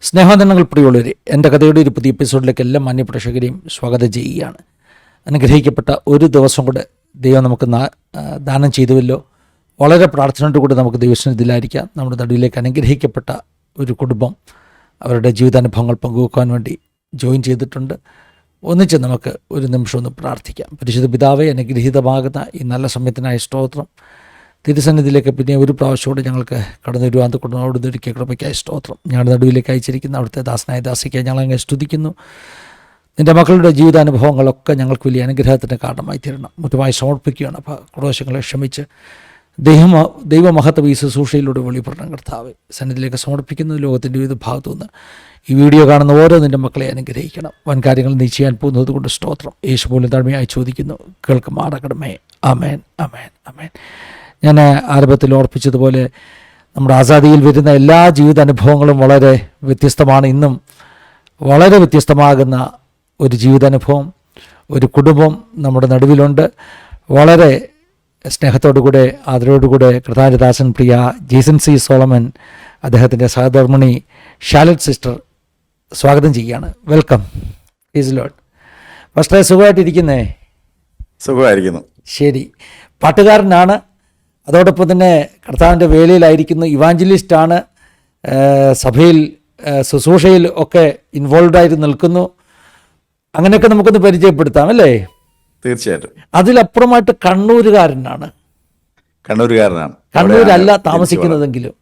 സ്നേഹവന്ദനങ്ങൾ പ്രിയമുള്ളവരെ, എൻ്റെ കഥയുടെ ഒരു പുതിയ എപ്പിസോഡിലേക്ക് എല്ലാ മാന്യപ്രേക്ഷകരെയും സ്വാഗതം ചെയ്യുകയാണ്. അനുഗ്രഹിക്കപ്പെട്ട ഒരു ദിവസം കൂടെ ദൈവം നമുക്ക് ദാനം ചെയ്തുവല്ലോ. വളരെ പ്രാർത്ഥനയോട് കൂടി നമുക്ക് ദൈവസന്നിധിയിലായിരിക്കാം. നമ്മുടെ നടുവിലേക്ക് അനുഗ്രഹിക്കപ്പെട്ട ഒരു കുടുംബം അവരുടെ ജീവിതാനുഭവങ്ങൾ പങ്കുവെക്കാൻ വേണ്ടി ജോയിൻ ചെയ്തിട്ടുണ്ട്. ഒന്നിച്ച് നമുക്ക് ഒരു നിമിഷം ഒന്ന് പ്രാർത്ഥിക്കാം. പരിശുദ്ധ പിതാവേ, അനുഗ്രഹീതമാകുന്ന ഈ നല്ല സമയത്തിനായ സ്തോത്രം. തിരുസന്നിധിയിലേക്ക് പിന്നെ ഒരു പ്രാവശ്യം കൂടെ ഞങ്ങൾക്ക് കടന്നു വരുവാൻ കുടുംബത്തോട് ഒരുക്കിയ കൃപയ്ക്കായ സ്തോത്രം. ഞങ്ങളുടെ നടുവിലേക്ക് അയച്ചിരിക്കുന്ന അവിടുത്തെ ദാസനായ ദാസിക്കായി ഞങ്ങളങ്ങ് സ്തുതിക്കുന്നു. നിൻ്റെ മക്കളുടെ ജീവിതാനുഭവങ്ങളൊക്കെ ഞങ്ങൾക്ക് വലിയ അനുഗ്രഹത്തിൻ്റെ കാരണമായി തീരണം. മുറ്റുമായി സമർപ്പിക്കുകയാണ്. അപ്പോൾ കുറവശങ്ങളെ ക്ഷമിച്ച് ദൈവമഹത്വ ഈ ശുശ്രൂഷയിലൂടെ വെളിപ്പെടണം. കർത്താവേ, സന്നിധിയിലേക്ക് സമർപ്പിക്കുന്നത് ലോകത്തിൻ്റെ വിവിധ ഭാഗത്തു നിന്ന് ഈ വീഡിയോ കാണുന്ന ഓരോ നിൻ്റെ മക്കളെ അനുഗ്രഹിക്കണം. വൻകാര്യങ്ങൾ നീ ചെയ്യാൻ പോകുന്നത് കൊണ്ട് സ്തോത്രം. യേശു പോലും താഴ്മയായി ചോദിക്കുന്നു, കേൾക്കുമാറാകണമേ. ആമേൻ, ആമേൻ, ആമേൻ. ഞാൻ ആരംഭത്തിൽ ഓർപ്പിച്ചതുപോലെ നമ്മുടെ ആസാദിയിൽ വരുന്ന എല്ലാ ജീവിതാനുഭവങ്ങളും വളരെ വ്യത്യസ്തമാണ്. ഇന്നും വളരെ വ്യത്യസ്തമാകുന്ന ഒരു ജീവിതാനുഭവം, ഒരു കുടുംബം നമ്മുടെ നടുവിലുണ്ട്. വളരെ സ്നേഹത്തോടുകൂടെ ആദരവോടുകൂടെ കർത്താരദാസൻ പ്രിയ ജേസൺ സി സോളമൻ, അദ്ദേഹത്തിൻ്റെ സഹധർമ്മിണി ഷാലറ്റ് സിസ്റ്റർ സ്വാഗതം ചെയ്യുകയാണ്. വെൽക്കം. Is load. ഫസ്റ്റ് സുഖമായിട്ടിരിക്കുന്നേ? സുഖമായിരിക്കുന്നു. ശരി. പാട്ടുകാരനാണ്, അതോടൊപ്പം തന്നെ കർത്താവിൻ്റെ വേലയിലായിരിക്കുന്നു, ഇവാഞ്ചലിസ്റ്റാണ്, സഭയിൽ ശുശ്രൂഷയിൽ ഒക്കെ ഇൻവോൾവായിട്ട് നിൽക്കുന്നു. അങ്ങനെയൊക്കെ നമുക്കൊന്ന് പരിചയപ്പെടുത്താം അല്ലേ? തീർച്ചയായിട്ടും. അതിലപ്പുറമായിട്ട് കണ്ണൂരുകാരനാണ്. കണ്ണൂരല്ല താമസിക്കുന്നതെങ്കിലും.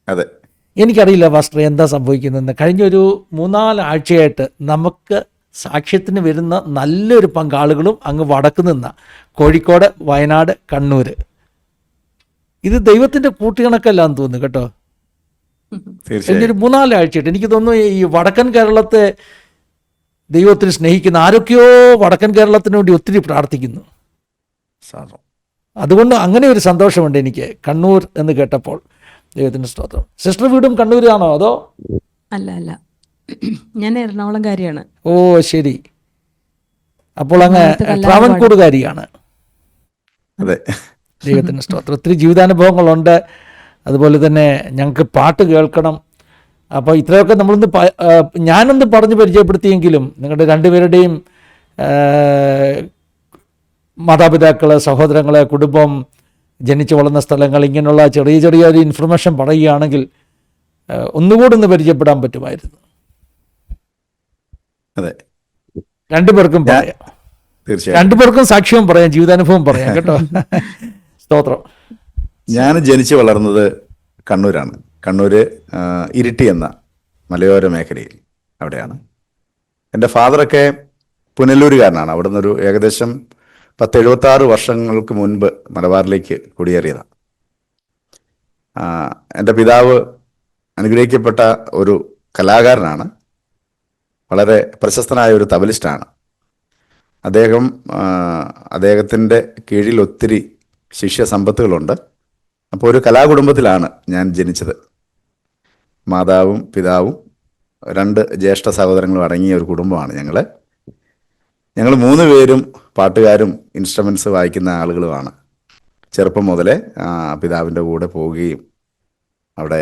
അതെ. എനിക്കറിയില്ല പാസ്റ്റർ എന്താ സംഭവിക്കുന്നതെന്ന്. കഴിഞ്ഞൊരു 3-4 ആഴ്ചയായിട്ട് നമുക്ക് സാക്ഷ്യത്തിന് വരുന്ന നല്ലൊരു പങ്കാളുകളും അങ്ങ് വടക്ക് നിന്ന കോഴിക്കോട്, വയനാട്, കണ്ണൂർ. ഇത് ദൈവത്തിൻ്റെ കൂട്ടുകണക്കല്ലാന്ന് തോന്നുന്നു കേട്ടോ. കഴിഞ്ഞൊരു 3-4 ആഴ്ചയായിട്ട് എനിക്ക് തോന്നുന്നു ഈ വടക്കൻ കേരളത്തെ ദൈവത്തിന് സ്നേഹിക്കുന്ന ആരൊക്കെയോ വടക്കൻ കേരളത്തിന് വേണ്ടി ഒത്തിരി പ്രാർത്ഥിക്കുന്നു. അതുകൊണ്ട് അങ്ങനെ ഒരു സന്തോഷമുണ്ട് എനിക്ക് കണ്ണൂർ എന്ന് കേട്ടപ്പോൾ. ദൈവത്തിൻ്റെ സ്തോത്രം. സിസ്റ്റർ വീടും കണ്ണൂരാണോ അതോ? അല്ല, ഞാൻ എറണാകുളംകാരിയാണ്. ഓ ശരി. അപ്പോൾ അങ്ങ് ട്രാവൻകൂടുകാരിയാണ്. അതെ. ദൈവത്തിൻ്റെ സ്തോത്രം. ഒത്തിരി ജീവിതാനുഭവങ്ങളുണ്ട്. അതുപോലെ തന്നെ ഞങ്ങൾക്ക് പാട്ട് കേൾക്കണം. അപ്പോൾ ഇത്രയൊക്കെ നമ്മളൊന്ന് ഞാനൊന്ന് പറഞ്ഞ് പരിചയപ്പെടുത്തിയെങ്കിലും നിങ്ങളുടെ രണ്ടുപേരുടെയും മാതാപിതാക്കൾ, സഹോദരങ്ങൾ, കുടുംബം, ജനിച്ചു വളർന്ന സ്ഥലങ്ങൾ, ഇങ്ങനെയുള്ള ചെറിയ ഒരു ഇൻഫർമേഷൻ പറയുകയാണെങ്കിൽ ഒന്നുകൂടി ഒന്ന് പരിചയപ്പെടാൻ പറ്റുമായിരുന്നു. അതെ. രണ്ടുപേർക്കും പറയാം. രണ്ടുപേർക്കും സാക്ഷ്യവും പറയാം, ജീവിതാനുഭവം പറയാം കേട്ടോ. സ്തോത്രം. ഞാൻ ജനിച്ചു വളർന്നത് കണ്ണൂരാണ്. കണ്ണൂര് ഇരിട്ടി എന്ന മലയോര മേഖലയിൽ അവിടെയാണ്. എൻ്റെ ഫാദറൊക്കെ പുനലൂരുകാരനാണ്. അവിടെ നിന്നൊരു ഏകദേശം 10-76 വർഷങ്ങൾക്ക് മുൻപ് മലബാറിലേക്ക് കുടിയേറിയതാണ്. എൻ്റെ പിതാവ് അനുഗ്രഹിക്കപ്പെട്ട ഒരു കലാകാരനാണ്. വളരെ പ്രശസ്തനായ ഒരു തബലിസ്റ്റാണ് അദ്ദേഹത്തിൻ്റെ കീഴിൽ ഒത്തിരി ശിഷ്യ സമ്പത്തുകളുണ്ട്. അപ്പോൾ ഒരു കലാകുടുംബത്തിലാണ് ഞാൻ ജനിച്ചത്. മാതാവും പിതാവും 2 ജ്യേഷ്ഠ സഹോദരങ്ങളും അടങ്ങിയ ഒരു കുടുംബമാണ് ഞങ്ങൾ 3 പേരും പാട്ടുകാരും ഇൻസ്ട്രുമെൻറ്റ്സ് വായിക്കുന്ന ആളുകളുമാണ്. ചെറുപ്പം മുതലേ പിതാവിൻ്റെ കൂടെ പോവുകയും അവിടെ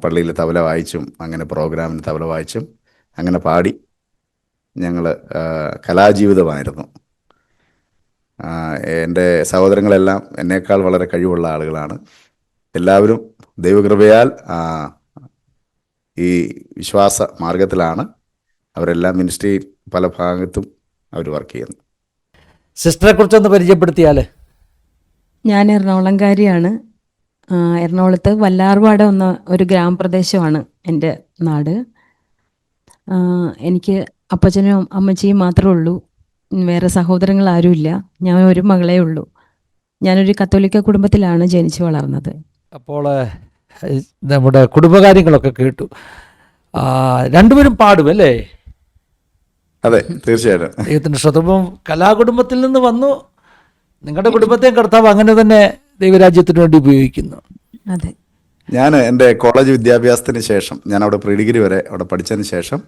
പള്ളിയിൽ തബല വായിച്ചും അങ്ങനെ പ്രോഗ്രാമിന് തബല വായിച്ചും അങ്ങനെ പാടി ഞങ്ങൾ കലാജീവിതമായിരുന്നു. എൻ്റെ സഹോദരങ്ങളെല്ലാം എന്നേക്കാൾ വളരെ കഴിവുള്ള ആളുകളാണ്. എല്ലാവരും ദൈവകൃപയാൽ ഈ വിശ്വാസ മാർഗത്തിലാണ്. അവരെല്ലാം മിനിസ്ട്രിയിൽ പല ഭാഗത്തും അവർ വർക്ക് ചെയ്യുന്നു. സിസ്റ്ററെ കുറിച്ചൊന്ന് പരിചയപ്പെടുത്തിയാൽ? ഞാൻ എറണാകുളംകാരിയാണ്. എറണാകുളത്ത് വല്ലാർപാട് എന്ന ഒരു ഗ്രാമപ്രദേശമാണ് എൻ്റെ നാട്. എനിക്ക് അപ്പച്ചനും അമ്മച്ചിയും മാത്രമേ ഉള്ളൂ. വേറെ സഹോദരങ്ങൾ ആരുമില്ല. ഞാൻ ഒരു മകളേ ഉള്ളൂ. ഞാനൊരു കത്തോലിക്ക കുടുംബത്തിലാണ് ജനിച്ചു വളർന്നത്. അപ്പോൾ നമ്മുടെ കുടുംബകാര്യങ്ങളൊക്കെ കേട്ടു. രണ്ടുപേരും പാടും അല്ലേ? അതെ, തീർച്ചയായിട്ടും. ദൈവത്തിൻ്റെ സ്വതന്ത്രം കലാകുടുംബത്തിൽ നിന്ന് വന്നു. നിങ്ങളുടെ കുടുംബത്തെയും കർത്താവ് അങ്ങനെ തന്നെ ദൈവരാജ്യത്തിന് വേണ്ടി ഉപയോഗിക്കുന്നു. അതെ. ഞാൻ എൻ്റെ കോളേജ് വിദ്യാഭ്യാസത്തിന് ശേഷം, ഞാൻ അവിടെ പ്രീ ഡിഗ്രി വരെ അവിടെ പഠിച്ചതിന് ശേഷം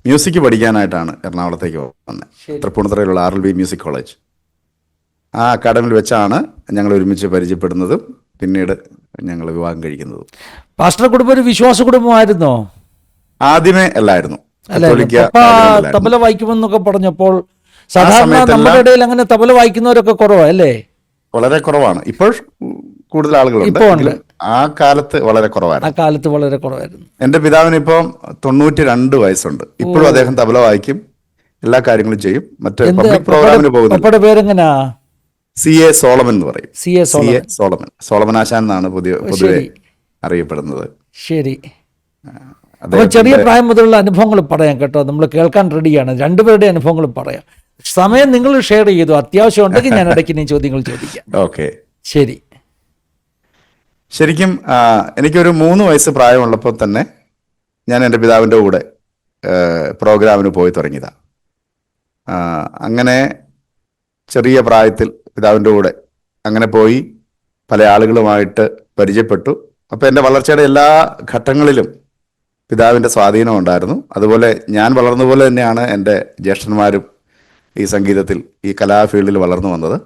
മ്യൂസിക് പഠിക്കാനായിട്ടാണ് എറണാകുളത്തേക്ക് വന്നത്. തൃപ്പൂണിത്തുറയിലുള്ള RLB മ്യൂസിക് കോളേജ്. ആ അക്കാഡമിയിൽ വെച്ചാണ് ഞങ്ങൾ ഒരുമിച്ച് പരിചയപ്പെടുന്നതും പിന്നീട് ഞങ്ങൾ വിവാഹം കഴിക്കുന്നതും. പാസ്റ്റർ കുടുംബം ഒരു വിശ്വാസ കുടുംബമായിരുന്നോ? ആദ്യമേ അല്ലായിരുന്നു. അല്ലേ? കത്തോലിക്ക പപ്പ ബാക്ക്ഗ്രൗണ്ടിലായിരുന്നു. തബല വായിക്കുമെന്നൊക്കെ പറഞ്ഞപ്പോൾ സാധാരണ സമയത്തെല്ലാം നമ്മുടെ ഇടയിൽ അങ്ങനെ തബല വായിക്കുന്നവരൊക്കെ കുറവാ അല്ലേ? വളരെ കുറവാണ്. ഇപ്പോൾ കൂടുതൽ ആളുകളുണ്ട്, ഇപ്പോൾ ഉണ്ട്. എങ്കിലും ആ കാലത്ത് വളരെ ആ കുറവായിരുന്നു. കാലത്ത് വളരെ കുറവായിരുന്നു. എൻ്റെ പിതാവിന് ഇപ്പം 92 വയസ്സുണ്ട്. ഇപ്പോഴും അദ്ദേഹം തബല വായിക്കും, എല്ലാ കാര്യങ്ങളും ചെയ്യും. മറ്റ് എന്ത് പബ്ലിക് പ്രോഗ്രാമിന് പോകുന്നില്ല. പപ്പയുടെ പേരെങ്ങനാ? CA സോളമൻ എന്ന് പറയും. CA Solomon. സോളമൻ, സോളമനാശാൻ എന്നാണ് പൊതുവെ ശരി. അറിയപ്പെടുന്നത്. ശരി. അപ്പോൾ അദ്ദേഹത്തിന്റെ ചെറിയ പ്രായം മുതലുള്ള അനുഭവങ്ങൾ പറയാം കേട്ടോ, നമ്മൾ കേൾക്കാൻ റെഡിയാണ്. രണ്ടുപേരുടെ അനുഭവങ്ങളും പറയാം. സമയം നിങ്ങൾ ഷെയർ ചെയ്തു, അത്യാവശ്യം ഉണ്ടെങ്കിൽ ഞാൻ ഇടയ്ക്ക് ഇനി ചോദ്യങ്ങൾ ചോദിക്കാം. ഓക്കെ. ശരി. ശരിക്കും എനിക്കൊരു 3 വയസ്സ് പ്രായമുള്ളപ്പോൾ തന്നെ ഞാൻ എൻ്റെ പിതാവിൻ്റെ കൂടെ പ്രോഗ്രാമിന് പോയി തുടങ്ങിയതാണ്. അങ്ങനെ ചെറിയ പ്രായത്തിൽ പിതാവിൻ്റെ കൂടെ അങ്ങനെ പോയി പല ആളുകളുമായിട്ട് പരിചയപ്പെട്ടു. അപ്പോൾ എൻ്റെ വളർച്ചയുടെ എല്ലാ ഘട്ടങ്ങളിലും പിതാവിൻ്റെ സ്വാധീനം ഉണ്ടായിരുന്നു. അതുപോലെ ഞാൻ വളർന്ന പോലെ തന്നെയാണ് എൻ്റെ ജ്യേഷ്ഠന്മാരും ഈ സംഗീതത്തിൽ, ഈ കലാഫീൽഡിൽ വളർന്നു വന്നത്.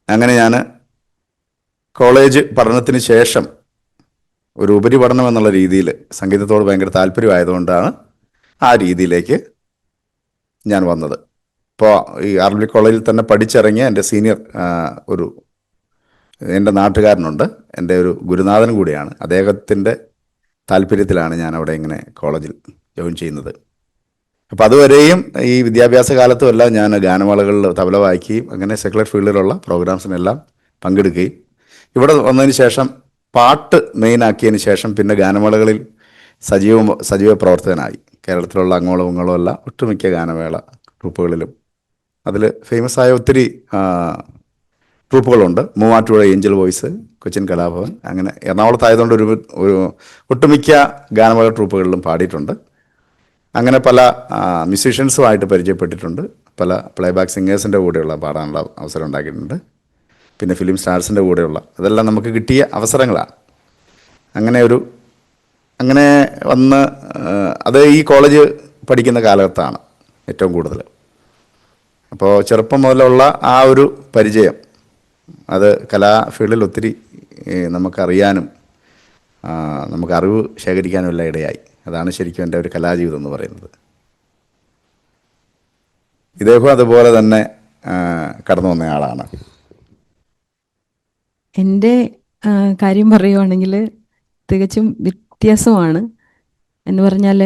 അങ്ങനെ ഞാൻ കോളേജ് പഠനത്തിന് ശേഷം ഒരു ഉപരിപഠനം എന്നുള്ള രീതിയിൽ സംഗീതത്തോട് ഭയങ്കര താല്പര്യമായതുകൊണ്ടാണ് ആ രീതിയിലേക്ക് ഞാൻ വന്നത്. ഇപ്പോൾ ഈ ആർബി കോളേജിൽ തന്നെ പഠിച്ചിറങ്ങിയ എൻ്റെ സീനിയർ എൻ്റെ നാട്ടുകാരനുണ്ട്, എൻ്റെ ഒരു ഗുരുനാഥൻ കൂടിയാണ്. അദ്ദേഹത്തിൻ്റെ താല്പര്യത്തിലാണ് ഞാൻ അവിടെ ഇങ്ങനെ കോളേജിൽ ജോയിൻ ചെയ്യുന്നത്. അപ്പോൾ അതുവരെയും ഈ വിദ്യാഭ്യാസ കാലത്തും എല്ലാം ഞാൻ ഗാനമേളകളിൽ തബല വായിക്കുകയും അങ്ങനെ സെക്കുലർ ഫീൽഡിലുള്ള പ്രോഗ്രാംസിനെല്ലാം പങ്കെടുക്കുകയും ഇവിടെ വന്നതിന് ശേഷം പാട്ട് മെയിനാക്കിയതിന് ശേഷം പിന്നെ ഗാനമേളകളിൽ സജീവ പ്രവർത്തകനായി. കേരളത്തിലുള്ള അങ്ങോളം ഇങ്ങോളം എല്ലാം ഒട്ടുമിക്ക ഗാനമേള ട്രൂപ്പുകളിലും അതിൽ ഫേമസ് ആയ ഒത്തിരി ട്രൂപ്പുകളുണ്ട്. മൂവാറ്റുപുഴ ഏഞ്ചൽ വോയിസ്, കൊച്ചിൻ കലാഭവൻ, അങ്ങനെ എറണാകുളത്തായതുകൊണ്ട് ഒരു ഒട്ടുമിക്ക ഗാനമേള ട്രൂപ്പുകളിലും പാടിയിട്ടുണ്ട്. അങ്ങനെ പല മ്യൂസീഷ്യൻസുമായിട്ട് പരിചയപ്പെട്ടിട്ടുണ്ട്. പല പ്ലേബാക്ക് സിംഗേഴ്സിൻ്റെ കൂടെയുള്ള പാടാനുള്ള അവസരം ഉണ്ടാക്കിയിട്ടുണ്ട്. പിന്നെ ഫിലിം സ്റ്റാർസിൻ്റെ കൂടെയുള്ള, അതെല്ലാം നമുക്ക് കിട്ടിയ അവസരങ്ങളാണ്. അങ്ങനെ വന്ന് അത് ഈ കോളേജ് പഠിക്കുന്ന കാലത്താണ് ഏറ്റവും കൂടുതൽ. അപ്പോൾ ചെറുപ്പം മുതലുള്ള ആ ഒരു പരിചയം അത് കലാ ഫീൽഡിൽ ഒത്തിരി നമുക്കറിയാനും നമുക്ക് അറിവ് ശേഖരിക്കാനും എല്ലാം ഇടയായി. അതാണ് ശരിക്കും എൻ്റെ ഒരു കലാജീവിതം എന്ന് പറയുന്നത്. ഇദ്ദേഹം അതുപോലെ തന്നെ കടന്നു വന്നയാളാണ്. എൻ്റെ കാര്യം പറയുവാണെങ്കിൽ തികച്ചും വ്യത്യാസമാണ്. എന്ന് പറഞ്ഞാൽ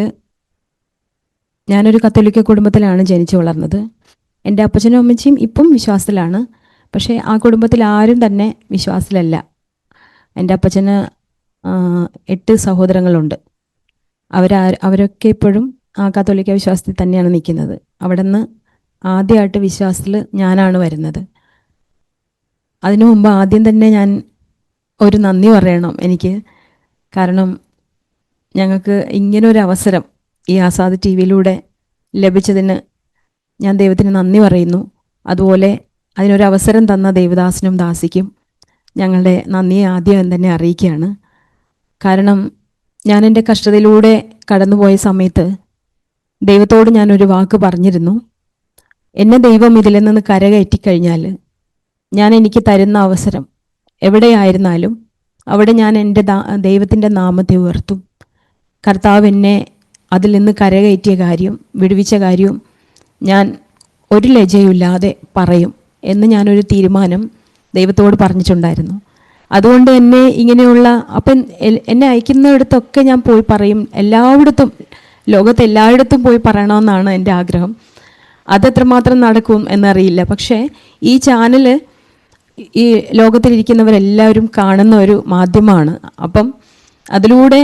ഞാനൊരു കത്തോലിക്ക കുടുംബത്തിലാണ് ജനിച്ചു വളർന്നത്. എൻ്റെ അപ്പച്ചനും അമ്മച്ചിയും ഇപ്പം വിശ്വാസത്തിലാണ്, പക്ഷേ ആ കുടുംബത്തിൽ ആരും തന്നെ വിശ്വാസത്തിലല്ല. എൻ്റെ അപ്പച്ചന് 8 സഹോദരങ്ങളുണ്ട്. അവരൊക്കെ ഇപ്പോഴും ആ കത്തോലിക്ക വിശ്വാസത്തിൽ തന്നെയാണ് നിൽക്കുന്നത്. അവിടെ നിന്ന് ആദ്യമായിട്ട് വിശ്വാസത്തിൽ ഞാനാണ് വരുന്നത്. അതിനു മുമ്പ് ആദ്യം തന്നെ ഞാൻ ഒരു നന്ദി പറയണം എനിക്ക്. കാരണം ഞങ്ങൾക്ക് ഇങ്ങനൊരു അവസരം ഈ ആസാദ് TV-യിലൂടെ ലഭിച്ചതിന് ഞാൻ ദൈവത്തിന് നന്ദി പറയുന്നു. അതുപോലെ അതിനൊരവസരം തന്ന ദേവദാസനും ദാസിക്കും ഞങ്ങളുടെ നന്ദിയെ ആദ്യം തന്നെ അറിയിക്കുകയാണ്. കാരണം ഞാൻ എൻ്റെ കഷ്ടതയിലൂടെ കടന്നുപോയ സമയത്ത് ദൈവത്തോട് ഞാനൊരു വാക്ക് പറഞ്ഞിരുന്നു. എന്നെ ദൈവം ഇതിൽ നിന്ന് കരകയറ്റിക്കഴിഞ്ഞാൽ ഞാൻ എനിക്ക് തരുന്ന അവസരം എവിടെയായിരുന്നാലും അവിടെ ഞാൻ എൻ്റെ ദൈവത്തിൻ്റെ നാമത്തെ ഉയർത്തും. കർത്താവ് എന്നെ അതിൽ നിന്ന് കരകയറ്റിയ കാര്യം, വിടുവിച്ച കാര്യവും ഞാൻ ഒരു ലജ്ജയുമില്ലാതെ പറയും എന്ന് ഞാനൊരു തീരുമാനം ദൈവത്തോട് പറഞ്ഞിട്ടുണ്ടായിരുന്നു. അതുകൊണ്ട് എന്നെ ഇങ്ങനെയുള്ള എന്നെ അയക്കുന്നിടത്തൊക്കെ ഞാൻ പോയി പറയും. എല്ലായിടത്തും, ലോകത്ത് എല്ലായിടത്തും പോയി പറയണമെന്നാണ് എൻ്റെ ആഗ്രഹം. അതെത്രമാത്രം നടക്കും എന്നറിയില്ല. പക്ഷേ ഈ ചാനൽ ഈ ലോകത്തിലിരിക്കുന്നവരെല്ലാവരും കാണുന്ന ഒരു മാധ്യമമാണ്. അപ്പം അതിലൂടെ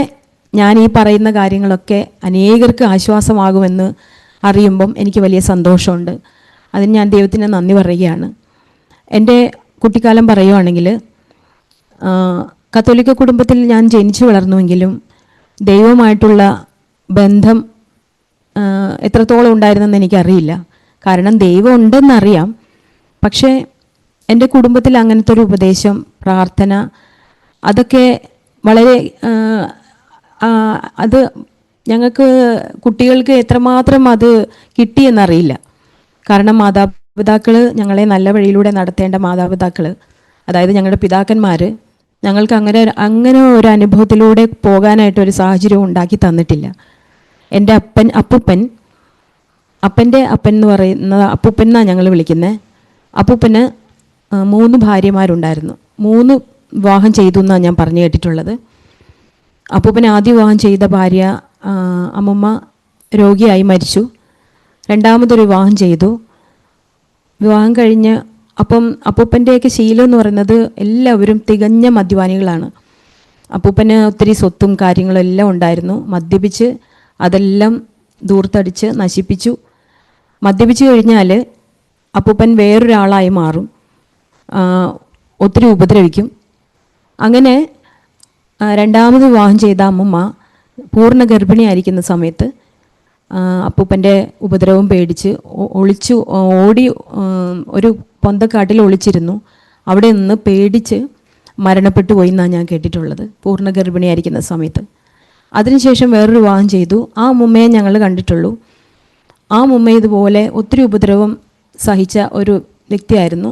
ഞാൻ ഈ പറയുന്ന കാര്യങ്ങളൊക്കെ അനേകർക്ക് ആശ്വാസമാകുമെന്ന് അറിയുമ്പം എനിക്ക് വലിയ സന്തോഷമുണ്ട്. അതിന് ഞാൻ ദൈവത്തിന് നന്ദി പറയുകയാണ്. എൻ്റെ കുട്ടിക്കാലം പറയുവാണെങ്കിൽ കത്തോലിക്ക കുടുംബത്തിൽ ഞാൻ ജനിച്ചു വളർന്നുവെങ്കിലും ദൈവമായിട്ടുള്ള ബന്ധം എത്രത്തോളം ഉണ്ടായിരുന്നെന്ന് എനിക്കറിയില്ല. കാരണം ദൈവം ഉണ്ടെന്നറിയാം, പക്ഷേ എൻ്റെ കുടുംബത്തിൽ അങ്ങനത്തെ ഒരു ഉപദേശം, പ്രാർത്ഥന, അതൊക്കെ വളരെ അത് ഞങ്ങൾക്ക് കുട്ടികൾക്ക് എത്രമാത്രം അത് കിട്ടിയെന്നറിയില്ല. കാരണം മാതാപിതാക്കൾ, ഞങ്ങളെ നല്ല വഴിയിലൂടെ നടത്തേണ്ട മാതാപിതാക്കൾ, അതായത് ഞങ്ങളുടെ പിതാക്കന്മാർ ഞങ്ങൾക്ക് അങ്ങനെ ഒരു അനുഭവത്തിലൂടെ പോകാനായിട്ടൊരു സാഹചര്യം ഉണ്ടാക്കി തന്നിട്ടില്ല. എൻ്റെ അപ്പൻ്റെ അപ്പൻ എന്ന് പറയുന്ന അപ്പൂപ്പൻ എന്നാണ് ഞങ്ങൾ വിളിക്കുന്നത്. അപ്പൂപ്പന് 3 ഭാര്യമാരുണ്ടായിരുന്നു. 3 വിവാഹം ചെയ്തു എന്നാണ് ഞാൻ പറഞ്ഞു കേട്ടിട്ടുള്ളത്. അപ്പൂപ്പൻ ആദ്യ വിവാഹം ചെയ്ത ഭാര്യ അമ്മമ്മ രോഗിയായി മരിച്ചു. രണ്ടാമതൊരു വിവാഹം ചെയ്തു. വിവാഹം കഴിഞ്ഞ് അപ്പൂപ്പൻ്റെയൊക്കെ ശീലം എന്ന് പറയുന്നത് എല്ലാവരും തികഞ്ഞ മദ്യപാനികളാണ്. അപ്പൂപ്പന് ഒത്തിരി സ്വത്തും കാര്യങ്ങളും എല്ലാം ഉണ്ടായിരുന്നു. മദ്യപിച്ച് അതെല്ലാം ദൂർത്തടിച്ച് നശിപ്പിച്ചു. മദ്യപിച്ച് കഴിഞ്ഞാൽ അപ്പൂപ്പൻ വേറൊരാളായി മാറും, ഒത്തിരി ഉപദ്രവിക്കും. അങ്ങനെ രണ്ടാമത് വിവാഹം ചെയ്ത അമ്മമ്മ പൂർണ്ണ ഗർഭിണിയായിരിക്കുന്ന സമയത്ത് അപ്പൂപ്പൻ്റെ ഉപദ്രവം പേടിച്ച് ഓടി ഒരു പൊന്തക്കാട്ടിൽ ഒളിച്ചിരുന്നു. അവിടെ നിന്ന് പേടിച്ച് മരണപ്പെട്ടു പോയി എന്നാണ് ഞാൻ കേട്ടിട്ടുള്ളത്, പൂർണ്ണ ഗർഭിണിയായിരിക്കുന്ന സമയത്ത്. അതിനുശേഷം വേറൊരു വിവാഹം ചെയ്തു. ആ അമ്മൂമ്മയെ ഞങ്ങൾ കണ്ടിട്ടുള്ളൂ. ആ അമ്മൂമ്മ ഇതുപോലെ ഒത്തിരി ഉപദ്രവം സഹിച്ച ഒരു വ്യക്തിയായിരുന്നു.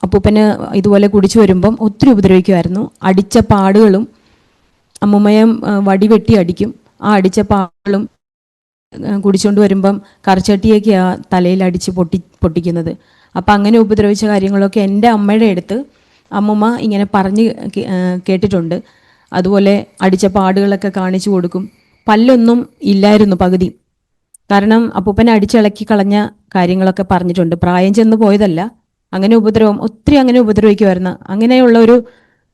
അപ്പൂപ്പന് ഇതുപോലെ കുടിച്ചു വരുമ്പം ഒത്തിരി ഉപദ്രവിക്കുമായിരുന്നു. അടിച്ച പാടുകളും, അമ്മൂമ്മയെ വടിവെട്ടി അടിക്കും. ആ അടിച്ച പാടുകളും കുടിച്ചുകൊണ്ട് വരുമ്പം കറച്ചട്ടിയൊക്കെയാണ് തലയിൽ അടിച്ച് പൊട്ടിക്കുന്നത്. അപ്പം അങ്ങനെ ഉപദ്രവിച്ച കാര്യങ്ങളൊക്കെ എൻ്റെ അമ്മയുടെ അടുത്ത് അമ്മമ്മ ഇങ്ങനെ പറഞ്ഞ് കേട്ടിട്ടുണ്ട്. അതുപോലെ അടിച്ച പാടുകളൊക്കെ കാണിച്ചു കൊടുക്കും. പല്ലൊന്നും ഇല്ലായിരുന്നു പകുതി, കാരണം അപ്പൂപ്പനെ അടിച്ചിളക്കി കളഞ്ഞ കാര്യങ്ങളൊക്കെ പറഞ്ഞിട്ടുണ്ട്. പ്രായം ചെന്ന് പോയതല്ല, അങ്ങനെ ഉപദ്രവം ഒത്തിരി അങ്ങനെ ഉപദ്രവിക്കുമായിരുന്നു. അങ്ങനെയുള്ള ഒരു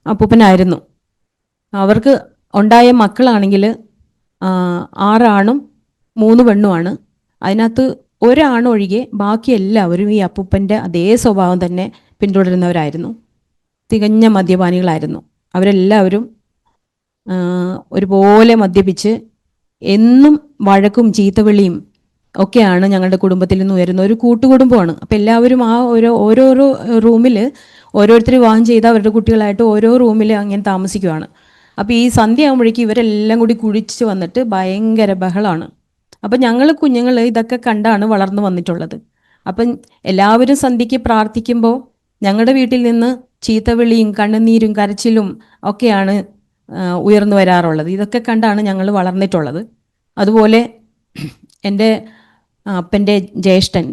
അപ്പൂപ്പനായിരുന്നു. അവർക്ക് ഉണ്ടായ മക്കളാണെങ്കിൽ 6 ആണും 3 പെണ്ണുമാണ്. അതിനകത്ത് ഒരാണൊഴികെ ബാക്കി എല്ലാവരും ഈ അപ്പൂപ്പൻ്റെ അതേ സ്വഭാവം തന്നെ പിന്തുടരുന്നവരായിരുന്നു. തികഞ്ഞ മദ്യപാനികളായിരുന്നു അവരെല്ലാവരും. ഒരുപോലെ മദ്യപിച്ച് എന്നും വഴക്കും ചീത്തവിളിയും ഒക്കെയാണ് ഞങ്ങളുടെ കുടുംബത്തിൽ നിന്ന് ഉയരുന്ന ഒരു കൂട്ടുകുടുംബമാണ്. അപ്പം എല്ലാവരും ആ ഓരോരോ റൂമിൽ ഓരോരുത്തർ വിവാഹം ചെയ്ത് അവരുടെ കുട്ടികളായിട്ട് ഓരോ റൂമിൽ അങ്ങനെ താമസിക്കുവാണ്. അപ്പോൾ ഈ സന്ധ്യ ആകുമ്പോഴേക്കും ഇവരെല്ലാം കൂടി കുടിച്ച് വന്നിട്ട് ഭയങ്കര ബഹളമാണ്. അപ്പം ഞങ്ങൾ കുഞ്ഞുങ്ങൾ ഇതൊക്കെ കണ്ടാണ് വളർന്നു വന്നിട്ടുള്ളത്. അപ്പം എല്ലാവരും സന്ധ്യയ്ക്ക് പ്രാർത്ഥിക്കുമ്പോൾ ഞങ്ങളുടെ വീട്ടിൽ നിന്ന് ചീത്തവിളിയും കണ്ണുനീരും കരച്ചിലും ഒക്കെയാണ് ഉയർന്നു വരാറുള്ളത്. ഇതൊക്കെ കണ്ടാണ് ഞങ്ങൾ വളർന്നിട്ടുള്ളത്. അതുപോലെ എൻ്റെ അപ്പൻ്റെ ജ്യേഷ്ഠൻ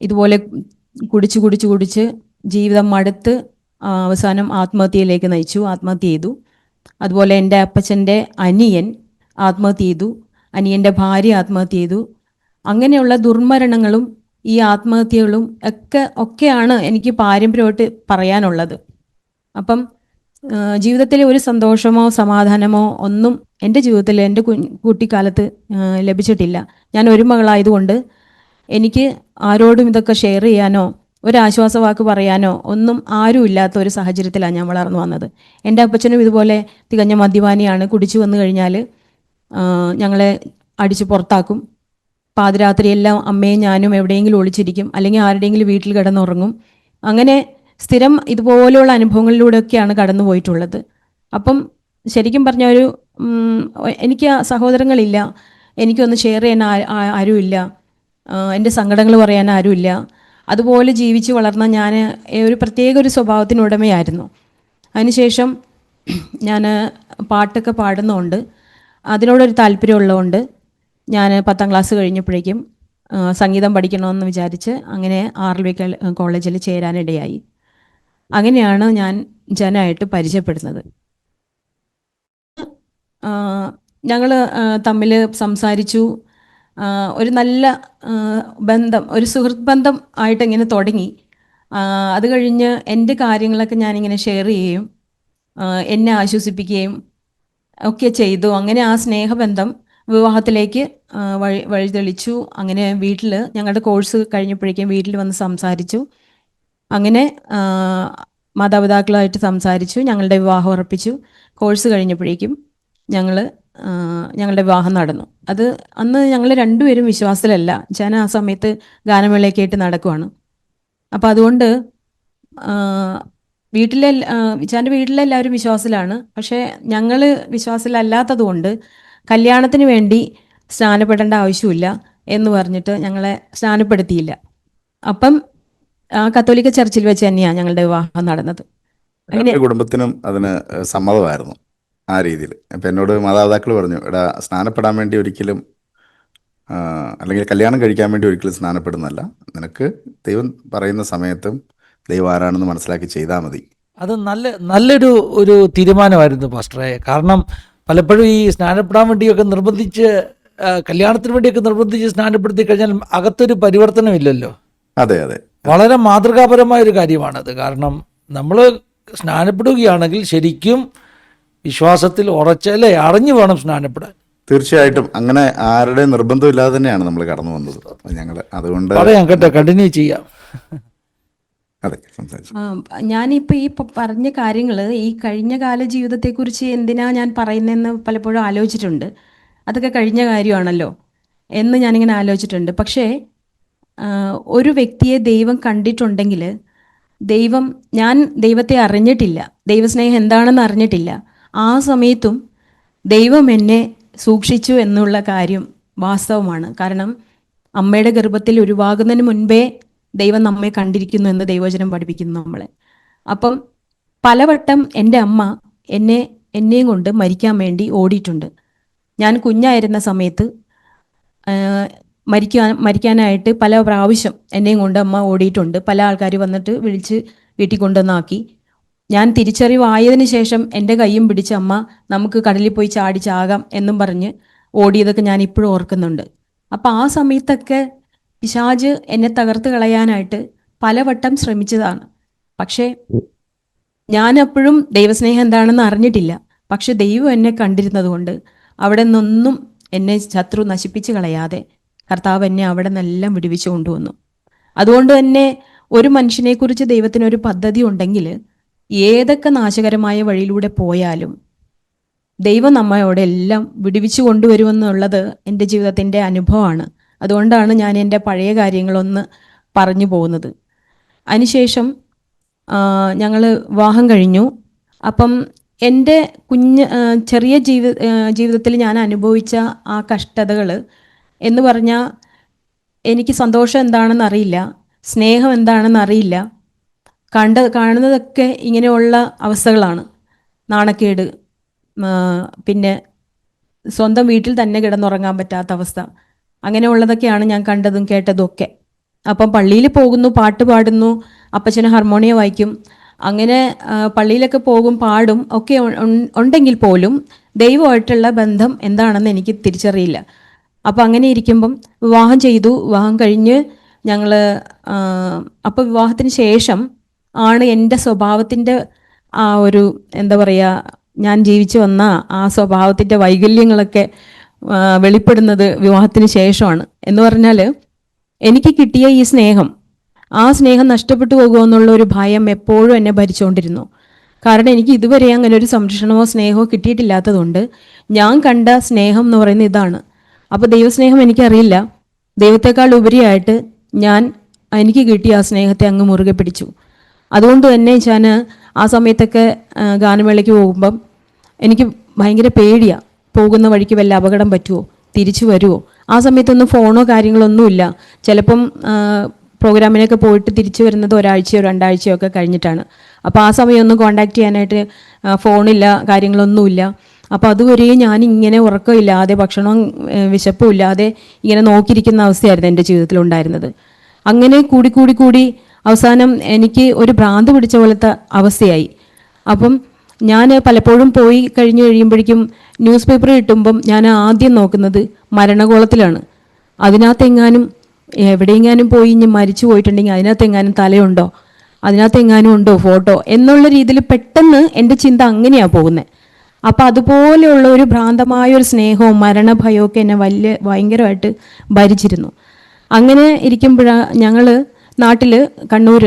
ഇതുപോലെ കുടിച്ച് ജീവിതം മടുത്ത് അവസാനം ആത്മഹത്യയിലേക്ക് നയിച്ചു, ആത്മഹത്യ ചെയ്തു. അതുപോലെ എൻ്റെ അപ്പച്ചൻ്റെ അനിയൻ ആത്മഹത്യ ചെയ്തു, അനിയൻ്റെ ഭാര്യ ആത്മഹത്യ ചെയ്തു. അങ്ങനെയുള്ള ദുർമരണങ്ങളും ഈ ആത്മഹത്യകളും ഒക്കെയാണ് എനിക്ക് പാരമ്പര്യമായിട്ട് പറയാനുള്ളത്. അപ്പം ജീവിതത്തിലെ ഒരു സന്തോഷമോ സമാധാനമോ ഒന്നും എൻ്റെ ജീവിതത്തിൽ എൻ്റെ കുട്ടിക്കാലത്ത് ലഭിച്ചിട്ടില്ല. ഞാൻ ഒരു മകളായതുകൊണ്ട് എനിക്ക് ആരോടും ഇതൊക്കെ ഷെയർ ചെയ്യാനോ ഒരാശ്വാസവാക്ക് പറയാനോ ഒന്നും ആരും ഇല്ലാത്ത ഒരു സാഹചര്യത്തിലാണ് ഞാൻ വളർന്നു വന്നത്. എൻ്റെ അപ്പച്ചനും ഇതുപോലെ തികഞ്ഞ മദ്യപാനിയാണ്. കുടിച്ചു വന്നു കഴിഞ്ഞാൽ ഞങ്ങളെ അടിച്ച് പുറത്താക്കും. പാതിരാത്രിയെല്ലാം അമ്മയും ഞാനും എവിടെയെങ്കിലും ഒളിച്ചിരിക്കും, അല്ലെങ്കിൽ ആരുടെയെങ്കിലും വീട്ടിൽ കിടന്നുറങ്ങും. അങ്ങനെ സ്ഥിരം ഇതുപോലെയുള്ള അനുഭവങ്ങളിലൂടെയൊക്കെയാണ് കടന്നു പോയിട്ടുള്ളത്. അപ്പം ശരിക്കും പറഞ്ഞ എനിക്ക് സഹോദരങ്ങളില്ല, എനിക്കൊന്ന് ഷെയർ ചെയ്യാൻ ആരുമില്ല, എൻ്റെ സങ്കടങ്ങൾ പറയാൻ ആരുമില്ല. അതുപോലെ ജീവിച്ച് വളർന്ന ഞാൻ ഒരു പ്രത്യേക ഒരു സ്വഭാവത്തിനുടമയായിരുന്നു. അതിനുശേഷം ഞാൻ പാട്ടൊക്കെ പാടുന്നതുകൊണ്ട് അതിനോടൊരു താല്പര്യമുള്ളതുകൊണ്ട് ഞാൻ 10ാം ക്ലാസ് കഴിഞ്ഞപ്പോഴേക്കും സംഗീതം പഠിക്കണമെന്ന് വിചാരിച്ച് അങ്ങനെ RLV കോളേജിൽ ചേരാനിടയായി. അങ്ങനെയാണ് ഞാൻ ജനായിട്ട് പരിചയപ്പെടുന്നത്. ഞങ്ങൾ തമ്മിൽ സംസാരിച്ചു. ഒരു നല്ല ബന്ധം, ഒരു സുഹൃത്ത് ബന്ധം ആയിട്ട് ഇങ്ങനെ തുടങ്ങി. അത് കഴിഞ്ഞ് എൻ്റെ കാര്യങ്ങളൊക്കെ ഞാനിങ്ങനെ ഷെയർ ചെയ്യുകയും എന്നെ ആശ്വസിപ്പിക്കുകയും ഒക്കെ ചെയ്തു. അങ്ങനെ ആ സ്നേഹബന്ധം വിവാഹത്തിലേക്ക് വഴിതെളിച്ചു. അങ്ങനെ വീട്ടിൽ ഞങ്ങളുടെ കോഴ്സ് കഴിഞ്ഞപ്പോഴേക്കും വീട്ടിൽ വന്ന് സംസാരിച്ചു. അങ്ങനെ മാതാപിതാക്കളുമായിട്ട് സംസാരിച്ചു, ഞങ്ങളുടെ വിവാഹം ഉറപ്പിച്ചു. കോഴ്സ് കഴിഞ്ഞപ്പോഴേക്കും ഞങ്ങളുടെ വിവാഹം നടന്നു. അന്ന് ഞങ്ങൾ രണ്ടുപേരും വിശ്വാസത്തിലല്ല. ഞാൻ ആ സമയത്ത് ഗാനമേളയൊക്കെ ആയിട്ട് നടക്കുവാണ്. അപ്പം അതുകൊണ്ട് എൻ്റെ വീട്ടിലെല്ലാവരും വിശ്വാസത്തിലാണ്. പക്ഷേ ഞങ്ങൾ വിശ്വാസത്തിലല്ലാത്തത് കൊണ്ട് കല്യാണത്തിന് വേണ്ടി സ്നാനപ്പെടേണ്ട ആവശ്യമില്ല എന്ന് പറഞ്ഞിട്ട് ഞങ്ങളെ സ്നാനപ്പെടുത്തിയില്ല. അപ്പം കത്തോലിക്ക ചർച്ചിൽ വെച്ച് തന്നെയാണ് ഞങ്ങളുടെ വിവാഹം നടന്നത്. കുടുംബത്തിനും അതിന് സമ്മതമായിരുന്നു. ആ രീതിയിൽ. അപ്പം എന്നോട് മാതാപിതാക്കൾ പറഞ്ഞു, എടാ സ്നാനപ്പെടാൻ വേണ്ടി ഒരിക്കലും അല്ലെങ്കിൽ കല്യാണം കഴിക്കാൻ വേണ്ടി ഒരിക്കലും സ്നാനപ്പെടുന്നതല്ല, നിനക്ക് ദൈവം പറയുന്ന സമയത്തും ദൈവം ആരാണെന്ന് മനസ്സിലാക്കി ചെയ്താൽ മതി. അത് നല്ലൊരു തീരുമാനമായിരുന്നു പാസ്റ്ററെ. കാരണം പലപ്പോഴും ഈ സ്നാനപ്പെടാൻ വേണ്ടിയൊക്കെ നിർബന്ധിച്ച്, കല്യാണത്തിന് വേണ്ടിയൊക്കെ നിർബന്ധിച്ച് സ്നാനപ്പെടുത്തി കഴിഞ്ഞാൽ അകത്തൊരു പരിവർത്തനമില്ലല്ലോ. അതെ അതെ, വളരെ മാതൃകാപരമായ ഒരു കാര്യമാണത്. കാരണം നമ്മൾ സ്നാനപ്പെടുകയാണെങ്കിൽ ശരിക്കും വിശ്വാസത്തിൽ ഉറച്ചല്ലേ അറിഞ്ഞു വേണം സ്നാനപ്പെടാൻ. തീർച്ചയായിട്ടും അങ്ങനെ ആരുടെ നിർബന്ധമില്ലാതെ തന്നെയാണ് നമ്മൾ കടന്നു വന്നത്. ഞങ്ങൾ അതുകൊണ്ട് പറയാം കേട്ടോ, കണ്ടിന്യൂ ചെയ്യാം. അതെ, സംസാരിച്ചു. ഞാനിപ്പോൾ ഈ പറഞ്ഞ കാര്യങ്ങൾ ഈ കഴിഞ്ഞ കാല ജീവിതത്തെക്കുറിച്ച് എന്തിനാ ഞാൻ പറയുന്നതെന്ന് പലപ്പോഴും ആലോചിച്ചിട്ടുണ്ട്. അതൊക്കെ കഴിഞ്ഞ കാര്യമാണല്ലോ എന്ന് ഞാനിങ്ങനെ ആലോചിച്ചിട്ടുണ്ട്. പക്ഷേ ഒരു വ്യക്തിയെ ദൈവം കണ്ടിട്ടുണ്ടെങ്കിൽ, ഞാൻ ദൈവത്തെ അറിഞ്ഞിട്ടില്ല, ദൈവസ്നേഹം എന്താണെന്ന് അറിഞ്ഞിട്ടില്ല, ആ സമയത്തും ദൈവം എന്നെ സൂക്ഷിച്ചു എന്നുള്ള കാര്യം വാസ്തവമാണ്. കാരണം അമ്മയുടെ ഗർഭത്തിൽ ഉരുവാകുന്നതിന് മുൻപേ ദൈവം നമ്മെ കണ്ടിരിക്കുന്നു എന്ന് ദൈവവചനം പഠിപ്പിക്കുന്നു നമ്മളെ. അപ്പം പലവട്ടം എൻ്റെ അമ്മ എന്നെയും കൊണ്ട് മരിക്കാൻ വേണ്ടി ഓടിയിട്ടുണ്ട്. ഞാൻ കുഞ്ഞായിരുന്ന സമയത്ത് മരിക്കാനായിട്ട് പല പ്രാവശ്യം എന്നെയും കൊണ്ട് അമ്മ ഓടിയിട്ടുണ്ട്. പല ആൾക്കാർ വന്നിട്ട് വിളിച്ച് വീട്ടിൽ കൊണ്ടുവന്നാക്കി. ഞാൻ തിരിച്ചറിവായതിനു ശേഷം എൻ്റെ കൈയും പിടിച്ച് അമ്മ നമുക്ക് കടലിൽ പോയി ചാകാം എന്നും പറഞ്ഞ് ഓടിയതൊക്കെ ഞാൻ ഇപ്പോഴും ഓർക്കുന്നുണ്ട്. അപ്പം ആ സമയത്തൊക്കെ പിശാച് എന്നെ തകർത്ത് കളയാനായിട്ട് പലവട്ടം ശ്രമിച്ചതാണ്. പക്ഷേ ഞാൻ അപ്പോഴും ദൈവസ്നേഹം എന്താണെന്ന് അറിഞ്ഞിട്ടില്ല. പക്ഷെ ദൈവം എന്നെ കണ്ടിരുന്നത് കൊണ്ട് അവിടെ നിന്നൊന്നും എന്നെ ശത്രു നശിപ്പിച്ച് കളയാതെ കർത്താവ് എന്നെ അവിടെ നിന്നെല്ലാം വിടുവിച്ചു കൊണ്ടുവന്നു. അതുകൊണ്ട് തന്നെ ഒരു മനുഷ്യനെക്കുറിച്ച് ദൈവത്തിനൊരു പദ്ധതി ഉണ്ടെങ്കിൽ ഏതൊക്കെ നാശകരമായ വഴിയിലൂടെ പോയാലും ദൈവം നമ്മയോടെ എല്ലാം വിടുവിച്ചു കൊണ്ടുവരുമെന്നുള്ളത് എൻ്റെ ജീവിതത്തിൻ്റെ അനുഭവമാണ്. അതുകൊണ്ടാണ് ഞാൻ എൻ്റെ പഴയ കാര്യങ്ങളൊന്ന് പറഞ്ഞു പോകുന്നത്. അതിനുശേഷം ഞങ്ങൾ വിവാഹം കഴിഞ്ഞു. അപ്പം എൻ്റെ ചെറിയ ജീവിതത്തിൽ ഞാൻ അനുഭവിച്ച ആ കഷ്ടതകൾ എന്ന് പറഞ്ഞാൽ, എനിക്ക് സന്തോഷം എന്താണെന്ന് അറിയില്ല, സ്നേഹം എന്താണെന്ന് അറിയില്ല. കാണുന്നതൊക്കെ ഇങ്ങനെയുള്ള അവസ്ഥകളാണ്. നാണക്കേട്, പിന്നെ സ്വന്തം വീട്ടിൽ തന്നെ കിടന്നുറങ്ങാൻ പറ്റാത്ത അവസ്ഥ, അങ്ങനെയുള്ളതൊക്കെയാണ് ഞാൻ കണ്ടതും കേട്ടതും ഒക്കെ. അപ്പം പള്ളിയിൽ പോകുന്നു, പാട്ട് പാടുന്നു, അപ്പച്ചന് ഹാർമോണിയം വായിക്കും, അങ്ങനെ പള്ളിയിലൊക്കെ പോകും, പാടും ഒക്കെ ഉണ്ടെങ്കിൽ പോലും ദൈവമായിട്ടുള്ള ബന്ധം എന്താണെന്ന് എനിക്ക് തിരിച്ചറിയില്ല. അപ്പം അങ്ങനെ ഇരിക്കുമ്പം വിവാഹം ചെയ്തു. വിവാഹം കഴിഞ്ഞ് ഞങ്ങൾ അപ്പോൾ വിവാഹത്തിന് ശേഷം ആണ് എൻ്റെ സ്വഭാവത്തിൻ്റെ ആ ഒരു എന്താ പറയുക, ഞാൻ ജീവിച്ചു വന്ന ആ സ്വഭാവത്തിൻ്റെ വൈകല്യങ്ങളൊക്കെ വെളിപ്പെടുന്നത് വിവാഹത്തിന് ശേഷമാണ്. എന്ന് പറഞ്ഞാൽ എനിക്ക് കിട്ടിയ ഈ സ്നേഹം, ആ സ്നേഹം നഷ്ടപ്പെട്ടു പോകുമോ എന്നുള്ള ഒരു ഭയം എപ്പോഴും എന്നെ ഭരിച്ചുകൊണ്ടിരുന്നു. കാരണം എനിക്ക് ഇതുവരെ അങ്ങനെ ഒരു സംരക്ഷണമോ സ്നേഹമോ കിട്ടിയിട്ടില്ലാത്തതുകൊണ്ട് ഞാൻ കണ്ട സ്നേഹം എന്ന് പറയുന്നത് ഇതാണ്. അപ്പോൾ ദൈവസ്നേഹം എനിക്കറിയില്ല. ദൈവത്തെക്കാൾ ഉപരിയായിട്ട് എനിക്ക് കിട്ടിയ ആ സ്നേഹത്തെ അങ്ങ് മുറുകെ പിടിച്ചു. അതുകൊണ്ട് തന്നെ ഞാൻ ആ സമയത്തൊക്കെ ഗാനമേളയ്ക്ക് പോകുമ്പം എനിക്ക് ഭയങ്കര പേടിയാണ്. പോകുന്ന വഴിക്ക് വല്ല അപകടം പറ്റുമോ, തിരിച്ചു വരുമോ. ആ സമയത്തൊന്നും ഫോണോ കാര്യങ്ങളൊന്നുമില്ല. ചിലപ്പം പ്രോഗ്രാമിനൊക്കെ പോയിട്ട് തിരിച്ചു വരുന്നത് ഒരാഴ്ചയോ 2 ആഴ്ചയോ ഒക്കെ കഴിഞ്ഞിട്ടാണ്. അപ്പോൾ ആ സമയമൊന്നും കോണ്ടാക്ട് ചെയ്യാനായിട്ട് ഫോണില്ല, കാര്യങ്ങളൊന്നുമില്ല. അപ്പോൾ അതുവരെയും ഞാനിങ്ങനെ ഉറക്കമില്ലാതെ, ഭക്ഷണവും വിശപ്പും ഇല്ലാതെ ഇങ്ങനെ നോക്കിയിരിക്കുന്ന അവസ്ഥയായിരുന്നു എൻ്റെ ജീവിതത്തിലുണ്ടായിരുന്നത്. അങ്ങനെ കൂടി അവസാനം എനിക്ക് ഒരു ഭ്രാന്ത് പിടിച്ച പോലത്തെ അവസ്ഥയായി. അപ്പം ഞാൻ പലപ്പോഴും പോയി കഴിയുമ്പോഴേക്കും ന്യൂസ് പേപ്പർ കിട്ടുമ്പം ഞാൻ ആദ്യം നോക്കുന്നത് മരണകോളത്തിലാണ്. അതിനകത്തെങ്ങാനും എവിടെയെങ്ങാനും പോയി ഇനി മരിച്ചു പോയിട്ടുണ്ടെങ്കിൽ അതിനകത്തെങ്ങാനും തലയുണ്ടോ, അതിനകത്തെങ്ങാനും ഉണ്ടോ ഫോട്ടോ എന്നുള്ള രീതിയിൽ പെട്ടെന്ന് എൻ്റെ ചിന്ത അങ്ങനെയാണ് പോകുന്നത്. അപ്പം അതുപോലെയുള്ള ഒരു ഭ്രാന്തമായൊരു സ്നേഹവും മരണഭയവും ഒക്കെ എന്നെ ഭയങ്കരമായിട്ട് ഭരിച്ചിരുന്നു. അങ്ങനെ ഇരിക്കുമ്പോഴാണ് ഞങ്ങൾ നാട്ടിൽ കണ്ണൂർ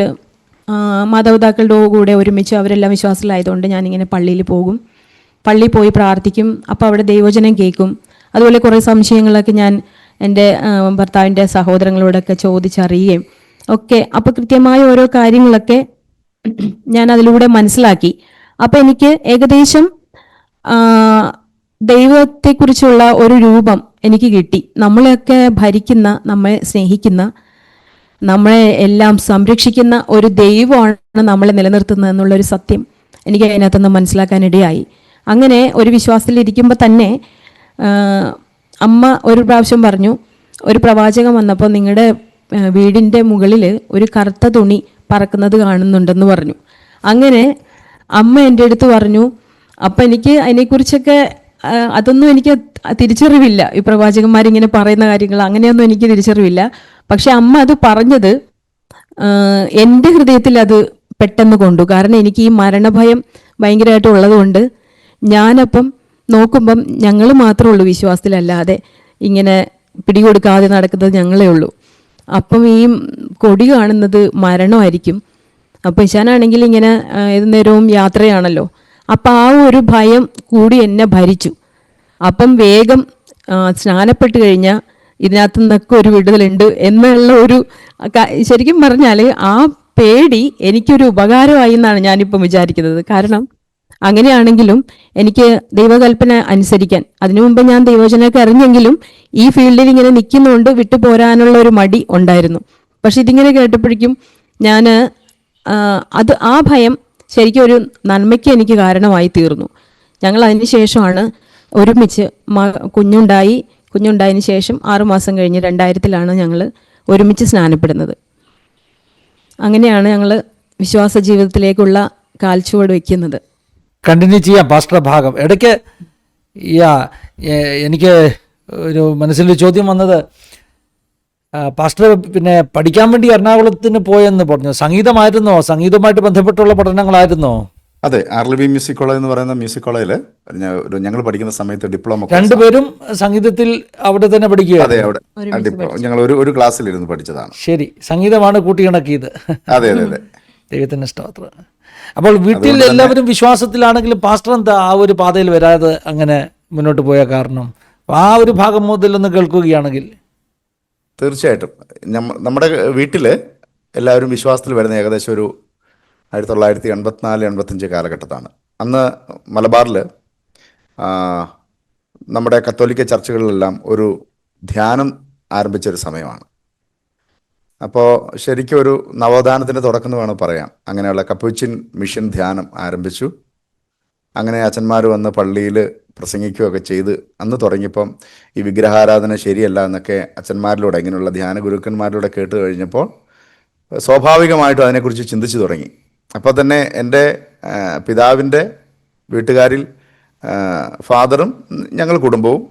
മാതാപിതാക്കളുടെ കൂടെ ഒരുമിച്ച്, അവരെല്ലാം വിശ്വാസത്തിലായതുകൊണ്ട് ഞാനിങ്ങനെ പള്ളിയിൽ പോകും, പള്ളിയിൽ പോയി പ്രാർത്ഥിക്കും. അപ്പോൾ അവിടെ ദൈവവചനം കേൾക്കും. അതുപോലെ കുറേ സംശയങ്ങളൊക്കെ ഞാൻ എൻ്റെ ഭർത്താവിൻ്റെ സഹോദരങ്ങളോടൊക്കെ ചോദിച്ചറിയുകയും ഒക്കെ. അപ്പോൾ കൃത്യമായ ഓരോ കാര്യങ്ങളൊക്കെ ഞാൻ അതിലൂടെ മനസ്സിലാക്കി. അപ്പോൾ എനിക്ക് ഏകദേശം ദൈവത്തെക്കുറിച്ചുള്ള ഒരു രൂപം എനിക്ക് കിട്ടി. നമ്മളെയൊക്കെ ഭരിക്കുന്ന, നമ്മളെ സ്നേഹിക്കുന്ന, നമ്മളെ എല്ലാം സംരക്ഷിക്കുന്ന ഒരു ദൈവമാണ് നമ്മളെ നിലനിർത്തുന്നത് എന്നുള്ളൊരു സത്യം എനിക്ക് അതിനകത്തുനിന്ന് മനസ്സിലാക്കാനിടയായി. അങ്ങനെ ഒരു വിശ്വാസത്തിലിരിക്കുമ്പോൾ തന്നെ അമ്മ ഒരു പ്രാവശ്യം പറഞ്ഞു, ഒരു പ്രവാചകൻ വന്നപ്പോൾ നിങ്ങളുടെ വീടിൻ്റെ മുകളിൽ ഒരു കറുത്ത തുണി പറക്കുന്നത് കാണുന്നുണ്ടെന്ന് പറഞ്ഞു. അങ്ങനെ അമ്മ എൻ്റെ അടുത്ത് പറഞ്ഞു. അപ്പം എനിക്ക് അതിനെക്കുറിച്ചൊക്കെ അതൊന്നും എനിക്ക് തിരിച്ചറിവില്ല, ഈ പ്രവാചകന്മാരിങ്ങനെ പറയുന്ന കാര്യങ്ങൾ അങ്ങനെയൊന്നും എനിക്ക് തിരിച്ചറിവില്ല. പക്ഷെ അമ്മ അത് പറഞ്ഞത് എൻ്റെ ഹൃദയത്തിൽ അത് പെട്ടെന്ന് കൊണ്ടു. കാരണം എനിക്ക് ഈ മരണഭയം ഭയങ്കരമായിട്ട് ഉള്ളതുകൊണ്ട് ഞാനപ്പം നോക്കുമ്പം ഞങ്ങൾ മാത്രമേ ഉള്ളൂ വിശ്വാസത്തിലല്ലാതെ ഇങ്ങനെ പിടികൊടുക്കാതെ നടക്കുന്നത് ഞങ്ങളേ ഉള്ളൂ. അപ്പം ഈ കൊടി കാണുന്നത് മരണമായിരിക്കും. അപ്പം ഇശാനാണെങ്കിൽ ഇങ്ങനെ ഏത് നേരവും യാത്രയാണല്ലോ. അപ്പം ആ ഒരു ഭയം കൂടി എന്നെ ഭരിച്ചു. അപ്പം വേഗം സ്നാനപ്പെട്ട് കഴിഞ്ഞാൽ ഇതിനകത്ത് നിന്നൊക്കെ ഒരു വിടുതലുണ്ട് എന്നുള്ള ഒരു, ശരിക്കും പറഞ്ഞാൽ ആ പേടി എനിക്കൊരു ഉപകാരമായി എന്നാണ് ഞാനിപ്പം വിചാരിക്കുന്നത്. കാരണം അങ്ങനെയാണെങ്കിലും എനിക്ക് ദൈവകൽപ്പന അനുസരിക്കാൻ, അതിനു മുമ്പ് ഞാൻ ദൈവവചനമൊക്കെ അറിഞ്ഞെങ്കിലും ഈ ഫീൽഡിൽ ഇങ്ങനെ നിൽക്കുന്നതുകൊണ്ട് വിട്ടു പോരാനുള്ള ഒരു മടി ഉണ്ടായിരുന്നു. പക്ഷെ ഇതിങ്ങനെ കേട്ടപ്പോഴേക്കും ഞാൻ ആ ഭയം ശരിക്കും ഒരു നന്മയ്ക്ക് എനിക്ക് കാരണമായി തീർന്നു. ഞങ്ങൾ അതിന് ശേഷമാണ് ഒരുമിച്ച് കുഞ്ഞുണ്ടായതിന് ശേഷം 6 മാസം കഴിഞ്ഞ് 2000-ലാണ് ഞങ്ങൾ ഒരുമിച്ച് സ്നാനപ്പെടുന്നത്. അങ്ങനെയാണ് ഞങ്ങൾ വിശ്വാസ ജീവിതത്തിലേക്കുള്ള കാൽച്ചുവട് വയ്ക്കുന്നത്. കണ്ടിന്യൂ ചെയ്യാം പാസ്റ്റർ ഭാഗം. ഇടയ്ക്ക് എനിക്ക് ഒരു മനസ്സിലൊരു ചോദ്യം വന്നത്, പാസ്റ്റർ പിന്നെ പഠിക്കാൻ വേണ്ടി എറണാകുളത്തിന് പോയെന്ന് പറഞ്ഞു. സംഗീതമായിരുന്നോ? സംഗീതവുമായിട്ട് ബന്ധപ്പെട്ടുള്ള പഠനങ്ങളായിരുന്നോ? അതെ, RLB മ്യൂസിക് കോളേജ് എന്ന് പറയുന്ന മ്യൂസിക് കോളേജിൽ ഞങ്ങൾ പഠിക്കുന്ന സമയത്ത് ഡിപ്ലോമ. രണ്ടുപേരും സംഗീതത്തിൽ അവിടെ തന്നെ പഠിക്കുക? അതെ, അവിടെ ഞങ്ങൾ ഒരു ക്ലാസ്സിലിരുന്ന് പഠിച്ചതാണ്. ശരി, സംഗീതമാണ് കൂട്ടിയിണക്കിയത്. അതെ അതെ അതെ, ദൈവത്തിന്റെ സ്തോത്രം. അപ്പോൾ വീട്ടിൽ എല്ലാവരും വിശ്വാസത്തിലാണെങ്കിലും പാസ്റ്റർ എന്താ ആ ഒരു പാതയിൽ വരാതെ അങ്ങനെ മുന്നോട്ട് പോയ കാരണം? ആ ഒരു ഭാഗം മുതലൊന്ന് കേൾക്കുകയാണെങ്കിൽ. തീർച്ചയായിട്ടും നമ്മുടെ വീട്ടിൽ എല്ലാവരും വിശ്വാസത്തിൽ വരുന്ന ഏകദേശം ഒരു 1984-85 കാലഘട്ടത്താണ്. അന്ന് മലബാറിൽ നമ്മുടെ കത്തോലിക്ക ചർച്ചുകളിലെല്ലാം ഒരു ധ്യാനം ആരംഭിച്ചൊരു സമയമാണ്. അപ്പോൾ ശരിക്കും ഒരു നവോത്ഥാനത്തിൻ്റെ തുടക്കം എന്ന് വേണം പറയാം. അങ്ങനെയുള്ള കപ്പുച്ചിൻ മിഷൻ ധ്യാനം ആരംഭിച്ചു. അങ്ങനെ അച്ഛന്മാർ വന്ന് പള്ളിയിൽ പ്രസംഗിക്കുകയൊക്കെ ചെയ്ത് അന്ന് തുടങ്ങിയപ്പം ഈ വിഗ്രഹാരാധന ശരിയല്ല എന്നൊക്കെ അച്ഛന്മാരിലൂടെ, ഇങ്ങനെയുള്ള ധ്യാന ഗുരുക്കന്മാരിലൂടെ കേട്ട് കഴിഞ്ഞപ്പോൾ സ്വാഭാവികമായിട്ടും അതിനെക്കുറിച്ച് ചിന്തിച്ചു തുടങ്ങി. അപ്പോൾ തന്നെ എൻ്റെ പിതാവിൻ്റെ വീട്ടുകാരിൽ ഫാദറും ഞങ്ങൾ കുടുംബവും,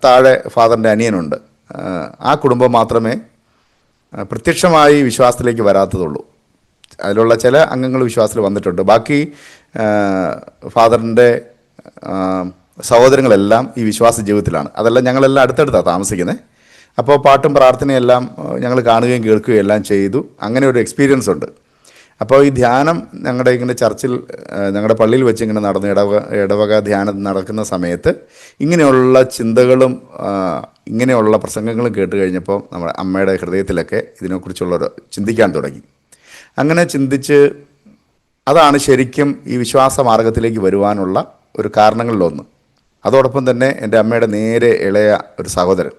താഴെ ഫാദറിൻ്റെ അനിയനുണ്ട്, ആ കുടുംബം മാത്രമേ പ്രത്യക്ഷമായി വിശ്വാസത്തിലേക്ക് വരാത്തതുള്ളൂ. അതിലുള്ള ചില അംഗങ്ങൾ വിശ്വാസത്തിൽ വന്നിട്ടുണ്ട്. ബാക്കി ഫാദറിൻ്റെ സഹോദരങ്ങളെല്ലാം ഈ വിശ്വാസ ജീവിതത്തിലാണ്. അതെല്ലാം ഞങ്ങളെല്ലാം അടുത്തടുത്താണ് താമസിക്കുന്നത്. അപ്പോൾ പാട്ടും പ്രാർത്ഥനയും എല്ലാം ഞങ്ങൾ കാണുകയും കേൾക്കുകയും എല്ലാം ചെയ്തു. അങ്ങനെ ഒരു എക്സ്പീരിയൻസ് ഉണ്ട്. അപ്പോൾ ഈ ധ്യാനം ഞങ്ങളുടെ ഇങ്ങനെ ചർച്ചിൽ, ഞങ്ങളുടെ പള്ളിയിൽ വെച്ച് ഇങ്ങനെ നടന്ന് ഇടവക ധ്യാനം നടക്കുന്ന സമയത്ത് ഇങ്ങനെയുള്ള ചിന്തകളും ഇങ്ങനെയുള്ള പ്രസംഗങ്ങളും കേട്ട് കഴിഞ്ഞപ്പോൾ നമ്മുടെ അമ്മയുടെ ഹൃദയത്തിലൊക്കെ ഇതിനെക്കുറിച്ചുള്ളൊരു ചിന്തിക്കാൻ തുടങ്ങി. അങ്ങനെ ചിന്തിച്ച് അതാണ് ശരിക്കും ഈ വിശ്വാസ മാർഗത്തിലേക്ക് വരുവാനുള്ള ഒരു കാരണങ്ങളിലൊന്ന്. അതോടൊപ്പം തന്നെ എൻ്റെ അമ്മയുടെ നേരെ ഇളയ ഒരു സഹോദരൻ,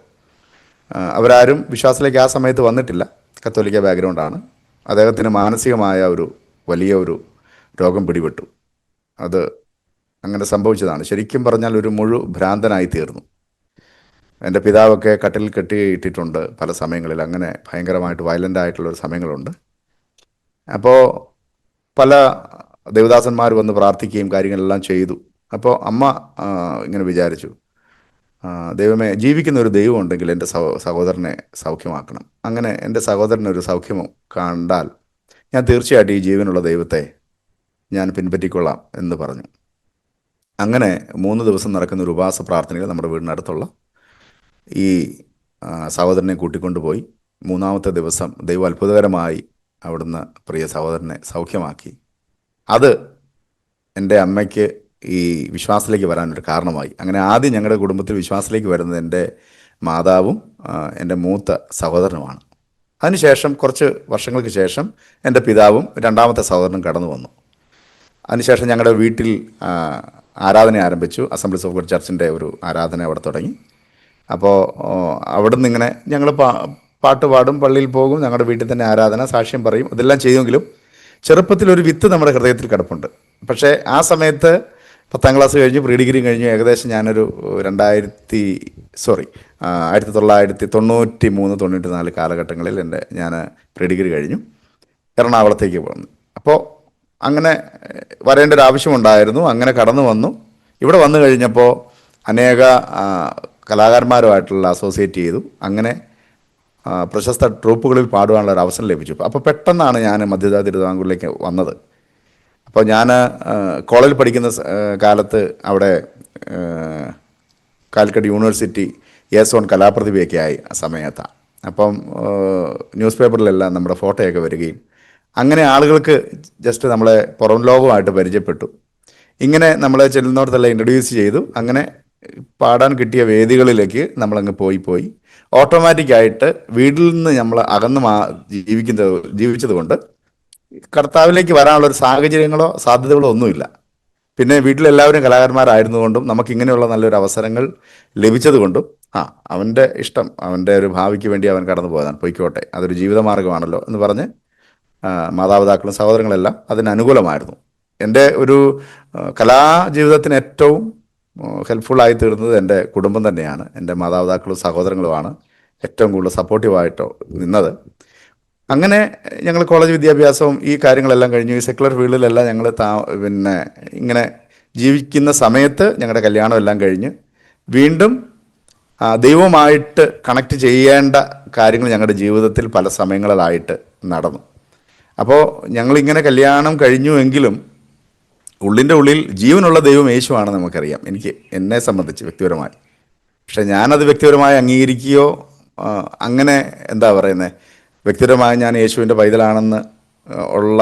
അവരാരും വിശ്വാസത്തിലേക്ക് ആ സമയത്ത് വന്നിട്ടില്ല, കത്തോലിക്ക ബാക്ക്ഗ്രൗണ്ടാണ്. അദ്ദേഹത്തിന് മാനസികമായ വലിയ ഒരു രോഗം പിടിപെട്ടു. അത് അങ്ങനെ സംഭവിച്ചതാണ്. ശരിക്കും പറഞ്ഞാൽ ഒരു ഭ്രാന്തനായി തീർന്നു. എൻ്റെ പിതാവൊക്കെ കട്ടിലിൽ കെട്ടിയിട്ടിട്ടുണ്ട് പല സമയങ്ങളിൽ. അങ്ങനെ ഭയങ്കരമായിട്ട് വയലൻ്റ് ആയിട്ടുള്ളൊരു സമയങ്ങളുണ്ട്. അപ്പോൾ പല ദേവദാസന്മാർ വന്ന് പ്രാർത്ഥിക്കുകയും കാര്യങ്ങളെല്ലാം ചെയ്തു. അപ്പോൾ അമ്മ ഇങ്ങനെ വിചാരിച്ചു, ദൈവമേ, ജീവിക്കുന്ന ഒരു ദൈവം ഉണ്ടെങ്കിൽ എൻ്റെ സഹോദരനെ സൗഖ്യമാക്കണം. അങ്ങനെ എൻ്റെ സഹോദരനൊരു സൗഖ്യമോ കണ്ടാൽ ഞാൻ തീർച്ചയായിട്ടും ഈ ജീവനുള്ള ദൈവത്തെ ഞാൻ പിൻപറ്റിക്കൊള്ളാം എന്ന് പറഞ്ഞു. അങ്ങനെ 3 ദിവസം നടക്കുന്ന ഒരു ഉപവാസ പ്രാർത്ഥനയിൽ നമ്മുടെ വീടിനടുത്തുള്ള ഈ സഹോദരനെ കൂട്ടിക്കൊണ്ടുപോയി 3-ാമത്തെ ദിവസം ദൈവം അത്ഭുതകരമായി അവിടുന്ന് പ്രിയ സഹോദരനെ സൗഖ്യമാക്കി. അത് എൻ്റെ അമ്മയ്ക്ക് ഈ വിശ്വാസത്തിലേക്ക് വരാനൊരു കാരണമായി. അങ്ങനെ ആദ്യം ഞങ്ങളുടെ കുടുംബത്തിൽ വിശ്വാസത്തിലേക്ക് വരുന്നത് എൻ്റെ മാതാവും എൻ്റെ മൂത്ത സഹോദരനുമാണ്. അതിനുശേഷം കുറച്ച് വർഷങ്ങൾക്ക് ശേഷം എൻ്റെ പിതാവും 2-ാമത്തെ സഹോദരനും കടന്നു വന്നു. അതിനുശേഷം ഞങ്ങളുടെ വീട്ടിൽ ആരാധന ആരംഭിച്ചു. അസംബ്ലീസ് ഓഫ് ഗോഡ് ചർച്ചിൻ്റെ ഒരു ആരാധന അവിടെ തുടങ്ങി. അപ്പോൾ അവിടെ നിന്ന് ഇങ്ങനെ ഞങ്ങൾ പാട്ട് പാടും, പള്ളിയിൽ പോകും, ഞങ്ങളുടെ വീട്ടിൽ തന്നെ ആരാധന, സാക്ഷ്യം പറയും, ഇതെല്ലാം ചെയ്യുമെങ്കിലും ചെറുപ്പത്തിലൊരു വിത്ത് നമ്മുടെ ഹൃദയത്തിൽ കിടപ്പുണ്ട്. പക്ഷേ ആ സമയത്ത് 10ാം ക്ലാസ് കഴിഞ്ഞ് പ്രീ ഡിഗ്രി കഴിഞ്ഞു. ഏകദേശം ഞാനൊരു 1993-94 കാലഘട്ടങ്ങളിൽ ഞാൻ പ്രീ ഡിഗ്രി കഴിഞ്ഞു എറണാകുളത്തേക്ക് വന്നു. അപ്പോൾ അങ്ങനെ വരേണ്ട ഒരു ആവശ്യമുണ്ടായിരുന്നു. അങ്ങനെ കടന്നു വന്നു. ഇവിടെ വന്നു കഴിഞ്ഞപ്പോൾ അനേക കലാകാരന്മാരുമായിട്ടുള്ള അസോസിയേറ്റ് ചെയ്തു. അങ്ങനെ പ്രശസ്ത ട്രൂപ്പുകളിൽ പാടുവാനുള്ള ഒരു അവസരം ലഭിച്ചു. അപ്പോൾ പെട്ടെന്നാണ് ഞാൻ മധ്യജാതി തിരുവിതാംകൂറിലേക്ക് വന്നത്. അപ്പോൾ ഞാൻ കോളേജിൽ പഠിക്കുന്ന കാലത്ത് അവിടെ കാലിക്കറ്റ് യൂണിവേഴ്സിറ്റി യെസ് ഓൺ കലാപ്രതിഭയൊക്കെ ആയി ആ സമയത്താണ്. അപ്പം ന്യൂസ് പേപ്പറിലെല്ലാം നമ്മുടെ ഫോട്ടോയൊക്കെ വരികയും അങ്ങനെ ആളുകൾക്ക് ജസ്റ്റ് നമ്മളെ പുറം ലോകമായിട്ട് പരിചയപ്പെട്ടു. ഇങ്ങനെ നമ്മളെ ചെല്ലുന്നിടത്തെല്ലാം ഇൻട്രൊഡ്യൂസ് ചെയ്തു. അങ്ങനെ പാടാൻ കിട്ടിയ വേദികളിലേക്ക് നമ്മളങ്ങ് പോയി ഓട്ടോമാറ്റിക്കായിട്ട് വീട്ടിൽ നിന്ന് നമ്മൾ അകന്ന് ജീവിച്ചത് കൊണ്ട് കർത്താവിലേക്ക് വരാനുള്ളൊരു സാഹചര്യങ്ങളോ സാധ്യതകളോ ഒന്നുമില്ല. പിന്നെ വീട്ടിലെല്ലാവരും കലാകാരന്മാരായിരുന്നുകൊണ്ടും നമുക്ക് ഇങ്ങനെയുള്ള നല്ലൊരു അവസരങ്ങൾ ലഭിച്ചതുകൊണ്ടും അവൻ്റെ ഇഷ്ടം, അവൻ്റെ ഒരു ഭാവിക്ക് വേണ്ടി അവൻ കടന്നു പോയതാണ്, പൊയ്ക്കോട്ടെ, അതൊരു ജീവിതമാർഗ്ഗമാണല്ലോ എന്ന് പറഞ്ഞ് മാതാപിതാക്കളും സഹോദരങ്ങളെല്ലാം അതിന് അനുകൂലമായിരുന്നു. എൻ്റെ ഒരു കലാജീവിതത്തിന് ഏറ്റവും ഹെൽപ്ഫുള്ളായി തീർന്നത് എൻ്റെ കുടുംബം തന്നെയാണ്. എൻ്റെ മാതാപിതാക്കളും സഹോദരങ്ങളുമാണ് ഏറ്റവും കൂടുതൽ സപ്പോർട്ടീവായിട്ടോ നിന്നത്. അങ്ങനെ ഞങ്ങൾ കോളേജ് വിദ്യാഭ്യാസവും ഈ കാര്യങ്ങളെല്ലാം കഴിഞ്ഞു. ഈ സെക്കുലർ ഫീൽഡിലെല്ലാം ഞങ്ങൾ പിന്നെ ഇങ്ങനെ ജീവിക്കുന്ന സമയത്ത് ഞങ്ങളുടെ കല്യാണം എല്ലാം കഴിഞ്ഞ് വീണ്ടും ദൈവവുമായിട്ട് കണക്ട് ചെയ്യേണ്ട കാര്യങ്ങൾ ഞങ്ങളുടെ ജീവിതത്തിൽ പല സമയങ്ങളിലായിട്ട് നടന്നു. അപ്പോൾ ഞങ്ങളിങ്ങനെ കല്യാണം കഴിഞ്ഞുവെങ്കിലും ഉള്ളിൻ്റെ ഉള്ളിൽ ജീവനുള്ള ദൈവം യേശുവാണ് നമുക്കറിയാം, എന്നെ സംബന്ധിച്ച് വ്യക്തിപരമായി. പക്ഷെ ഞാനത് വ്യക്തിപരമായി അംഗീകരിക്കുകയോ അങ്ങനെ എന്താ പറയുന്നത്, വ്യക്തിപരമായി ഞാൻ യേശുവിൻ്റെ പൈതലാണെന്ന് ഉള്ള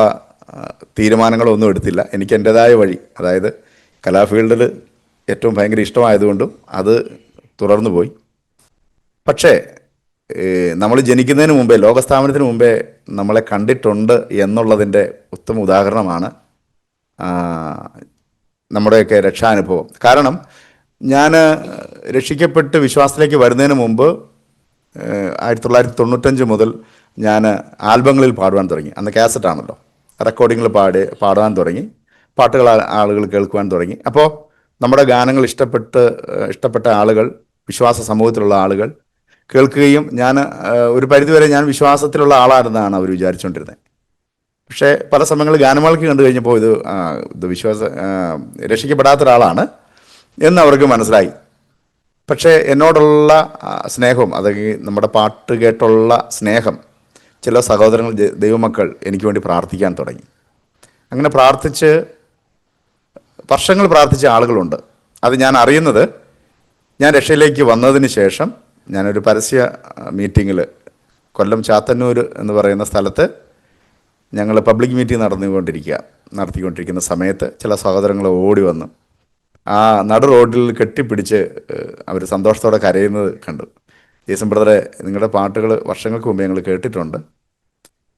തീരുമാനങ്ങളൊന്നും എടുത്തില്ല. എനിക്ക് എൻ്റെതായ വഴി, അതായത് കലാഫീൽഡിൽ ഏറ്റവും ഭയങ്കര ഇഷ്ടമായതുകൊണ്ടും അത് തുടർന്നു പോയി. പക്ഷേ നമ്മൾ ജനിക്കുന്നതിന് മുമ്പേ, ലോകസ്ഥാപനത്തിന് മുമ്പേ നമ്മളെ കണ്ടിട്ടുണ്ട് എന്നുള്ളതിൻ്റെ ഉത്തമ ഉദാഹരണമാണ് നമ്മുടെയൊക്കെ രക്ഷാനുഭവം. കാരണം ഞാൻ രക്ഷിക്കപ്പെട്ട് വിശ്വാസത്തിലേക്ക് വരുന്നതിന് മുമ്പ് 1995 മുതൽ ഞാൻ ആൽബങ്ങളിൽ പാടുവാൻ തുടങ്ങി. അന്ന് കാസറ്റാണല്ലോ, റെക്കോർഡിങ്ങിൽ പാടുവാൻ തുടങ്ങി, പാട്ടുകൾ ആളുകൾ കേൾക്കുവാൻ തുടങ്ങി. അപ്പോൾ നമ്മുടെ ഗാനങ്ങൾ ഇഷ്ടപ്പെട്ട ആളുകൾ, വിശ്വാസ സമൂഹത്തിലുള്ള ആളുകൾ കേൾക്കുകയും ഞാൻ ഒരു പരിധിവരെ ഞാൻ വിശ്വാസത്തിലുള്ള ആളാണെന്നാണ് അവർ വിചാരിച്ചുകൊണ്ടിരുന്നത്. പക്ഷേ പല സമയങ്ങളിൽ ഗാനമേളയ്ക്ക് കണ്ടു കഴിഞ്ഞപ്പോൾ ഇത് രക്ഷിക്കപ്പെടാത്ത ഒരാളാണ് എന്ന് അവർക്ക് മനസ്സിലായി. പക്ഷേ എന്നോടുള്ള സ്നേഹം, അതായത് നമ്മുടെ പാട്ട് കേട്ടുള്ള സ്നേഹം, ചില സഹോദരങ്ങൾ, ദൈവമക്കൾ എനിക്ക് വേണ്ടി പ്രാർത്ഥിക്കാൻ തുടങ്ങി. അങ്ങനെ വർഷങ്ങൾ പ്രാർത്ഥിച്ച ആളുകളുണ്ട്. അത് ഞാൻ അറിയുന്നത് ഞാൻ രക്ഷയിലേക്ക് വന്നതിന് ശേഷം ഞാനൊരു പരസ്യ മീറ്റിങ്ങിൽ കൊല്ലം ചാത്തന്നൂർ എന്ന് പറയുന്ന സ്ഥലത്ത് ഞങ്ങൾ പബ്ലിക് മീറ്റിംഗ് നടത്തിക്കൊണ്ടിരിക്കുന്ന സമയത്ത് ചില സഹോദരങ്ങൾ ഓടി വന്നു ആ നടു റോഡിൽ കെട്ടിപ്പിടിച്ച് അവർ സന്തോഷത്തോടെ കരയുന്നത് കണ്ടു. ജേസൺ ബ്രദറെ, നിങ്ങളുടെ പാട്ടുകൾ വർഷങ്ങൾക്ക് മുമ്പ് ഞങ്ങൾ കേട്ടിട്ടുണ്ട്,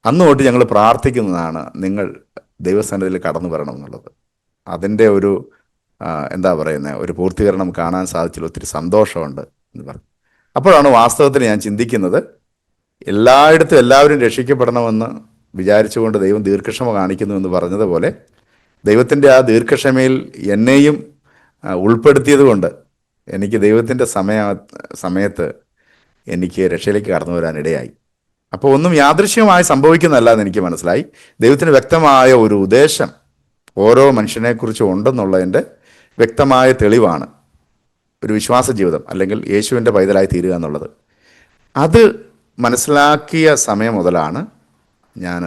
അന്ന് തൊട്ട് ഞങ്ങൾ പ്രാർത്ഥിക്കുന്നതാണ് നിങ്ങൾ ദൈവസന്നിധിയിൽ കടന്നു വരണം എന്നുള്ളത്. അതിൻ്റെ ഒരു എന്താ പറയുന്നത്, ഒരു പൂർത്തീകരണം കാണാൻ സാധിച്ചില്ല, ഒത്തിരി സന്തോഷമുണ്ട് എന്ന് പറഞ്ഞു. അപ്പോഴാണ് വാസ്തവത്തിൽ ഞാൻ ചിന്തിക്കുന്നത്, എല്ലായിടത്തും എല്ലാവരും രക്ഷിക്കപ്പെടണമെന്ന് വിചാരിച്ചുകൊണ്ട് ദൈവം ദീർഘക്ഷമ കാണിക്കുന്നു എന്ന് പറഞ്ഞതുപോലെ ദൈവത്തിൻ്റെ ആ ദീർഘക്ഷമയിൽ എന്നെയും ഉൾപ്പെടുത്തിയത് കൊണ്ട് എനിക്ക് ദൈവത്തിൻ്റെ സമയത്ത് എനിക്ക് രക്ഷയിലേക്ക് കടന്നു വരാനിടയായി. അപ്പോൾ ഒന്നും യാദൃശ്യമായി സംഭവിക്കുന്നതല്ല എന്ന് എനിക്ക് മനസ്സിലായി. ദൈവത്തിന് വ്യക്തമായ ഒരു ഉദ്ദേശം ഓരോ മനുഷ്യനെക്കുറിച്ചും ഉണ്ടെന്നുള്ളതിൻ്റെ വ്യക്തമായ തെളിവാണ് ഒരു വിശ്വാസ ജീവിതം, അല്ലെങ്കിൽ യേശുവിൻ്റെ പൈതലായി തീരുക എന്നുള്ളത്. അത് മനസ്സിലാക്കിയ സമയം മുതലാണ് ഞാൻ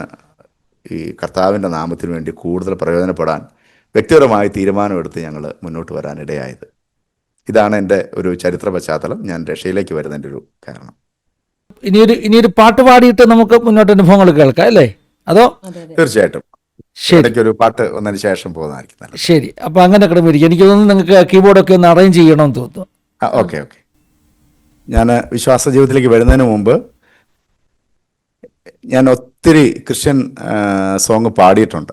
ഈ കർത്താവിൻ്റെ നാമത്തിന് വേണ്ടി കൂടുതൽ പ്രയോജനപ്പെടാൻ വ്യക്തിപരമായി തീരുമാനമെടുത്ത് ഞങ്ങൾ മുന്നോട്ട് വരാനിടയായത്. ഇതാണ് എൻ്റെ ഒരു ചരിത്ര പശ്ചാത്തലം, ഞാൻ രക്ഷയിലേക്ക് വരുന്നതിൻ്റെ ഒരു കാരണം. ഇനിയൊരു പാട്ട് പാടിയിട്ട് നമുക്ക് മുന്നോട്ട് അനുഭവങ്ങൾ കേൾക്കാം അല്ലേ? അതോ? തീർച്ചയായിട്ടും ഒരു പാട്ട് വന്നതിന് ശേഷം പോകുന്നതായിരിക്കും. ശരി, അപ്പോൾ അങ്ങനെ ക്രമീകരിക്കും. എനിക്ക് തോന്നുന്നു നിങ്ങൾക്ക് കീബോർഡൊക്കെ ഒന്ന് അറേഞ്ച് ചെയ്യണമെന്ന് തോന്നുന്നു. ഓക്കെ. ഞാൻ വിശ്വാസ ജീവിതത്തിലേക്ക് വരുന്നതിന് മുമ്പ് ഞാൻ ഒത്തിരി ക്രിസ്ത്യൻ സോങ് പാടിയിട്ടുണ്ട്.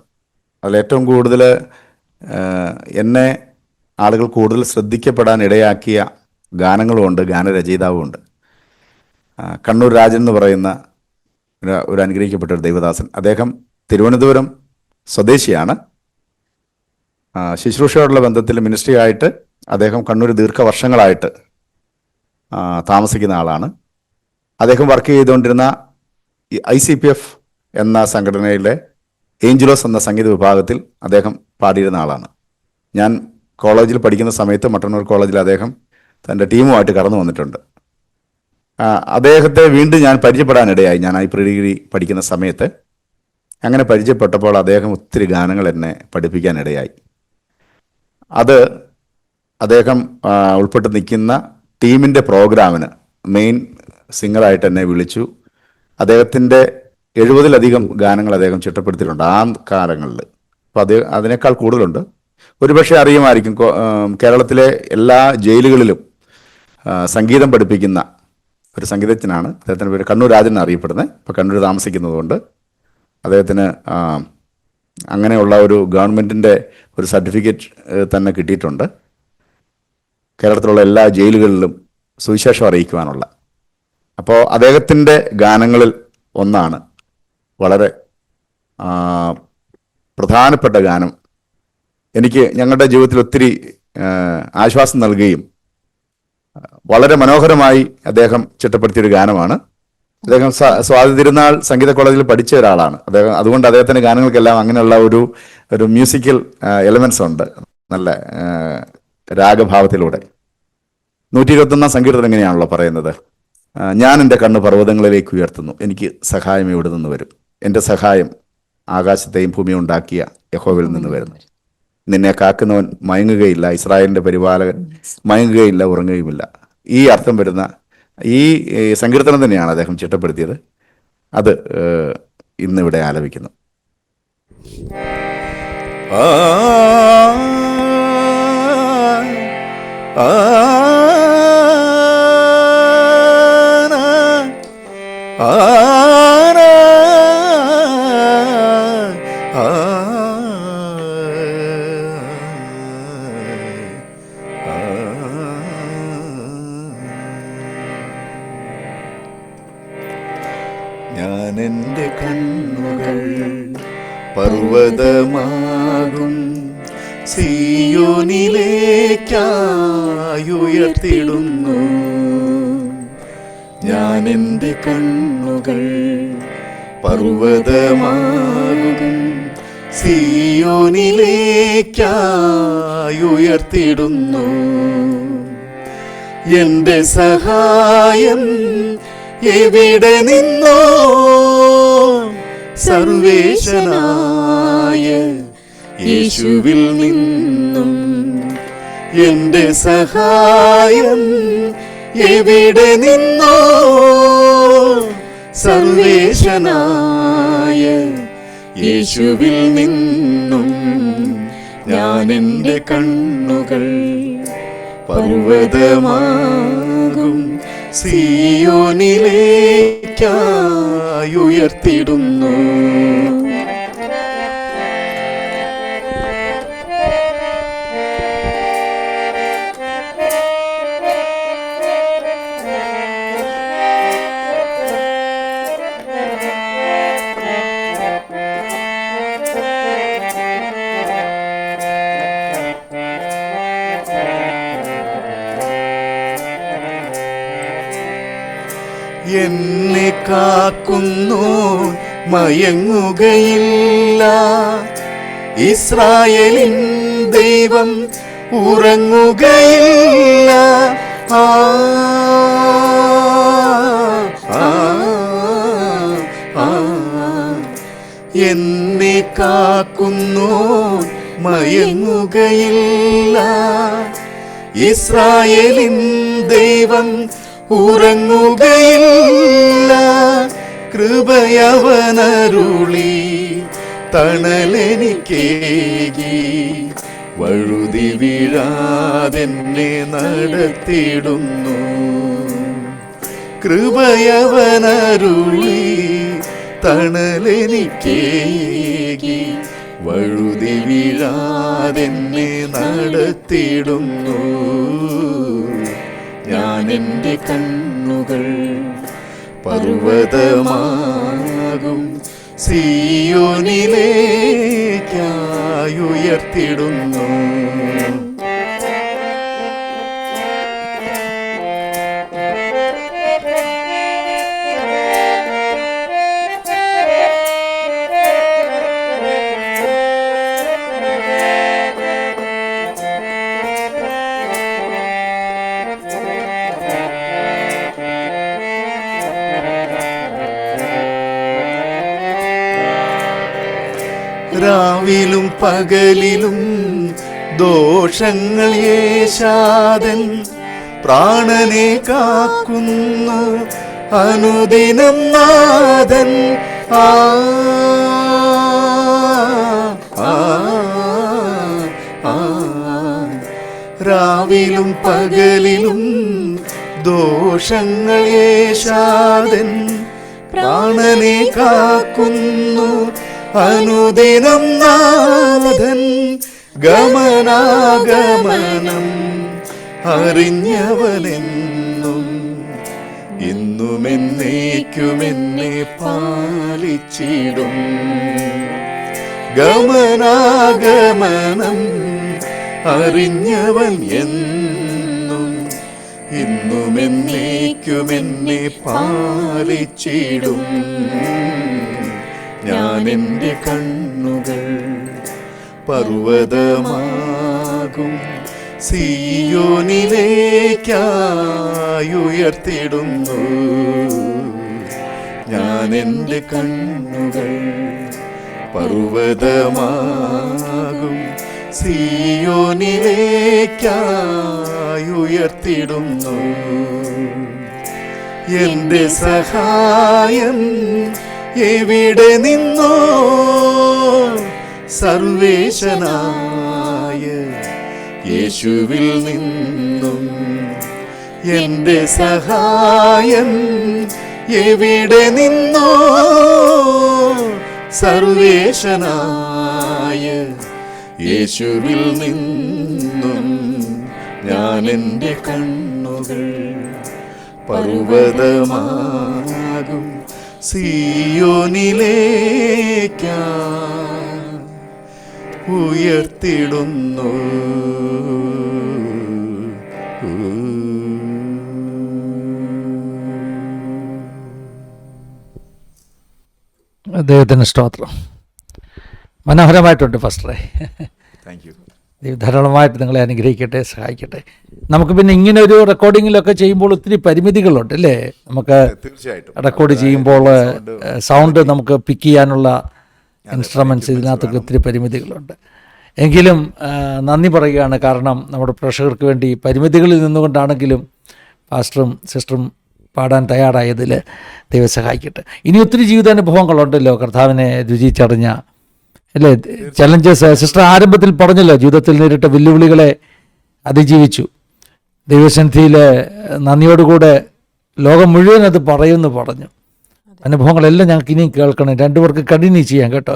അതിലേറ്റവും കൂടുതൽ എന്നെ ആളുകൾ കൂടുതൽ ശ്രദ്ധിക്കപ്പെടാൻ ഇടയാക്കിയ ഗാനങ്ങളുമുണ്ട്, ഗാനരചയിതാവുമുണ്ട്. കണ്ണൂർ രാജൻ എന്ന് പറയുന്ന ഒരു അനുഗ്രഹിക്കപ്പെട്ട ഒരു ദൈവദാസൻ, അദ്ദേഹം തിരുവനന്തപുരം സ്വദേശിയാണ്. ശുശ്രൂഷയോടുള്ള ബന്ധത്തിൽ മിനിസ്ട്രി ആയിട്ട് അദ്ദേഹം കണ്ണൂർ ദീർഘവർഷങ്ങളായിട്ട് താമസിക്കുന്ന ആളാണ്. അദ്ദേഹം വർക്ക് ചെയ്തുകൊണ്ടിരുന്ന ICPF എന്ന സംഘടനയിലെ ഏഞ്ചലോസ് എന്ന സംഗീത വിഭാഗത്തിൽ അദ്ദേഹം പാടിയിരുന്ന ആളാണ്. ഞാൻ കോളേജിൽ പഠിക്കുന്ന സമയത്ത് മട്ടന്നൂർ കോളേജിൽ അദ്ദേഹം തൻ്റെ ടീമുമായിട്ട് കടന്നു വന്നിട്ടുണ്ട്. അദ്ദേഹത്തെ വീണ്ടും ഞാൻ പരിചയപ്പെടാനിടയായി. ഞാൻ പ്രീ ഡിഗ്രി പഠിക്കുന്ന സമയത്ത് അങ്ങനെ പരിചയപ്പെട്ടപ്പോൾ അദ്ദേഹം ഒത്തിരി ഗാനങ്ങൾ എന്നെ പഠിപ്പിക്കാനിടയായി. അത് അദ്ദേഹം ഉൾപ്പെട്ട് നിൽക്കുന്ന ടീമിൻ്റെ പ്രോഗ്രാമിന് മെയിൻ സിംഗറായിട്ട് എന്നെ വിളിച്ചു. അദ്ദേഹത്തിൻ്റെ 70-ലധികം ഗാനങ്ങൾ അദ്ദേഹം ചിട്ടപ്പെടുത്തിയിട്ടുണ്ട് ആ കാലങ്ങളിൽ. അപ്പോൾ അതിനേക്കാൾ കൂടുതലുണ്ട്. ഒരുപക്ഷെ അറിയുമായിരിക്കും, കേരളത്തിലെ എല്ലാ ജയിലുകളിലും സംഗീതം പഠിപ്പിക്കുന്ന ഒരു സംഗീതജ്ഞനാണ്. അദ്ദേഹത്തിൻ്റെ പേര് കണ്ണൂർ രാജൻ എന്നറിയപ്പെടുന്നത്. ഇപ്പോൾ കണ്ണൂർ താമസിക്കുന്നതുകൊണ്ട് അദ്ദേഹത്തിന് അങ്ങനെയുള്ള ഒരു ഗവൺമെൻറ്റിൻ്റെ ഒരു സർട്ടിഫിക്കറ്റ് തന്നെ കിട്ടിയിട്ടുണ്ട്. കേരളത്തിലുള്ള എല്ലാ ജയിലുകളിലും സുവിശേഷം അറിയിക്കുവാനുള്ള. അപ്പോൾ അദ്ദേഹത്തിൻ്റെ ഗാനങ്ങളിൽ ഒന്നാണ് വളരെ പ്രധാനപ്പെട്ട ഗാനം. എനിക്ക് ഞങ്ങളുടെ ജീവിതത്തിൽ ഒത്തിരി ആശ്വാസം നൽകുകയും വളരെ മനോഹരമായി അദ്ദേഹം ചിട്ടപ്പെടുത്തിയൊരു ഗാനമാണ്. അദ്ദേഹം സ്വാതി തിരുനാൾ സംഗീത കോളേജിൽ പഠിച്ച ഒരാളാണ് അദ്ദേഹം. അതുകൊണ്ട് അദ്ദേഹത്തിൻ്റെ ഗാനങ്ങൾക്കെല്ലാം അങ്ങനെയുള്ള ഒരു മ്യൂസിക്കൽ എലമെൻസ് ഉണ്ട്, നല്ല രാഗഭാവത്തിലൂടെ. 121 സങ്കീർത്തനം എങ്ങനെയാണല്ലോ പറയുന്നത്, ഞാൻ എൻ്റെ കണ്ണ് പർവ്വതങ്ങളിലേക്ക് ഉയർത്തുന്നു, എനിക്ക് സഹായം എവിടെ നിന്ന് വരും? എൻ്റെ സഹായം ആകാശത്തെയും ഭൂമിയും ഉണ്ടാക്കിയ യഹോവയിൽ നിന്ന് വരുന്നു. നിന്നെ കാക്കുന്നവൻ മയങ്ങുകയില്ല, ഇസ്രായേലിൻ്റെ പരിപാലകൻ മയങ്ങുകയില്ല, ഉറങ്ങുകയുമില്ല. ഈ അർത്ഥം വരുന്ന ഈ സങ്കീർത്തനം തന്നെയാണ് അദ്ദേഹം ചിട്ടപ്പെടുത്തിയത്. അത് ഇന്നിവിടെ ആലപിക്കുന്നു. ഞാൻ എൻ്റെ കണ്ണുകൾ പർവ്വതമാകും സിയോനിലേക്കായി ഉയർത്തിടുന്നു. ഞാൻ എൻ്റെ കണ്ണുകൾ പർവ്വതമാകും സിയോനിലേക്കായി ഉയർത്തിടുന്നു. എൻ്റെ സഹായം എവിടെ നിന്നോ? സർവേശനായ യേശുവിൽ നിന്നും. എൻ്റെ സഹായം എവിടെ നിന്നോ? സർവേശനായ യേശുവിൽ നിന്നും. ഞാൻ എൻ്റെ കണ്ണുകൾ പർവ്വതമാകും സിയോനിലേക്കായി ഉയർത്തിടുന്നു. എന്നെ കാക്കുന്നു മയങ്ങുകയില്ല, ഇസ്രായേലിൻ ദൈവം ഉറങ്ങുകയില്ല. എന്നെ കാക്കുന്നു മയങ്ങുകയില്ല, ഇസ്രായേലിൻ ദൈവം ഉറങ്ങുകയില്ല. കൃപയവനരുളി തണലെനിക്കേകി, വഴുതി വീഴാതെന്നെ നടത്തിടുന്നു. കൃപയവനരുളി തണലെനിക്കേകി, വഴുതി വീഴാതെന്നെ നടത്തിടുന്നു. ഞാൻ എൻ്റെ കണ്ണുകൾ പർവ്വതമാകും സീയോനിലേക്കായി ഉയർത്തിടുന്നു. രാവിലും പകലിലും ദോഷങ്ങൾ യേശാദൻ പ്രാണനെ കാക്കുന്നു അനുദിനം നാഥൻ. ആ ആ, ആ. രാവിലും പകലിലും ദോഷങ്ങൾ യേശാദൻ പ്രാണനെ കാക്കുന്നു അനുദിനം നാഥൻ. ഗമനാഗമനം അറിഞ്ഞവനെന്നും ഇന്നുമെന്നേക്കുമെന്നെ പാലിച്ചിടും. ഗമനാഗമനം അറിഞ്ഞവൻ എന്നും ഇന്നുമെന്നേക്കുമെന്നെ പാലിച്ചിടും. ഞാൻ എൻ്റെ കണ്ണുകൾ പർവ്വതമാകും സീയോനിലേക്കായി ഉയർത്തിടുന്നു. ഞാൻ എൻ്റെ കണ്ണുകൾ പർവ്വതമാകും സീയോനിലേക്കായി ഉയർത്തിടുന്നു. എൻ്റെ സഹായം എവിടെ നിന്നോ സർവേശനായ യേശുവിൽ നിന്നും. എൻ്റെ സഹായം എവിടെ നിന്നോ സർവേശനായ യേശുവിൽ നിന്നും. ഞാൻ എൻ്റെ കണ്ണുകൾ പർവ്വതമാകും സീയോനിലേക്കായി ഉയർത്തിടുന്നു. ദൈവത്തിന് സ്തോത്രം. മനോഹരമായിട്ടുണ്ട് ഫസ്റ്ററെ. Thank you. ദൈവം ധാരാളമായിട്ട് നിങ്ങളെ അനുഗ്രഹിക്കട്ടെ, സഹായിക്കട്ടെ. നമുക്ക് പിന്നെ ഇങ്ങനെ ഒരു റെക്കോർഡിങ്ങിലൊക്കെ ചെയ്യുമ്പോൾ ഒത്തിരി പരിമിതികളുണ്ട് അല്ലേ? നമുക്ക് തീർച്ചയായിട്ടും റെക്കോർഡ് ചെയ്യുമ്പോൾ സൗണ്ട് നമുക്ക് പിക്ക് ചെയ്യാനുള്ള ഇൻസ്ട്രുമെൻറ്റ്സ് ഇതിനകത്തൊക്കെ ഒത്തിരി പരിമിതികളുണ്ട്. എങ്കിലും നന്ദി പറയുകയാണ്. കാരണം നമ്മുടെ പ്രേക്ഷകർക്ക് വേണ്ടി പരിമിതികളിൽ നിന്നുകൊണ്ടാണെങ്കിലും പാസ്റ്ററും സിസ്റ്ററും പാടാൻ തയ്യാറായതിൽ ദൈവം സഹായിക്കട്ടെ. ഇനി ഒത്തിരി ജീവിതാനുഭവങ്ങളുണ്ടല്ലോ കർത്താവിനെ രുചിച്ചറിഞ്ഞ അല്ലേ? ചലഞ്ചസ് സിസ്റ്റർ ആരംഭത്തിൽ പറഞ്ഞല്ലോ, ജീവിതത്തിൽ നേരിട്ട വെല്ലുവിളികളെ അതിജീവിച്ചു. ദൈവസന്നിധിയിൽ നന്ദിയോടുകൂടെ ലോകം മുഴുവൻ അത് പറയുമെന്ന് പറഞ്ഞു. അനുഭവങ്ങളെല്ലാം ഞങ്ങൾക്ക് ഇനിയും കേൾക്കണം. രണ്ടുപേർക്ക് കണ്ടിന്യൂ ചെയ്യാം കേട്ടോ.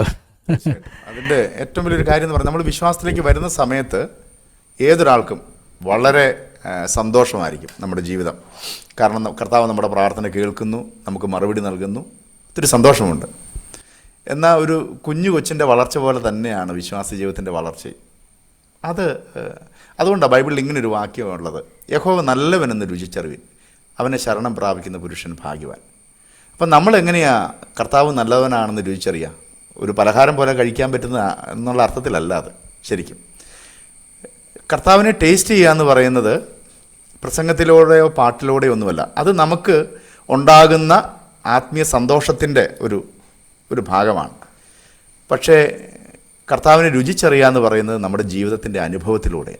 അതിൻ്റെ ഏറ്റവും വലിയൊരു കാര്യം എന്ന് പറഞ്ഞാൽ നമ്മൾ വിശ്വാസത്തിലേക്ക് വരുന്ന സമയത്ത് ഏതൊരാൾക്കും വളരെ സന്തോഷമായിരിക്കും നമ്മുടെ ജീവിതം. കാരണം കർത്താവ് നമ്മുടെ പ്രാർത്ഥന കേൾക്കുന്നു, നമുക്ക് മറുപടി നൽകുന്നു, ഒത്തിരി സന്തോഷമുണ്ട്. എന്നാൽ ഒരു കുഞ്ഞു കൊച്ചിൻ്റെ വളർച്ച പോലെ തന്നെയാണ് വിശ്വാസ ജീവിതത്തിൻ്റെ വളർച്ചയും. അതുകൊണ്ടാണ് ബൈബിളിൽ ഇങ്ങനൊരു വാക്യമുള്ളത്, യഹോവ നല്ലവനെന്ന് രുചിച്ചറിവിൻ, അവനെ ശരണം പ്രാപിക്കുന്ന പുരുഷൻ ഭാഗ്യവാൻ. അപ്പം നമ്മളെങ്ങനെയാണ് കർത്താവ് നല്ലവനാണെന്ന് രുചിച്ചറിയുക? ഒരു പലഹാരം പോലെ കഴിക്കാൻ പറ്റുന്ന എന്നുള്ള അർത്ഥത്തിലല്ല അത്. ശരിക്കും കർത്താവിനെ ടേസ്റ്റ് ചെയ്യുക എന്ന് പറയുന്നത് പ്രസംഗത്തിലൂടെയോ പാട്ടിലൂടെയോ ഒന്നുമല്ല. അത് നമുക്ക് ഉണ്ടാകുന്ന ആത്മീയ സന്തോഷത്തിൻ്റെ ഒരു ഭാഗമാണ്. പക്ഷേ കർത്താവിനെ രുചിച്ചറിയുക എന്ന് പറയുന്നത് നമ്മുടെ ജീവിതത്തിൻ്റെ അനുഭവത്തിലൂടെ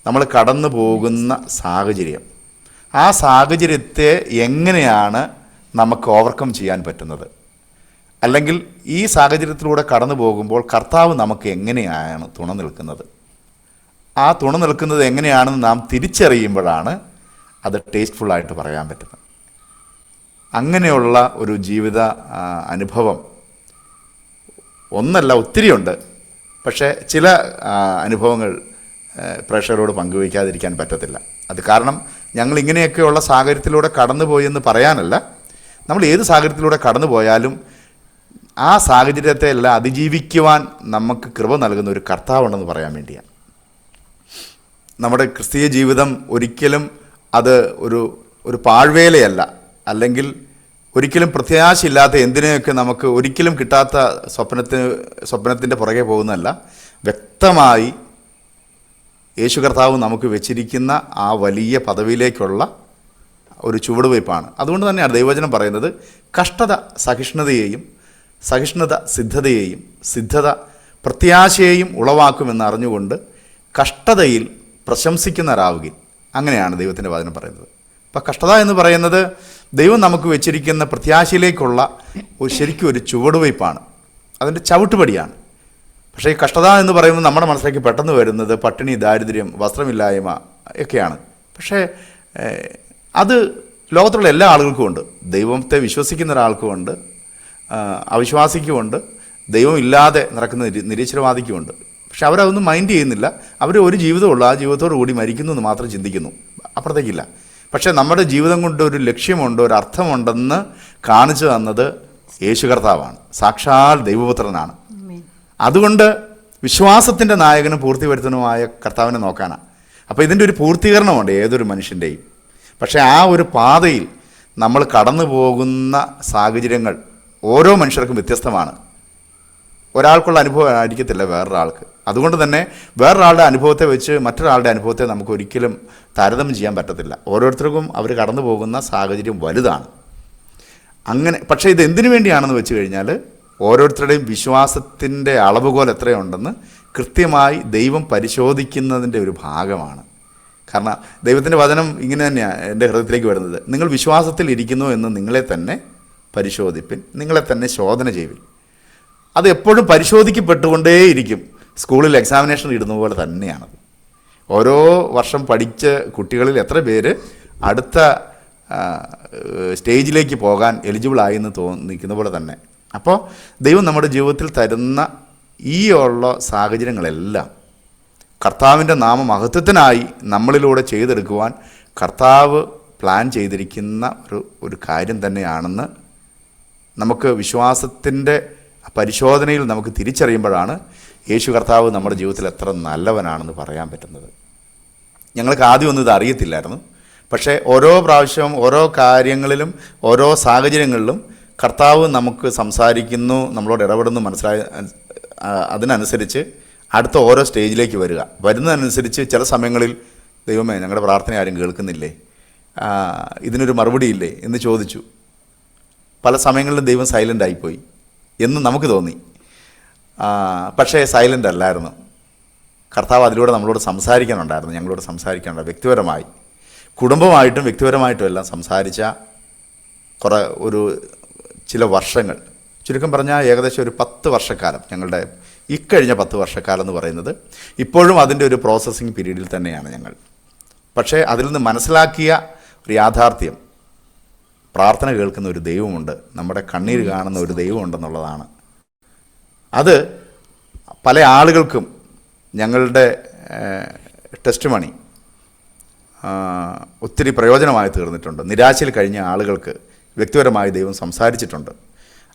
നമ്മൾ കടന്നു പോകുന്ന സാഹചര്യം, ആ സാഹചര്യത്തെ എങ്ങനെയാണ് നമുക്ക് ഓവർകം ചെയ്യാൻ പറ്റുന്നത്, അല്ലെങ്കിൽ ഈ സാഹചര്യത്തിലൂടെ കടന്നു പോകുമ്പോൾ കർത്താവ് നമുക്ക് എങ്ങനെയാണ് തുണ നിൽക്കുന്നത്, ആ തുണ നിൽക്കുന്നത് എങ്ങനെയാണെന്ന് നാം തിരിച്ചറിയുമ്പോഴാണ് അത് ടേസ്റ്റ്ഫുള്ളായിട്ട് പറയാൻ പറ്റുന്നത്. അങ്ങനെയുള്ള ഒരു ജീവിത അനുഭവം ഒന്നല്ല, ഒത്തിരിയുണ്ട്. പക്ഷേ ചില അനുഭവങ്ങൾ പ്രേക്ഷകരോട് പങ്കുവയ്ക്കാതിരിക്കാൻ പറ്റത്തില്ല. അത് കാരണം ഞങ്ങൾ ഇങ്ങനെയൊക്കെയുള്ള സാഹചര്യത്തിലൂടെ കടന്നു പോയെന്ന് പറയാനല്ല, നമ്മൾ ഏത് സാഹചര്യത്തിലൂടെ കടന്നു പോയാലും ആ സാഹചര്യത്തെ എല്ലാം അതിജീവിക്കുവാൻ നമുക്ക് കൃപ നൽകുന്ന ഒരു കർത്താവുണ്ടെന്ന് പറയാൻ വേണ്ടിയാണ്. നമ്മുടെ ക്രിസ്തീയ ജീവിതം ഒരിക്കലും അത് ഒരു പാഴ്വേലയല്ല, അല്ലെങ്കിൽ ഒരിക്കലും പ്രത്യാശയില്ലാത്ത എന്തിനെയൊക്കെ നമുക്ക് ഒരിക്കലും കിട്ടാത്ത സ്വപ്നത്തിൻ്റെ പുറകെ പോകുന്നതല്ല. വ്യക്തമായി യേശു കർത്താവ് നമുക്ക് വെച്ചിരിക്കുന്ന ആ വലിയ പദവിയിലേക്കുള്ള ഒരു ചുവടുവയ്പ്പാണ്. അതുകൊണ്ട് തന്നെയാണ് ദൈവവചനം പറയുന്നത്, കഷ്ടത സഹിഷ്ണുതയെയും സഹിഷ്ണുത സിദ്ധതയെയും സിദ്ധത പ്രത്യാശയെയും ഉളവാക്കുമെന്ന് അറിഞ്ഞുകൊണ്ട് കഷ്ടതയിൽ പ്രശംസിക്കുന്നവരാവുകയും. അങ്ങനെയാണ് ദൈവത്തിൻ്റെ വചനം പറയുന്നത്. അപ്പം കഷ്ടത എന്ന് പറയുന്നത് ദൈവം നമുക്ക് വെച്ചിരിക്കുന്ന പ്രത്യാശയിലേക്കുള്ള ശരിക്കും ഒരു ചുവടുവയ്പ്പാണ്, അതിൻ്റെ ചവിട്ടുപടിയാണ്. പക്ഷേ ഈ കഷ്ടത എന്ന് പറയുമ്പോൾ നമ്മുടെ മനസ്സിലേക്ക് പെട്ടെന്ന് വരുന്നത് പട്ടിണി, ദാരിദ്ര്യം, വസ്ത്രമില്ലായ്മ ഒക്കെയാണ്. പക്ഷേ അത് ലോകത്തുള്ള എല്ലാ ആളുകൾക്കും ഉണ്ട്. ദൈവത്തെ വിശ്വസിക്കുന്ന ഒരാൾക്കുമുണ്ട്, അവിശ്വാസിക്കുമുണ്ട്, ദൈവം ഇല്ലാതെ നടക്കുന്ന നിരീശ്വരവാദിക്കുമുണ്ട്. പക്ഷെ അവരതൊന്നും മൈൻഡ് ചെയ്യുന്നില്ല. അവർ ഒരു ജീവിതമുള്ളൂ, ആ ജീവിതത്തോടു കൂടി മരിക്കുന്നു എന്ന് മാത്രം ചിന്തിക്കുന്നു, അപ്പുറത്തേക്കില്ല. പക്ഷേ നമ്മുടെ ജീവിതം കൊണ്ട് ഒരു ലക്ഷ്യമുണ്ട്, ഒരു അർത്ഥമുണ്ടെന്ന് കാണിച്ചു തന്നത് യേശു കർത്താവാണ്, സാക്ഷാൽ ദൈവപുത്രനാണ്. അതുകൊണ്ട് വിശ്വാസത്തിൻ്റെ നായകനും പൂർത്തി വരുത്തുന്നതുമായ കർത്താവിനെ നോക്കാനാണ്. അപ്പോൾ ഇതിൻ്റെ ഒരു പൂർത്തീകരണമുണ്ട് ഏതൊരു മനുഷ്യൻ്റെയും. പക്ഷേ ആ ഒരു പാതയിൽ നമ്മൾ കടന്നു പോകുന്ന സാഹചര്യങ്ങൾ ഓരോ മനുഷ്യർക്കും വ്യത്യസ്തമാണ്. ഒരാൾക്കുള്ള അനുഭവം ആയിരിക്കത്തില്ല വേറൊരാൾക്ക്. അതുകൊണ്ട് തന്നെ വേറൊരാളുടെ അനുഭവത്തെ വെച്ച് മറ്റൊരാളുടെ അനുഭവത്തെ നമുക്ക് ഒരിക്കലും താരതമ്യം ചെയ്യാൻ പറ്റത്തില്ല. ഓരോരുത്തർക്കും അവർ കടന്നു പോകുന്ന സാഹചര്യം വലുതാണ്. അങ്ങനെ പക്ഷേ ഇത് എന്തിനു വേണ്ടിയാണെന്ന് വെച്ച് കഴിഞ്ഞാൽ ഓരോരുത്തരുടെയും വിശ്വാസത്തിൻ്റെ അളവുകോൽ എത്രയുണ്ടെന്ന് കൃത്യമായി ദൈവം പരിശോധിക്കുന്നതിൻ്റെ ഒരു ഭാഗമാണ്. കാരണം ദൈവത്തിൻ്റെ വചനം ഇങ്ങനെ തന്നെയാണ് എൻ്റെ ഹൃദയത്തിലേക്ക് വരുന്നത്, നിങ്ങൾ വിശ്വാസത്തിൽ ഇരിക്കുന്നു എന്ന് നിങ്ങളെ തന്നെ പരിശോധിപ്പിൻ, നിങ്ങളെ തന്നെ ശോധന ചെയ്യുവിൻ. അത് എപ്പോഴും പരിശോധിക്കപ്പെട്ടുകൊണ്ടേയിരിക്കും. സ്കൂളിൽ എക്സാമിനേഷൻ ഇടുന്ന പോലെ തന്നെയാണത്. ഓരോ വർഷം പഠിച്ച കുട്ടികളിൽ എത്ര പേര് അടുത്ത സ്റ്റേജിലേക്ക് പോകാൻ എലിജിബിളായി എന്ന് തോന്നിക്കുന്ന പോലെ തന്നെ. അപ്പോൾ ദൈവം നമ്മുടെ ജീവിതത്തിൽ തരുന്ന ഈ ഉള്ള സാഹചര്യങ്ങളെല്ലാം കർത്താവിൻ്റെ നാമമഹത്വത്തിനായി നമ്മളിലൂടെ ചെയ്തെടുക്കുവാൻ കർത്താവ് പ്ലാൻ ചെയ്തിരിക്കുന്ന ഒരു കാര്യം തന്നെയാണെന്ന് നമുക്ക് വിശ്വാസത്തിൻ്റെ പരിശോധനയിൽ നമുക്ക് തിരിച്ചറിയുമ്പോഴാണ് യേശു കർത്താവ് നമ്മുടെ ജീവിതത്തിൽ എത്ര നല്ലവനാണെന്ന് പറയാൻ പറ്റുന്നത്. ഞങ്ങൾക്ക് ആദ്യമൊന്നും ഇത് അറിയത്തില്ലായിരുന്നു. പക്ഷേ ഓരോ പ്രാവശ്യവും ഓരോ കാര്യങ്ങളിലും ഓരോ സാഹചര്യങ്ങളിലും കർത്താവ് നമുക്ക് സംസാരിക്കുന്നു, നമ്മളോട് ഇടപെടുന്നു, അതിനനുസരിച്ച് അടുത്ത ഓരോ സ്റ്റേജിലേക്ക് വരുന്നതനുസരിച്ച് ചില സമയങ്ങളിൽ ദൈവമേ ഞങ്ങളുടെ പ്രാർത്ഥന ആരും കേൾക്കുന്നില്ലേ, ഇതിനൊരു മറുപടിയില്ലേ എന്ന് ചോദിച്ചു. പല സമയങ്ങളിലും ദൈവം സൈലൻ്റ് ആയിപ്പോയി എന്ന് നമുക്ക് തോന്നി. പക്ഷേ സൈലൻ്റ് അല്ലായിരുന്നു. കർത്താവ് അതിലൂടെ നമ്മളോട് സംസാരിക്കാനുണ്ടായിരുന്നു, ഞങ്ങളോട് സംസാരിക്കാനുണ്ട്. വ്യക്തിപരമായി, കുടുംബമായിട്ടും വ്യക്തിപരമായിട്ടും എല്ലാം സംസാരിച്ച ചില വർഷങ്ങൾ, ചുരുക്കം പറഞ്ഞാൽ ഏകദേശം ഒരു 10 വർഷക്കാലം, ഞങ്ങളുടെ ഇക്കഴിഞ്ഞ 10 വർഷക്കാലം എന്ന് പറയുന്നത് ഇപ്പോഴും അതിൻ്റെ ഒരു പ്രോസസ്സിങ് പീരീഡിൽ തന്നെയാണ് ഞങ്ങൾ. പക്ഷേ അതിൽ നിന്ന് മനസ്സിലാക്കിയ ഒരു യാഥാർത്ഥ്യം, പ്രാർത്ഥന കേൾക്കുന്ന ഒരു ദൈവമുണ്ട്, നമ്മുടെ കണ്ണീര് കാണുന്ന ഒരു ദൈവമുണ്ടെന്നുള്ളതാണ്. അത് പല ആളുകൾക്കും ഞങ്ങളുടെ ടെസ്റ്റ് മണി ഒത്തിരി പ്രയോജനമായി തീർന്നിട്ടുണ്ട്. നിരാശയിൽ കഴിഞ്ഞ ആളുകൾക്ക് വ്യക്തിപരമായി ദൈവം സംസാരിച്ചിട്ടുണ്ട്.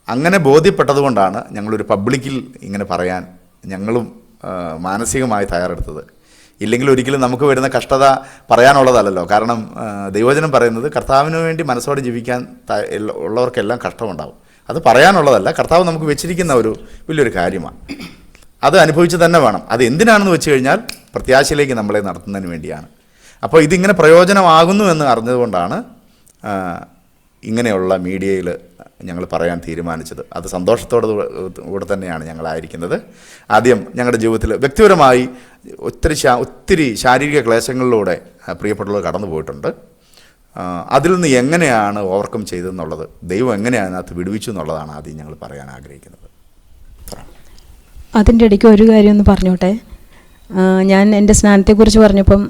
അങ്ങനെ ബോധ്യപ്പെട്ടതുകൊണ്ടാണ് ഞങ്ങളൊരു പബ്ലിക്കിൽ ഇങ്ങനെ പറയാൻ ഞങ്ങളും മാനസികമായി തയ്യാറെടുത്തത്. ഇല്ലെങ്കിൽ ഒരിക്കലും നമുക്ക് വരുന്ന കഷ്ടത പറയാനുള്ളതല്ലല്ലോ. കാരണം ദൈവവചനം പറയുന്നത് കർത്താവിന് വേണ്ടി മനസ്സോടെ ജീവിക്കാൻ ഉള്ളവർക്കെല്ലാം കഷ്ടമുണ്ടാവും. അത് പറയാനുള്ളതല്ല, കർത്താവ് നമുക്ക് വെച്ചിരിക്കുന്ന ഒരു വലിയൊരു കാര്യമാണ്. അത് അനുഭവിച്ച് തന്നെ വേണം. അത് എന്തിനാണെന്ന് വെച്ച് കഴിഞ്ഞാൽ പ്രത്യാശയിലേക്ക് നമ്മളെ നടത്തുന്നതിന് വേണ്ടിയാണ്. അപ്പോൾ ഇതിങ്ങനെ പ്രയോജനമാകുന്നു എന്ന് അറിഞ്ഞതുകൊണ്ടാണ് ഇങ്ങനെയുള്ള മീഡിയയിൽ ഞങ്ങൾ പറയാൻ തീരുമാനിച്ചത്. അത് സന്തോഷത്തോടെ തന്നെയാണ് ഞങ്ങളായിരിക്കുന്നത്. ആദ്യം ഞങ്ങളുടെ ജീവിതത്തിൽ വ്യക്തിപരമായി ഒത്തിരി ശാരീരിക ക്ലേശങ്ങളിലൂടെ പ്രിയപ്പെട്ടവർ കടന്നു പോയിട്ടുണ്ട്. അതിൽ നിന്ന് എങ്ങനെയാണ് ഓവർകം ചെയ്തതെന്നുള്ളത്, ദൈവം എങ്ങനെയാണ് അതിനകത്ത് വിടുവിച്ചു എന്നുള്ളതാണ് ആദ്യം ഞങ്ങൾ പറയാൻ ആഗ്രഹിക്കുന്നത്. അതിൻ്റെ ഇടയ്ക്ക് ഒരു കാര്യം ഒന്ന് പറഞ്ഞോട്ടെ. ഞാൻ എൻ്റെ സ്നാനത്തെക്കുറിച്ച് പറഞ്ഞപ്പം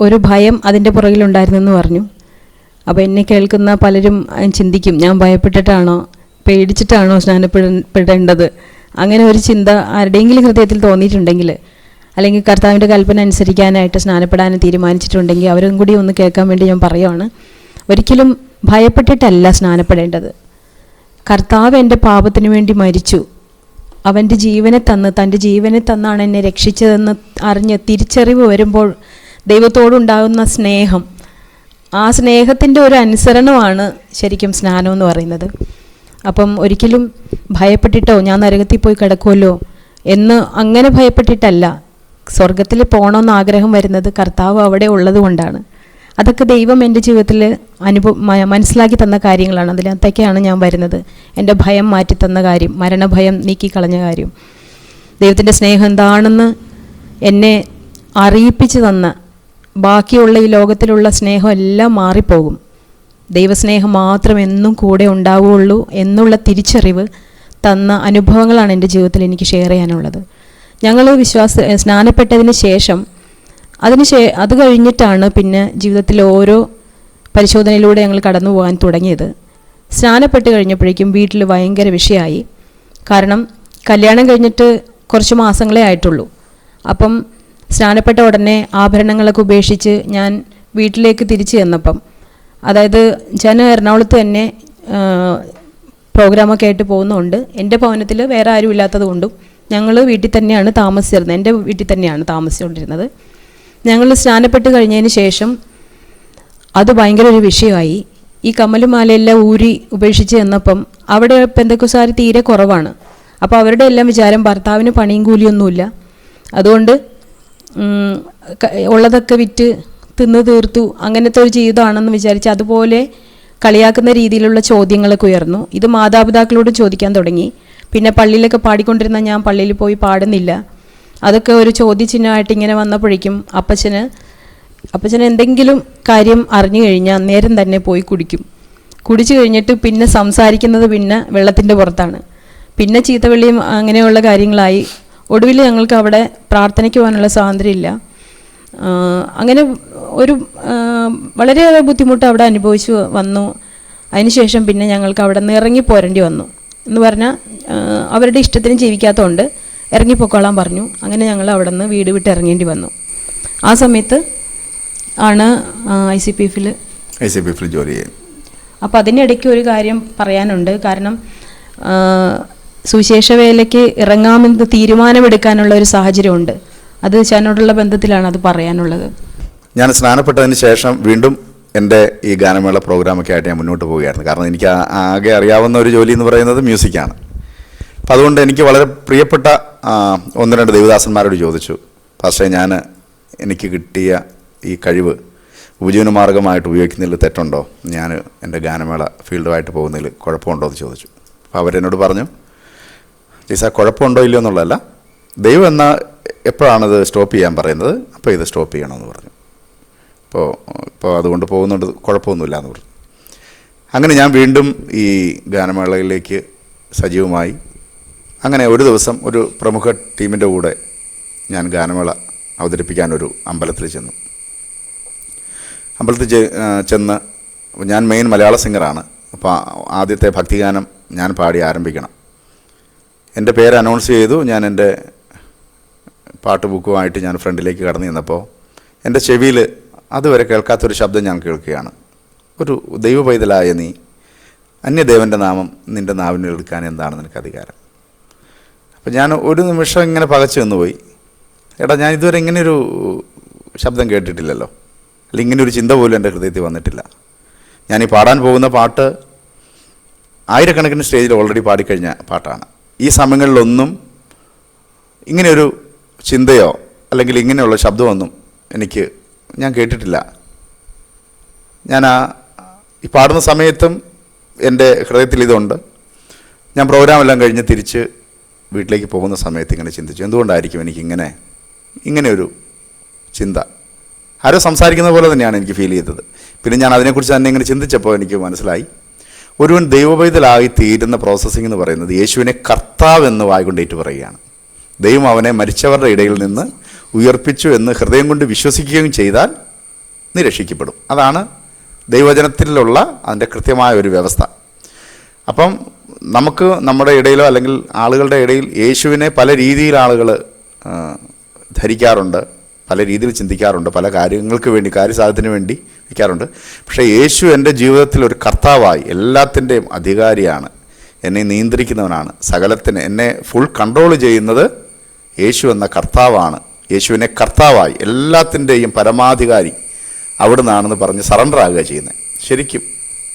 ഒരു ഭയം അതിൻ്റെ പുറകിലുണ്ടായിരുന്നെന്ന് പറഞ്ഞു. അപ്പോൾ എന്നെ കേൾക്കുന്ന പലരും ചിന്തിക്കും, ഞാൻ ഭയപ്പെട്ടിട്ടാണോ പേടിച്ചിട്ടാണോ സ്നാനപ്പെടേണ്ടത്, അങ്ങനെ ഒരു ചിന്ത ആരുടെയെങ്കിലും ഹൃദയത്തിൽ തോന്നിയിട്ടുണ്ടെങ്കിൽ, അല്ലെങ്കിൽ കർത്താവിൻ്റെ കൽപ്പന അനുസരിക്കാനായിട്ട് സ്നാനപ്പെടാൻ തീരുമാനിച്ചിട്ടുണ്ടെങ്കിൽ അവരും കൂടി ഒന്ന് കേൾക്കാൻ വേണ്ടി ഞാൻ പറയുവാണ്. ഒരിക്കലും ഭയപ്പെട്ടിട്ടല്ല സ്നാനപ്പെടേണ്ടത്. കർത്താവ് എൻ്റെ പാപത്തിന് വേണ്ടി മരിച്ചു, അവൻ്റെ ജീവനെ തന്ന്, തൻ്റെ ജീവനെ തന്നാണ് എന്നെ രക്ഷിച്ചതെന്ന് അറിഞ്ഞ് തിരിച്ചറിവ് വരുമ്പോൾ ദൈവത്തോടുണ്ടാകുന്ന സ്നേഹം, ആ സ്നേഹത്തിൻ്റെ ഒരു അനുസരണമാണ് ശരിക്കും സ്നാനം എന്ന് പറയുന്നത്. അപ്പം ഒരിക്കലും ഭയപ്പെട്ടിട്ടോ ഞാൻ നരകത്തിൽ പോയി കിടക്കുമല്ലോ എന്ന് അങ്ങനെ ഭയപ്പെട്ടിട്ടല്ല. സ്വർഗത്തിൽ പോകണമെന്ന് ആഗ്രഹം വരുന്നത് കർത്താവ് അവിടെ ഉള്ളത് കൊണ്ടാണ്. അതൊക്കെ ദൈവം എൻ്റെ ജീവിതത്തിൽ മനസ്സിലാക്കി തന്ന കാര്യങ്ങളാണ്. അതിനകത്തേക്കാണ് ഞാൻ വരുന്നത്. എൻ്റെ ഭയം മാറ്റി തന്ന കാര്യം, മരണഭയം നീക്കിക്കളഞ്ഞ കാര്യം, ദൈവത്തിൻ്റെ സ്നേഹം എന്താണെന്ന് എന്നെ അറിയിപ്പിച്ച് തന്ന, ബാക്കിയുള്ള ഈ ലോകത്തിലുള്ള സ്നേഹം എല്ലാം മാറിപ്പോകും, ദൈവസ്നേഹം മാത്രം എന്നും കൂടെ ഉണ്ടാവുകയുള്ളൂ എന്നുള്ള തിരിച്ചറിവ് തന്ന അനുഭവങ്ങളാണ് എൻ്റെ ജീവിതത്തിൽ എനിക്ക് ഷെയർ ചെയ്യാനുള്ളത്. ഞങ്ങൾ സ്നാനപ്പെട്ടതിന് ശേഷം അത് കഴിഞ്ഞിട്ടാണ് പിന്നെ ജീവിതത്തിൽ ഓരോ പരിശോധനയിലൂടെ ഞങ്ങൾ കടന്നു പോകാൻ തുടങ്ങിയത്. സ്നാനപ്പെട്ട് കഴിഞ്ഞപ്പോഴേക്കും വീട്ടിൽ ഭയങ്കര വിഷയമായി. കാരണം കല്യാണം കഴിഞ്ഞിട്ട് കുറച്ച് മാസങ്ങളേ ആയിട്ടുള്ളൂ. അപ്പം സ്നാനപ്പെട്ട ഉടനെ ആഭരണങ്ങളൊക്കെ ഉപേക്ഷിച്ച് ഞാൻ വീട്ടിലേക്ക് തിരിച്ചു ചെന്നപ്പം, അതായത് ഞാൻ എറണാകുളത്ത് തന്നെ പ്രോഗ്രാമൊക്കെ ആയിട്ട് പോകുന്നതുകൊണ്ട് എൻ്റെ ഭവനത്തിൽ വേറെ ആരും ഇല്ലാത്തത് കൊണ്ടും ഞങ്ങൾ വീട്ടിൽ തന്നെയാണ് താമസിച്ചിരുന്നത്. എൻ്റെ വീട്ടിൽ തന്നെയാണ് താമസിച്ചുകൊണ്ടിരുന്നത്. ഞങ്ങൾ സ്നാനപ്പെട്ട് കഴിഞ്ഞതിന് ശേഷം അത് ഭയങ്കര ഒരു വിഷയമായി. ഈ കമ്മലുമാലയെല്ലാം ഊരി ഉപേക്ഷിച്ച് ചെന്നപ്പം അവിടെ പെന്തക്കോസ്തുകാർ തീരെ കുറവാണ്. അപ്പോൾ അവരുടെ എല്ലാം വിചാരം ഭർത്താവിന് പണിയും കൂലിയൊന്നുമില്ല, അതുകൊണ്ട് ഉള്ളതൊക്കെ വിറ്റ് തിന്ന് തീർത്തു, അങ്ങനത്തെ ഒരു ജീവിതമാണെന്ന് വിചാരിച്ച് അതുപോലെ കളിയാക്കുന്ന രീതിയിലുള്ള ചോദ്യങ്ങളൊക്കെ ഉയർന്നു. ഇത് മാതാപിതാക്കളോട് ചോദിക്കാൻ തുടങ്ങി. പിന്നെ പള്ളിയിലൊക്കെ പാടിക്കൊണ്ടിരുന്ന ഞാൻ പള്ളിയിൽ പോയി പാടുന്നില്ല. അതൊക്കെ ഒരു ചോദ്യചിഹ്നമായിട്ട് ഇങ്ങനെ വന്നപ്പോഴേക്കും അപ്പച്ചന് എന്തെങ്കിലും കാര്യം അറിഞ്ഞു കഴിഞ്ഞാൽ നേരം തന്നെ പോയി കുടിക്കും. കുടിച്ചു കഴിഞ്ഞിട്ട് പിന്നെ സംസാരിക്കുന്നത് പിന്നെ വെള്ളത്തിൻ്റെ പുറത്താണ്. പിന്നെ ചീത്തവിളിയും അങ്ങനെയുള്ള കാര്യങ്ങളായി. ഒടുവിൽ ഞങ്ങൾക്ക് അവിടെ പ്രാർത്ഥനയ്ക്ക് പോകാനുള്ള സ്വാതന്ത്ര്യമില്ല. അങ്ങനെ ഒരു വളരെയേറെ ബുദ്ധിമുട്ട് അവിടെ അനുഭവിച്ചു വന്നു. അതിനുശേഷം പിന്നെ ഞങ്ങൾക്ക് അവിടെ നിന്ന് ഇറങ്ങിപ്പോരേണ്ടി വന്നു. എന്ന് പറഞ്ഞാൽ അവരുടെ ഇഷ്ടത്തിന് ജീവിക്കാത്തതുകൊണ്ട് ഇറങ്ങിപ്പോക്കോളാൻ പറഞ്ഞു. അങ്ങനെ ഞങ്ങൾ അവിടെ നിന്ന് വീട് വിട്ട് ഇറങ്ങേണ്ടി വന്നു. ആ സമയത്ത് ആണ് ICPF-ൽ ജോലി ചെയ്യുന്നത്. അപ്പോൾ അതിനിടയ്ക്ക് ഒരു കാര്യം പറയാനുണ്ട്. കാരണം സുവിശേഷ വേലയ്ക്ക് ഇറങ്ങാമെന്ന് തീരുമാനമെടുക്കാനുള്ള ഒരു സാഹചര്യമുണ്ട്. അത് ഞാനോടുള്ള ബന്ധത്തിലാണ് അത് പറയാനുള്ളത്. ഞാൻ സ്നാനപ്പെട്ടതിന് ശേഷം വീണ്ടും എൻ്റെ ഈ ഗാനമേള പ്രോഗ്രാമൊക്കെ ആയിട്ട് ഞാൻ മുന്നോട്ട് പോവുകയായിരുന്നു. കാരണം എനിക്ക് ആകെ അറിയാവുന്ന ഒരു ജോലി എന്ന് പറയുന്നത് മ്യൂസിക്കാണ്. അപ്പം അതുകൊണ്ട് എനിക്ക് വളരെ പ്രിയപ്പെട്ട 1-2 ദേവദാസന്മാരോട് ചോദിച്ചു, പക്ഷേ എനിക്ക് കിട്ടിയ ഈ കഴിവ് ഉപജീവന മാർഗമായിട്ട് ഉപയോഗിക്കുന്നതിൽ തെറ്റുണ്ടോ, ഞാൻ എൻ്റെ ഗാനമേള ഫീൽഡുമായിട്ട് പോകുന്നതിൽ കുഴപ്പമുണ്ടോ എന്ന് ചോദിച്ചു. അപ്പോൾ അവരെന്നോട് പറഞ്ഞു, ഈസാ കുഴപ്പമുണ്ടോ ഇല്ലയോ എന്നുള്ളതല്ല, ദൈവം എപ്പോഴാണത് സ്റ്റോപ്പ് ചെയ്യാൻ പറയുന്നത്, അപ്പോൾ ഇത് സ്റ്റോപ്പ് ചെയ്യണമെന്ന് പറഞ്ഞു. ഇപ്പോൾ അതുകൊണ്ട് പോകുന്നുണ്ട്, കുഴപ്പമൊന്നുമില്ല എന്ന് പറഞ്ഞു. അങ്ങനെ ഞാൻ വീണ്ടും ഈ ഗാനമേളയിലേക്ക് സജീവമായി. അങ്ങനെ ഒരു ദിവസം ഒരു പ്രമുഖ ടീമിൻ്റെ കൂടെ ഞാൻ ഗാനമേള അവതരിപ്പിക്കാനൊരു അമ്പലത്തിൽ ചെന്നു. അമ്പലത്തിൽ ചെന്ന് ഞാൻ മെയിൻ മലയാള സിംഗറാണ്. അപ്പോൾ ആദ്യത്തെ ഭക്തിഗാനം ഞാൻ പാടി ആരംഭിക്കണം. എൻ്റെ പേര് അനൗൺസ് ചെയ്തു. ഞാൻ എൻ്റെ പാട്ട് ബുക്കുമായിട്ട് ഞാൻ ഫ്രണ്ടിലേക്ക് കടന്നു ചെന്നപ്പോൾ എൻ്റെ ചെവിയിൽ അതുവരെ കേൾക്കാത്തൊരു ശബ്ദം ഞാൻ കേൾക്കുകയാണ്. ഒരു ദൈവ പൈതലായ നീ അന്യദേവൻ്റെ നാമം നിൻ്റെ നാവിന് എടുക്കാൻ എന്താണ് നിനക്ക് അധികാരം. അപ്പം ഞാൻ ഒരു നിമിഷം ഇങ്ങനെ പകച്ചു നിന്നുപോയി. എടാ, ഞാൻ ഇതുവരെ ഇങ്ങനെയൊരു ശബ്ദം കേട്ടിട്ടില്ലല്ലോ, അല്ലെങ്കിൽ ഇങ്ങനെയൊരു ചിന്ത പോലും എൻ്റെ ഹൃദയത്തിൽ വന്നിട്ടില്ല. ഞാൻ ഈ പാടാൻ പോകുന്ന പാട്ട് ആയിരക്കണക്കിന് സ്റ്റേജിൽ ഓൾറെഡി പാടിക്കഴിഞ്ഞ പാട്ടാണ്. ഈ സമയങ്ങളിലൊന്നും ഇങ്ങനെയൊരു ചിന്തയോ അല്ലെങ്കിൽ ഇങ്ങനെയുള്ള ശബ്ദമൊന്നും ഞാൻ കേട്ടിട്ടില്ല. ഞാൻ ഈ പാടുന്ന സമയത്തും എൻ്റെ ഹൃദയത്തിൽ ഇതുണ്ട്. ഞാൻ പ്രോഗ്രാമെല്ലാം കഴിഞ്ഞ് തിരിച്ച് വീട്ടിലേക്ക് പോകുന്ന സമയത്ത് ഇങ്ങനെ ചിന്തിച്ചു, എന്തുകൊണ്ടായിരിക്കും ഇങ്ങനെയൊരു ചിന്ത. ആരോ സംസാരിക്കുന്ന പോലെ തന്നെയാണ് എനിക്ക് ഫീൽ ചെയ്തത്. പിന്നെ ഞാൻ അതിനെക്കുറിച്ച് തന്നെ ഇങ്ങനെ ചിന്തിച്ചപ്പോൾ എനിക്ക് മനസ്സിലായി, ഒരുവൻ ദൈവപൈതലായി തീരുന്ന പ്രോസസ്സിംഗ് എന്ന് പറയുന്നത് യേശുവിനെ കർത്താവ് എന്ന് വായ്കൊണ്ടേറ്റ് പറയുകയാണ്. ദൈവം അവനെ മരിച്ചവരുടെ ഇടയിൽ നിന്ന് ഉയർപ്പിച്ചു എന്ന് ഹൃദയം കൊണ്ട് വിശ്വസിക്കുകയും ചെയ്താൽ നീ രക്ഷിക്കപ്പെടും. അതാണ് ദൈവവചനത്തിലുള്ള അതിൻ്റെ കൃത്യമായ ഒരു വ്യവസ്ഥ. അപ്പം നമുക്ക് നമ്മുടെ ഇടയിലോ അല്ലെങ്കിൽ ആളുകളുടെ ഇടയിൽ യേശുവിനെ പല രീതിയിൽ ആളുകൾ ധരിക്കാറുണ്ട്, പല രീതിയിൽ ചിന്തിക്കാറുണ്ട്, പല കാര്യങ്ങൾക്ക് വേണ്ടി, കാര്യസാധ്യത്തിന് വേണ്ടി വയ്ക്കാറുണ്ട്. പക്ഷേ യേശു എൻ്റെ ജീവിതത്തിൽ ഒരു കർത്താവായി, എല്ലാത്തിൻ്റെയും അധികാരിയാണ്, എന്നെ നിയന്ത്രിക്കുന്നവനാണ്. സകലത്തിന് എന്നെ ഫുൾ കൺട്രോൾ ചെയ്യുന്നത് യേശു എന്ന കർത്താവാണ്. യേശുവിനെ കർത്താവായി എല്ലാത്തിൻ്റെയും പരമാധികാരി അവിടുന്നാണെന്ന് പറഞ്ഞ് സറണ്ടർ ആകുക ചെയ്യുന്നത്. ശരിക്കും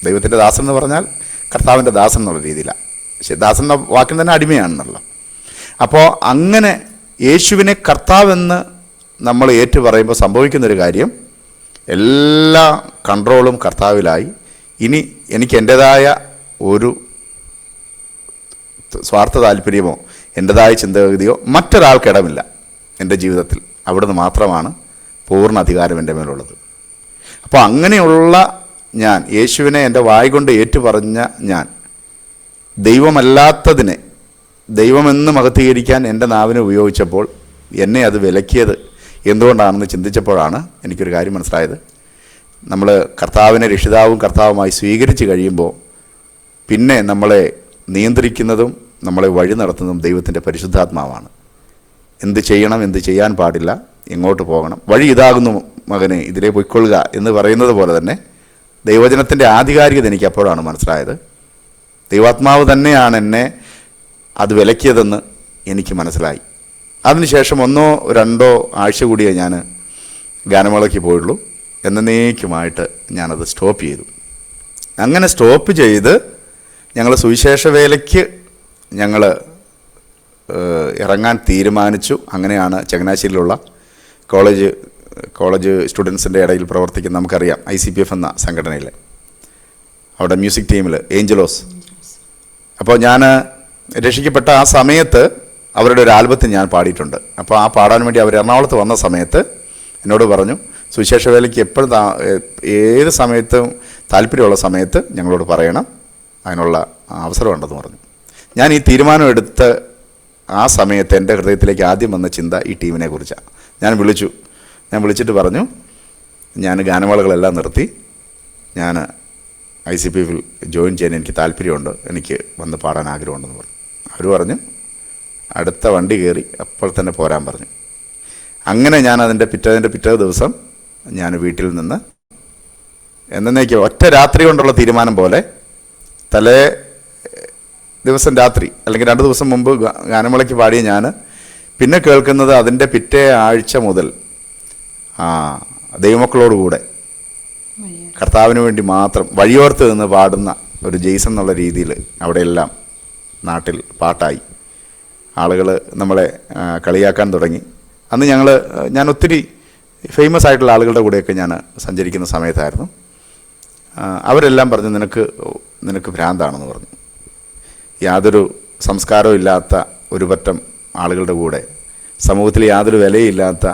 ദൈവത്തിൻ്റെ ദാസൻ എന്ന് പറഞ്ഞാൽ കർത്താവിൻ്റെ ദാസൻ എന്നുള്ള രീതിയിലാണ്. പക്ഷേ ദാസൻ എന്ന വാക്കിന് തന്നെ അടിമയാണെന്നുള്ള. അപ്പോൾ അങ്ങനെ യേശുവിനെ കർത്താവെന്ന് നമ്മൾ ഏറ്റു പറയുമ്പോൾ സംഭവിക്കുന്നൊരു കാര്യം, എല്ലാ കൺട്രോളും കർത്താവിലായി. ഇനി എനിക്ക് എൻ്റേതായ ഒരു സ്വാർത്ഥ താല്പര്യമോ എൻ്റേതായ ചിന്താഗതിയോ മറ്റൊരാൾക്കിടമില്ല എൻ്റെ ജീവിതത്തിൽ. അവിടുന്ന് മാത്രമാണ് പൂർണ്ണ അധികാരം എൻ്റെ മേലുള്ളത്. അപ്പോൾ അങ്ങനെയുള്ള ഞാൻ, യേശുവിനെ എൻ്റെ വായ് കൊണ്ട് ഏറ്റുപറഞ്ഞ ഞാൻ, ദൈവമല്ലാത്തതിനെ ദൈവമെന്ന് മഹത്വീകരിക്കാൻ എൻ്റെ നാവിനെ ഉപയോഗിച്ചപ്പോൾ എന്നെ അത് വിലക്കിയത് എന്തുകൊണ്ടാണെന്ന് ചിന്തിച്ചപ്പോഴാണ് എനിക്കൊരു കാര്യം മനസ്സിലായത്. നമ്മൾ കർത്താവിനെ രക്ഷിതാവും കർത്താവുമായി സ്വീകരിച്ച് കഴിയുമ്പോൾ പിന്നെ നമ്മളെ നിയന്ത്രിക്കുന്നതും നമ്മളെ വഴി നടത്തുന്നതും ദൈവത്തിൻ്റെ പരിശുദ്ധാത്മാവാണ്. എന്ത് ചെയ്യണം, എന്ത് ചെയ്യാൻ പാടില്ല, എങ്ങോട്ട് പോകണം, വഴി ഇതാകുന്നു മകനെ, ഇതിലേ പൊയ്ക്കൊള്ളുക എന്ന് പറയുന്നത് പോലെ തന്നെ ദൈവവചനത്തിൻ്റെ ആധികാരികത എനിക്ക് അപ്പോഴാണ് മനസ്സിലായത്. ദൈവാത്മാവ് തന്നെയാണ് എന്നെ അത് വിലക്കിയതെന്ന് എനിക്ക് മനസ്സിലായി. അതിനുശേഷം 1-2 ആഴ്ച കൂടിയേ ഞാൻ ഗാനമേളയ്ക്ക് പോയുള്ളൂ. എന്നേക്കുമായിട്ട് ഞാനത് സ്റ്റോപ്പ് ചെയ്തു. അങ്ങനെ സ്റ്റോപ്പ് ചെയ്ത് ഞങ്ങൾ സുവിശേഷ വേലയ്ക്ക് ഞങ്ങൾ ഇറങ്ങാൻ തീരുമാനിച്ചു. അങ്ങനെയാണ് ചങ്ങനാശ്ശേരിയിലുള്ള കോളേജ് സ്റ്റുഡൻസിൻ്റെ ഇടയിൽ പ്രവർത്തിക്കുന്ന, നമുക്കറിയാം, ICPF എന്ന സംഘടനയിൽ, അവിടെ മ്യൂസിക് ടീമിൽ ഏഞ്ചലോസ്. അപ്പോൾ ഞാൻ രക്ഷിക്കപ്പെട്ട ആ സമയത്ത് അവരുടെ ഒരു ആൽബത്തിൽ ഞാൻ പാടിയിട്ടുണ്ട്. അപ്പോൾ ആ പാടാൻ വേണ്ടി അവർ എറണാകുളത്ത് വന്ന സമയത്ത് എന്നോട് പറഞ്ഞു, സുവിശേഷ വേലയ്ക്ക് എപ്പോഴും ഏത് സമയത്തും താല്പര്യമുള്ള സമയത്ത് ഞങ്ങളോട് പറയണം, അതിനുള്ള അവസരമുണ്ടെന്ന് പറഞ്ഞു. ഞാൻ ഈ തീരുമാനം എടുത്ത് ആ സമയത്ത് എൻ്റെ ഹൃദയത്തിലേക്ക് ആദ്യം വന്ന ചിന്ത ഈ ടീമിനെ കുറിച്ചാണ്. ഞാൻ വിളിച്ചിട്ട് പറഞ്ഞു, ഞാൻ ഗാനമേളകളെല്ലാം നിർത്തി, ഞാൻ ICPFൽ ജോയിൻ ചെയ്യാൻ എനിക്ക് താല്പര്യമുണ്ട്, എനിക്ക് വന്ന് പാടാൻ ആഗ്രഹമുണ്ടെന്ന് പറഞ്ഞു. അവർ പറഞ്ഞു അടുത്ത വണ്ടി കയറി അപ്പോൾ തന്നെ പോരാൻ പറഞ്ഞു. അങ്ങനെ ഞാൻ അതിൻ്റെ പിറ്റേ ദിവസം ഞാൻ വീട്ടിൽ നിന്ന് എന്നേക്ക് ഒറ്റ രാത്രി കൊണ്ടുള്ള തീരുമാനം പോലെ തലേ ദിവസം രാത്രി അല്ലെങ്കിൽ 2 ദിവസം മുമ്പ് ഗാനമേളയ്ക്ക് പാടിയ ഞാൻ പിന്നെ കേൾക്കുന്നത് അതിൻ്റെ പിറ്റേ ആഴ്ച മുതൽ ദൈവമക്കളോടുകൂടെ കർത്താവിന് വേണ്ടി മാത്രം വഴിയോർത്ത് നിന്ന് പാടുന്ന ഒരു ജെയ്സൺ എന്നുള്ള രീതിയിൽ അവിടെയെല്ലാം നാട്ടിൽ പാട്ടായി. ആളുകൾ നമ്മളെ കളിയാക്കാൻ തുടങ്ങി. അന്ന് ഞാൻ ഒത്തിരി ഫേമസ് ആയിട്ടുള്ള ആളുകളുടെ കൂടെയൊക്കെ ഞാൻ സഞ്ചരിക്കുന്ന സമയത്തായിരുന്നു. അവരെല്ലാം പറഞ്ഞു, നിനക്ക് ഭ്രാന്താണെന്ന് പറഞ്ഞു. യാതൊരു സംസ്കാരവും ഇല്ലാത്ത ഒരു പറ്റം ആളുകളുടെ കൂടെ, സമൂഹത്തിൽ യാതൊരു വിലയില്ലാത്ത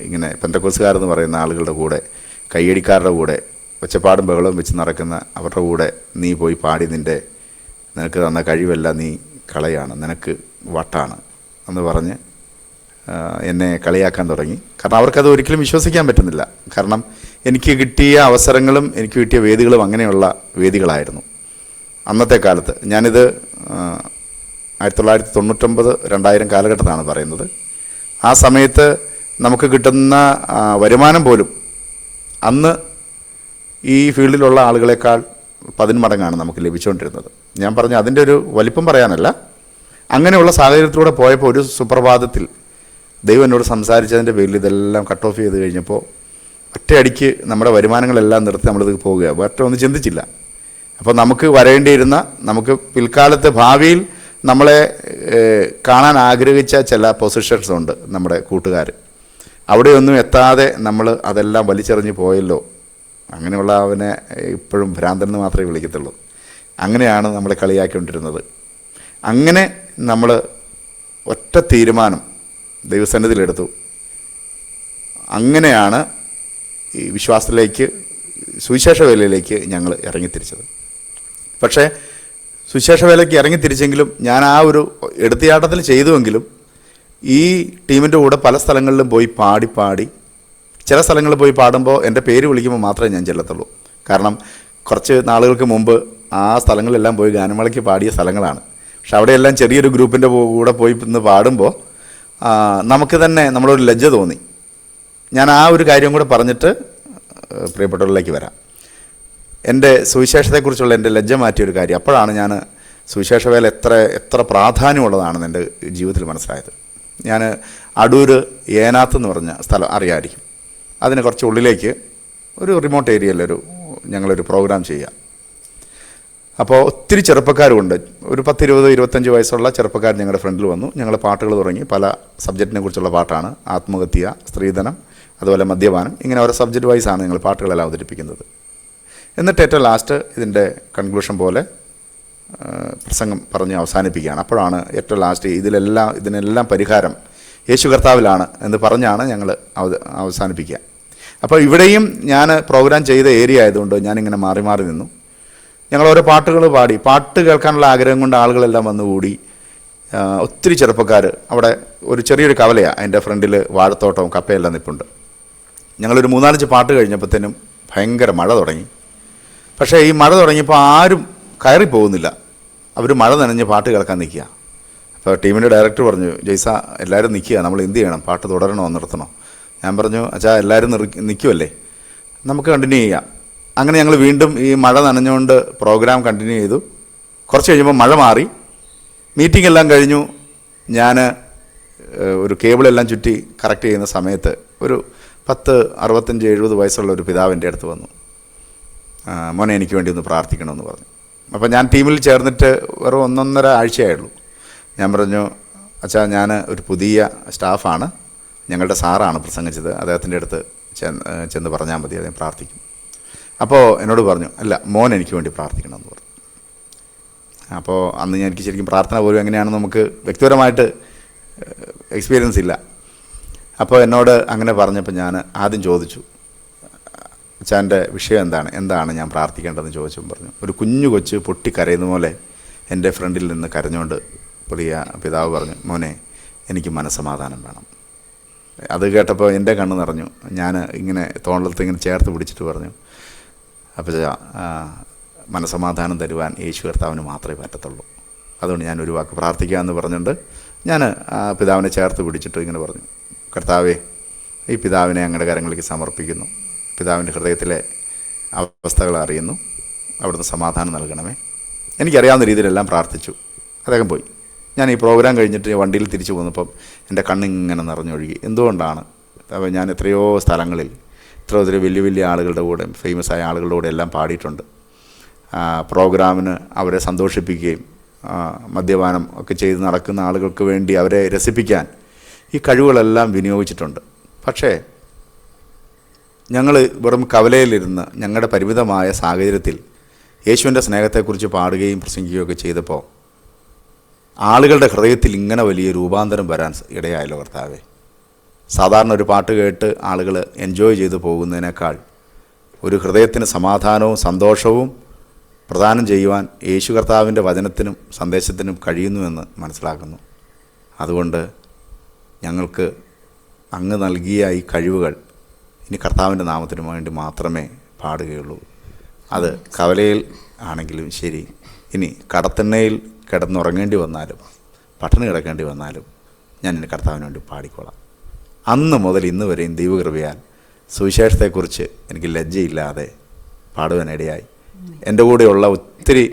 ഇങ്ങനെ പെന്തക്കോസ്തുകാരെന്ന് പറയുന്ന ആളുകളുടെ കൂടെ, കയ്യടിക്കാരുടെ കൂടെ, ഒച്ചപ്പാടും ബഹളവും വെച്ച് നടക്കുന്ന അവരുടെ കൂടെ നീ പോയി പാടി നിനക്ക് തന്ന കഴിവല്ല നീ കളയാണ്, നിനക്ക് വട്ടാണ് എന്ന് പറഞ്ഞ് എന്നെ കളിയാക്കാൻ തുടങ്ങി. കാരണം അവർക്കത് ഒരിക്കലും വിശ്വസിക്കാൻ പറ്റുന്നില്ല. കാരണം എനിക്ക് കിട്ടിയ അവസരങ്ങളും എനിക്ക് കിട്ടിയ വേദികളും അങ്ങനെയുള്ള വേദികളായിരുന്നു അന്നത്തെ കാലത്ത്. ഞാനിത് 1999-2000 കാലഘട്ടത്താണ് പറയുന്നത്. ആ സമയത്ത് നമുക്ക് കിട്ടുന്ന വരുമാനം പോലും അന്ന് ഈ ഫീൽഡിലുള്ള ആളുകളെക്കാൾ 10 മടങ്ങാണ് നമുക്ക് ലഭിച്ചുകൊണ്ടിരുന്നത്. ഞാൻ പറഞ്ഞു അതിൻ്റെ ഒരു വലിപ്പം പറയാനല്ല, അങ്ങനെയുള്ള സാഹചര്യത്തിലൂടെ പോയപ്പോൾ ഒരു സുപ്രഭാതത്തിൽ ദൈവം എന്നോട് സംസാരിച്ചതിൻ്റെ പേരിൽ ഇതെല്ലാം കട്ട് ഓഫ് ചെയ്ത് കഴിഞ്ഞപ്പോൾ ഒറ്റയടിക്ക് നമ്മുടെ വരുമാനങ്ങളെല്ലാം നിർത്തി നമ്മളിത് പോവുക, ഒന്നും ചിന്തിച്ചില്ല. അപ്പോൾ നമുക്ക് വരേണ്ടിയിരുന്ന, നമുക്ക് പിൽക്കാലത്ത് ഭാവിയിൽ നമ്മളെ കാണാൻ ആഗ്രഹിച്ച ചില പൊസിഷൻസ് ഉണ്ട് നമ്മുടെ കൂട്ടുകാർ, അവിടെയൊന്നും എത്താതെ നമ്മൾ അതെല്ലാം വലിച്ചെറിഞ്ഞ് പോയല്ലോ. അങ്ങനെയുള്ള അവനെ ഇപ്പോഴും ഭ്രാന്തനെന്ന് മാത്രമേ വിളിക്കത്തുള്ളൂ. അങ്ങനെയാണ് നമ്മളെ കളിയാക്കിക്കൊണ്ടിരുന്നത്. അങ്ങനെ നമ്മൾ ഒറ്റ തീരുമാനം ദൈവസന്നിധിയിലെടുത്തു. അങ്ങനെയാണ് ഈ വിശ്വാസത്തിലേക്ക്, സുവിശേഷ വേലയിലേക്ക് ഞങ്ങൾ ഇറങ്ങിത്തിരിച്ചത്. പക്ഷേ സുവിശേഷ വേലയ്ക്ക് ഇറങ്ങിത്തിരിച്ചെങ്കിലും ഞാൻ ആ ഒരു എടുത്തിയാട്ടത്തിൽ ചെയ്തുവെങ്കിലും ഈ ടീമിൻ്റെ കൂടെ പല സ്ഥലങ്ങളിലും പോയി പാടി ചില സ്ഥലങ്ങളിൽ പോയി പാടുമ്പോൾ എൻ്റെ പേര് വിളിക്കുമ്പോൾ മാത്രമേ ഞാൻ ചെല്ലത്തുള്ളൂ. കാരണം കുറച്ച് നാളുകൾക്ക് മുമ്പ് ആ സ്ഥലങ്ങളിലെല്ലാം പോയി ഗാനമേളയ്ക്ക് പാടിയ സ്ഥലങ്ങളാണ്. പക്ഷെ അവിടെയെല്ലാം ചെറിയൊരു ഗ്രൂപ്പിൻ്റെ കൂടെ പോയി ഇന്ന് പാടുമ്പോൾ നമുക്ക് തന്നെ നമ്മളൊരു ലജ്ജ തോന്നി. ഞാൻ ആ ഒരു കാര്യം കൂടെ പറഞ്ഞിട്ട് പ്രിയപ്പെട്ടവരിലേക്ക് വരാം. എൻ്റെ സുവിശേഷത്തെക്കുറിച്ചുള്ള എൻ്റെ ലജ്ജ മാറ്റിയൊരു കാര്യം. അപ്പോഴാണ് ഞാൻ സുവിശേഷ വേല എത്ര പ്രാധാന്യമുള്ളതാണെന്ന് എൻ്റെ ജീവിതത്തിൽ മനസ്സിലായത്. ഞാൻ അടൂർ ഏനാത്ത് എന്ന് പറഞ്ഞ സ്ഥലം അറിയാമായിരിക്കും. അതിന് കുറച്ച് ഉള്ളിലേക്ക് ഒരു റിമോട്ട് ഏരിയയിലൊരു ഞങ്ങളൊരു പ്രോഗ്രാം ചെയ്യുക. അപ്പോൾ ഒത്തിരി ചെറുപ്പക്കാരുണ്ട്. ഒരു 10-20-25 വയസ്സുള്ള ചെറുപ്പക്കാർ ഞങ്ങളുടെ ഫ്രണ്ടിൽ വന്നു. ഞങ്ങൾ പാട്ടുകൾ തുടങ്ങി. പല സബ്ജക്റ്റിനെ കുറിച്ചുള്ള പാട്ടാണ്. ആത്മഹത്യ, സ്ത്രീധനം, അതുപോലെ മദ്യപാനം, ഇങ്ങനെ ഓരോ സബ്ജക്റ്റ് വൈസാണ് ഞങ്ങൾ പാട്ടുകളെല്ലാം അവതരിപ്പിക്കുന്നത്. എന്നിട്ട് ഏറ്റവും ലാസ്റ്റ് ഇതിൻ്റെ കൺക്ലൂഷൻ പോലെ പ്രസംഗം പറഞ്ഞ് അവസാനിപ്പിക്കുകയാണ്. അപ്പോഴാണ് ഏറ്റവും ലാസ്റ്റ് ഇതിനെല്ലാം പരിഹാരം യേശു കർത്താവിലാണ് എന്ന് പറഞ്ഞാണ് ഞങ്ങൾ അവസാനിപ്പിക്കുക. അപ്പോൾ ഇവിടെയും ഞാൻ പ്രോഗ്രാം ചെയ്ത ഏരിയ ആയതുകൊണ്ട് ഞാനിങ്ങനെ മാറി മാറി നിന്നു. ഞങ്ങൾ ഓരോ പാട്ടുകൾ പാടി. പാട്ട് കേൾക്കാനുള്ള ആഗ്രഹം കൊണ്ട് ആളുകളെല്ലാം വന്നുകൂടി. ഒത്തിരി ചെറുപ്പക്കാർ അവിടെ ഒരു ചെറിയൊരു കവലയാണ്, അതിൻ്റെ ഫ്രണ്ടിൽ വാഴത്തോട്ടവും കപ്പയെല്ലാം നിൽപ്പുണ്ട്. ഞങ്ങളൊരു 3-4 പാട്ട് കഴിഞ്ഞപ്പോഴത്തേനും ഭയങ്കര മഴ തുടങ്ങി. പക്ഷേ ഈ മഴ തുടങ്ങിയപ്പോൾ ആരും കയറി പോകുന്നില്ല. അവർ മഴ നനഞ്ഞ് പാട്ട് കേൾക്കാൻ നിൽക്കുക. അപ്പോൾ ടീമിൻ്റെ ഡയറക്ടർ പറഞ്ഞു, ജയ്സ എല്ലാവരും നിൽക്കുക, നമ്മൾ എന്ത് ചെയ്യണം, പാട്ട് തുടരണോ നിർത്തണോ? ഞാൻ പറഞ്ഞു, അച്ഛാ എല്ലാവരും നിൽക്കുമല്ലേ, നമുക്ക് കണ്ടിന്യൂ ചെയ്യാം. അങ്ങനെ ഞങ്ങൾ വീണ്ടും ഈ മഴ നനഞ്ഞുകൊണ്ട് പ്രോഗ്രാം കണ്ടിന്യൂ ചെയ്തു. കുറച്ച് കഴിഞ്ഞപ്പോൾ മഴ മാറി. മീറ്റിംഗ് എല്ലാം കഴിഞ്ഞു. ഞാൻ ഒരു കേബിളെല്ലാം ചുറ്റി കറക്റ്റ് ചെയ്യുന്ന സമയത്ത് ഒരു 65-70 വയസ്സുള്ള ഒരു പിതാവിൻ്റെ അടുത്ത് വന്നു. മോനെ എനിക്ക് വേണ്ടി ഒന്ന് പ്രാർത്ഥിക്കണമെന്ന് പറഞ്ഞു. അപ്പോൾ ഞാൻ ടീമിൽ ചേർന്നിട്ട് വെറും 1.5 ആഴ്ചയായുള്ളൂ. ഞാൻ പറഞ്ഞു, അച്ഛാ ഞാൻ ഒരു പുതിയ സ്റ്റാഫാണ്, ഞങ്ങളുടെ സാറാണ് പ്രസംഗിച്ചത്, അദ്ദേഹത്തിൻ്റെ അടുത്ത് ചെന്ന് പറഞ്ഞാൽ മതി, അദ്ദേഹം പ്രാർത്ഥിക്കും. അപ്പോൾ എന്നോട് പറഞ്ഞു, അല്ല മോൻ എനിക്ക് വേണ്ടി പ്രാർത്ഥിക്കണമെന്ന് പറഞ്ഞു. അപ്പോൾ അന്ന് എനിക്ക് ശരിക്കും പ്രാർത്ഥന പോലും എങ്ങനെയാണെന്ന് നമുക്ക് വ്യക്തിപരമായിട്ട് എക്സ്പീരിയൻസ് ഇല്ല. അപ്പോൾ എന്നോട് അങ്ങനെ പറഞ്ഞപ്പോൾ ഞാൻ ആദ്യം ചോദിച്ചു, അച്ഛൻ്റെ വിഷയം എന്താണ് ഞാൻ പ്രാർത്ഥിക്കേണ്ടതെന്ന് ചോദിച്ചപ്പോൾ പറഞ്ഞു, ഒരു കുഞ്ഞു കൊച്ച് പൊട്ടിക്കരയുന്ന പോലെ എൻ്റെ ഫ്രണ്ടിൽ നിന്ന് കരഞ്ഞുകൊണ്ട് പ്രിയ പിതാവ് പറഞ്ഞു, മോനെ എനിക്ക് മനസ്സമാധാനം വേണം. അത് കേട്ടപ്പോൾ എൻ്റെ കണ്ണ് നിറഞ്ഞു. ഞാൻ ഇങ്ങനെ തോളത്ത് ഇങ്ങനെ ചേർത്ത് പിടിച്ചിട്ട് പറഞ്ഞു, അപ്പോൾ മനസ്സമാധാനം തരുവാൻ യേശു കർത്താവിന് മാത്രമേ പറ്റത്തുള്ളൂ, അതുകൊണ്ട് ഞാൻ ഒരു വാക്ക് പ്രാർത്ഥിക്കാമെന്ന് പറഞ്ഞുകൊണ്ട് ഞാൻ പിതാവിനെ ചേർത്ത് പിടിച്ചിട്ട് ഇങ്ങനെ പറഞ്ഞു, കർത്താവേ ഈ പിതാവിനെ അങ്ങയുടെ കരങ്ങളിലേക്ക് സമർപ്പിക്കുന്നു, പിതാവിൻ്റെ ഹൃദയത്തിലെ അവസ്ഥകൾ അറിയുന്നു, അവിടുന്ന് സമാധാനം നൽകണമേ. എനിക്കറിയാവുന്ന രീതിയിലെല്ലാം പ്രാർത്ഥിച്ചു. അദ്ദേഹം പോയി. ഞാൻ ഈ പ്രോഗ്രാം കഴിഞ്ഞിട്ട് വണ്ടിയിൽ തിരിച്ചു പോന്നപ്പം എൻ്റെ കണ്ണിങ്ങനെ നിറഞ്ഞൊഴുകി. എന്തുകൊണ്ടാണ്? അപ്പോൾ ഞാൻ എത്രയോ സ്ഥലങ്ങളിൽ ഒത്തിരി വലിയ വലിയ ആളുകളുടെ കൂടെ, ഫേമസ് ആയ ആളുകളുടെ കൂടെ എല്ലാം പാടിയിട്ടുണ്ട്. പ്രോഗ്രാമിന് അവരെ സന്തോഷിപ്പിക്കുകയും മദ്യപാനം ഒക്കെ ചെയ്ത് നടക്കുന്ന ആളുകൾക്ക് വേണ്ടി അവരെ രസിപ്പിക്കാൻ ഈ കഴിവുകളെല്ലാം വിനിയോഗിച്ചിട്ടുണ്ട്. പക്ഷേ ഞങ്ങൾ വെറും കവലയിലിരുന്ന് ഞങ്ങളുടെ പരിമിതമായ സാഹചര്യത്തിൽ യേശുവിൻ്റെ സ്നേഹത്തെക്കുറിച്ച് പാടുകയും പ്രസംഗിക്കുകയും ഒക്കെ ചെയ്തപ്പോൾ ആളുകളുടെ ഹൃദയത്തിൽ ഇങ്ങനെ വലിയ രൂപാന്തരം വരാൻ ഇടയായല്ലോ കർത്താവേ. സാധാരണ ഒരു പാട്ട് കേട്ട് ആളുകൾ എൻജോയ് ചെയ്ത് പോകുന്നതിനേക്കാൾ ഒരു ഹൃദയത്തിന് സമാധാനവും സന്തോഷവും പ്രദാനം ചെയ്യുവാൻ യേശു കർത്താവിൻ്റെ വചനത്തിനും സന്ദേശത്തിനും കഴിയുന്നുവെന്ന് മനസ്സിലാക്കുന്നു. അതുകൊണ്ട് ഞങ്ങൾക്ക് അങ്ങ് നൽകിയ ഈ കഴിവുകൾ ഇനി കർത്താവിൻ്റെ നാമത്തിന് വേണ്ടി മാത്രമേ പാടുകയുള്ളൂ. അത് കവലയിൽ ആണെങ്കിലും ശരി, ഇനി കടത്തിണ്ണയിൽ കിടന്നുറങ്ങേണ്ടി വന്നാലും പട്ടിണി കിടക്കേണ്ടി വന്നാലും ഞാൻ ഇനി കർത്താവിന് വേണ്ടി പാടിക്കോളാം. അന്ന് മുതൽ ഇന്ന് വരെയും ദൈവകൃപയാൽ സുവിശേഷത്തെക്കുറിച്ച് എനിക്ക് ലജ്ജയില്ലാതെ പാടുവാനിടയായി. എൻ്റെ കൂടെയുള്ള ഒത്തിരി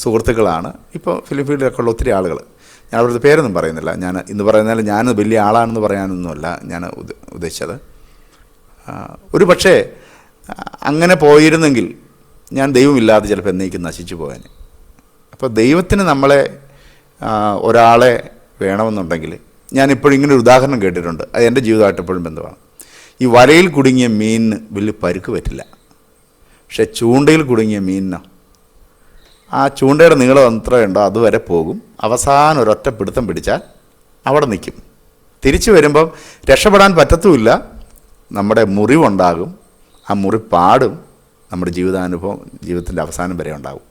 സുഹൃത്തുക്കളാണ് ഇപ്പോൾ ഫിലിം ഫീൽഡിലൊക്കെ ഉള്ള ഒത്തിരി ആളുകൾ. ഞാൻ അവിടുത്തെ പേരൊന്നും പറയുന്നില്ല. ഞാൻ ഇന്ന് പറയുന്നതിൽ ഞാൻ വലിയ ആളാണെന്ന് പറയാനൊന്നുമല്ല ഞാൻ ഉദ്ദേശിച്ചത്. ഒരു പക്ഷേ അങ്ങനെ പോയിരുന്നെങ്കിൽ ഞാൻ ദൈവമില്ലാതെ ചിലപ്പോൾ എന്നേക്കും നശിച്ചു പോകാൻ. അപ്പോൾ ദൈവത്തിന് നമ്മളെ ഒരാളെ വേണമെന്നുണ്ടെങ്കിൽ, ഞാനിപ്പോഴും ഇങ്ങനെ ഒരു ഉദാഹരണം കേട്ടിട്ടുണ്ട്, അത് എൻ്റെ ജീവിതമായിട്ട് എപ്പോഴും ബന്ധമാണ്. ഈ വലയിൽ കുടുങ്ങിയ മീനിന് വലിയ പരുക്ക് പറ്റില്ല, പക്ഷെ ചൂണ്ടയിൽ കുടുങ്ങിയ മീനിനോ ആ ചൂണ്ടയുടെ നീളം എത്രയുണ്ടോ അതുവരെ പോകും. അവസാനം ഒരൊറ്റ പിടുത്തം പിടിച്ചാൽ അവിടെ നിൽക്കും. തിരിച്ചു വരുമ്പം രക്ഷപ്പെടാൻ പറ്റത്തുമില്ല. നമ്മുടെ മുറിവുണ്ടാകും. ആ മുറിപ്പാടും നമ്മുടെ ജീവിതത്തിൻ്റെ അവസാനം വരെ ഉണ്ടാകും.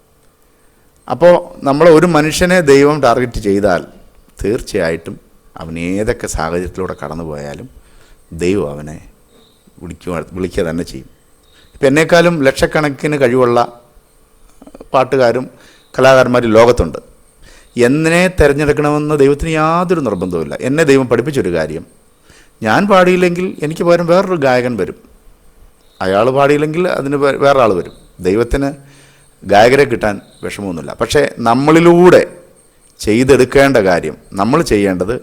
അപ്പോൾ നമ്മൾ ഒരു മനുഷ്യനെ ദൈവം ടാർഗറ്റ് ചെയ്താൽ തീർച്ചയായിട്ടും അവൻ ഏതൊക്കെ സാഹചര്യത്തിലൂടെ കടന്നു പോയാലും ദൈവം അവനെ വിളിക്കുക തന്നെ ചെയ്യും. ഇപ്പം എന്നേക്കാളും ലക്ഷക്കണക്കിന് കഴിവുള്ള പാട്ടുകാരും കലാകാരന്മാരും ലോകത്തുണ്ട്. എന്നെ തിരഞ്ഞെടുക്കണമെന്ന് ദൈവത്തിന് യാതൊരു നിർബന്ധവുമില്ല. എന്നെ ദൈവം പഠിപ്പിച്ചൊരു കാര്യം, ഞാൻ പാടിയില്ലെങ്കിൽ എനിക്ക് പകരം വേറൊരു ഗായകൻ വരും. അയാൾ പാടിയില്ലെങ്കിൽ അതിന് വേറൊരാൾ വരും. ദൈവത്തിന് ഗായകരെ കിട്ടാൻ വിഷമമൊന്നുമില്ല. പക്ഷേ നമ്മളിലൂടെ ചെയ്തെടുക്കേണ്ട കാര്യം, നമ്മൾ ചെയ്യേണ്ടത്,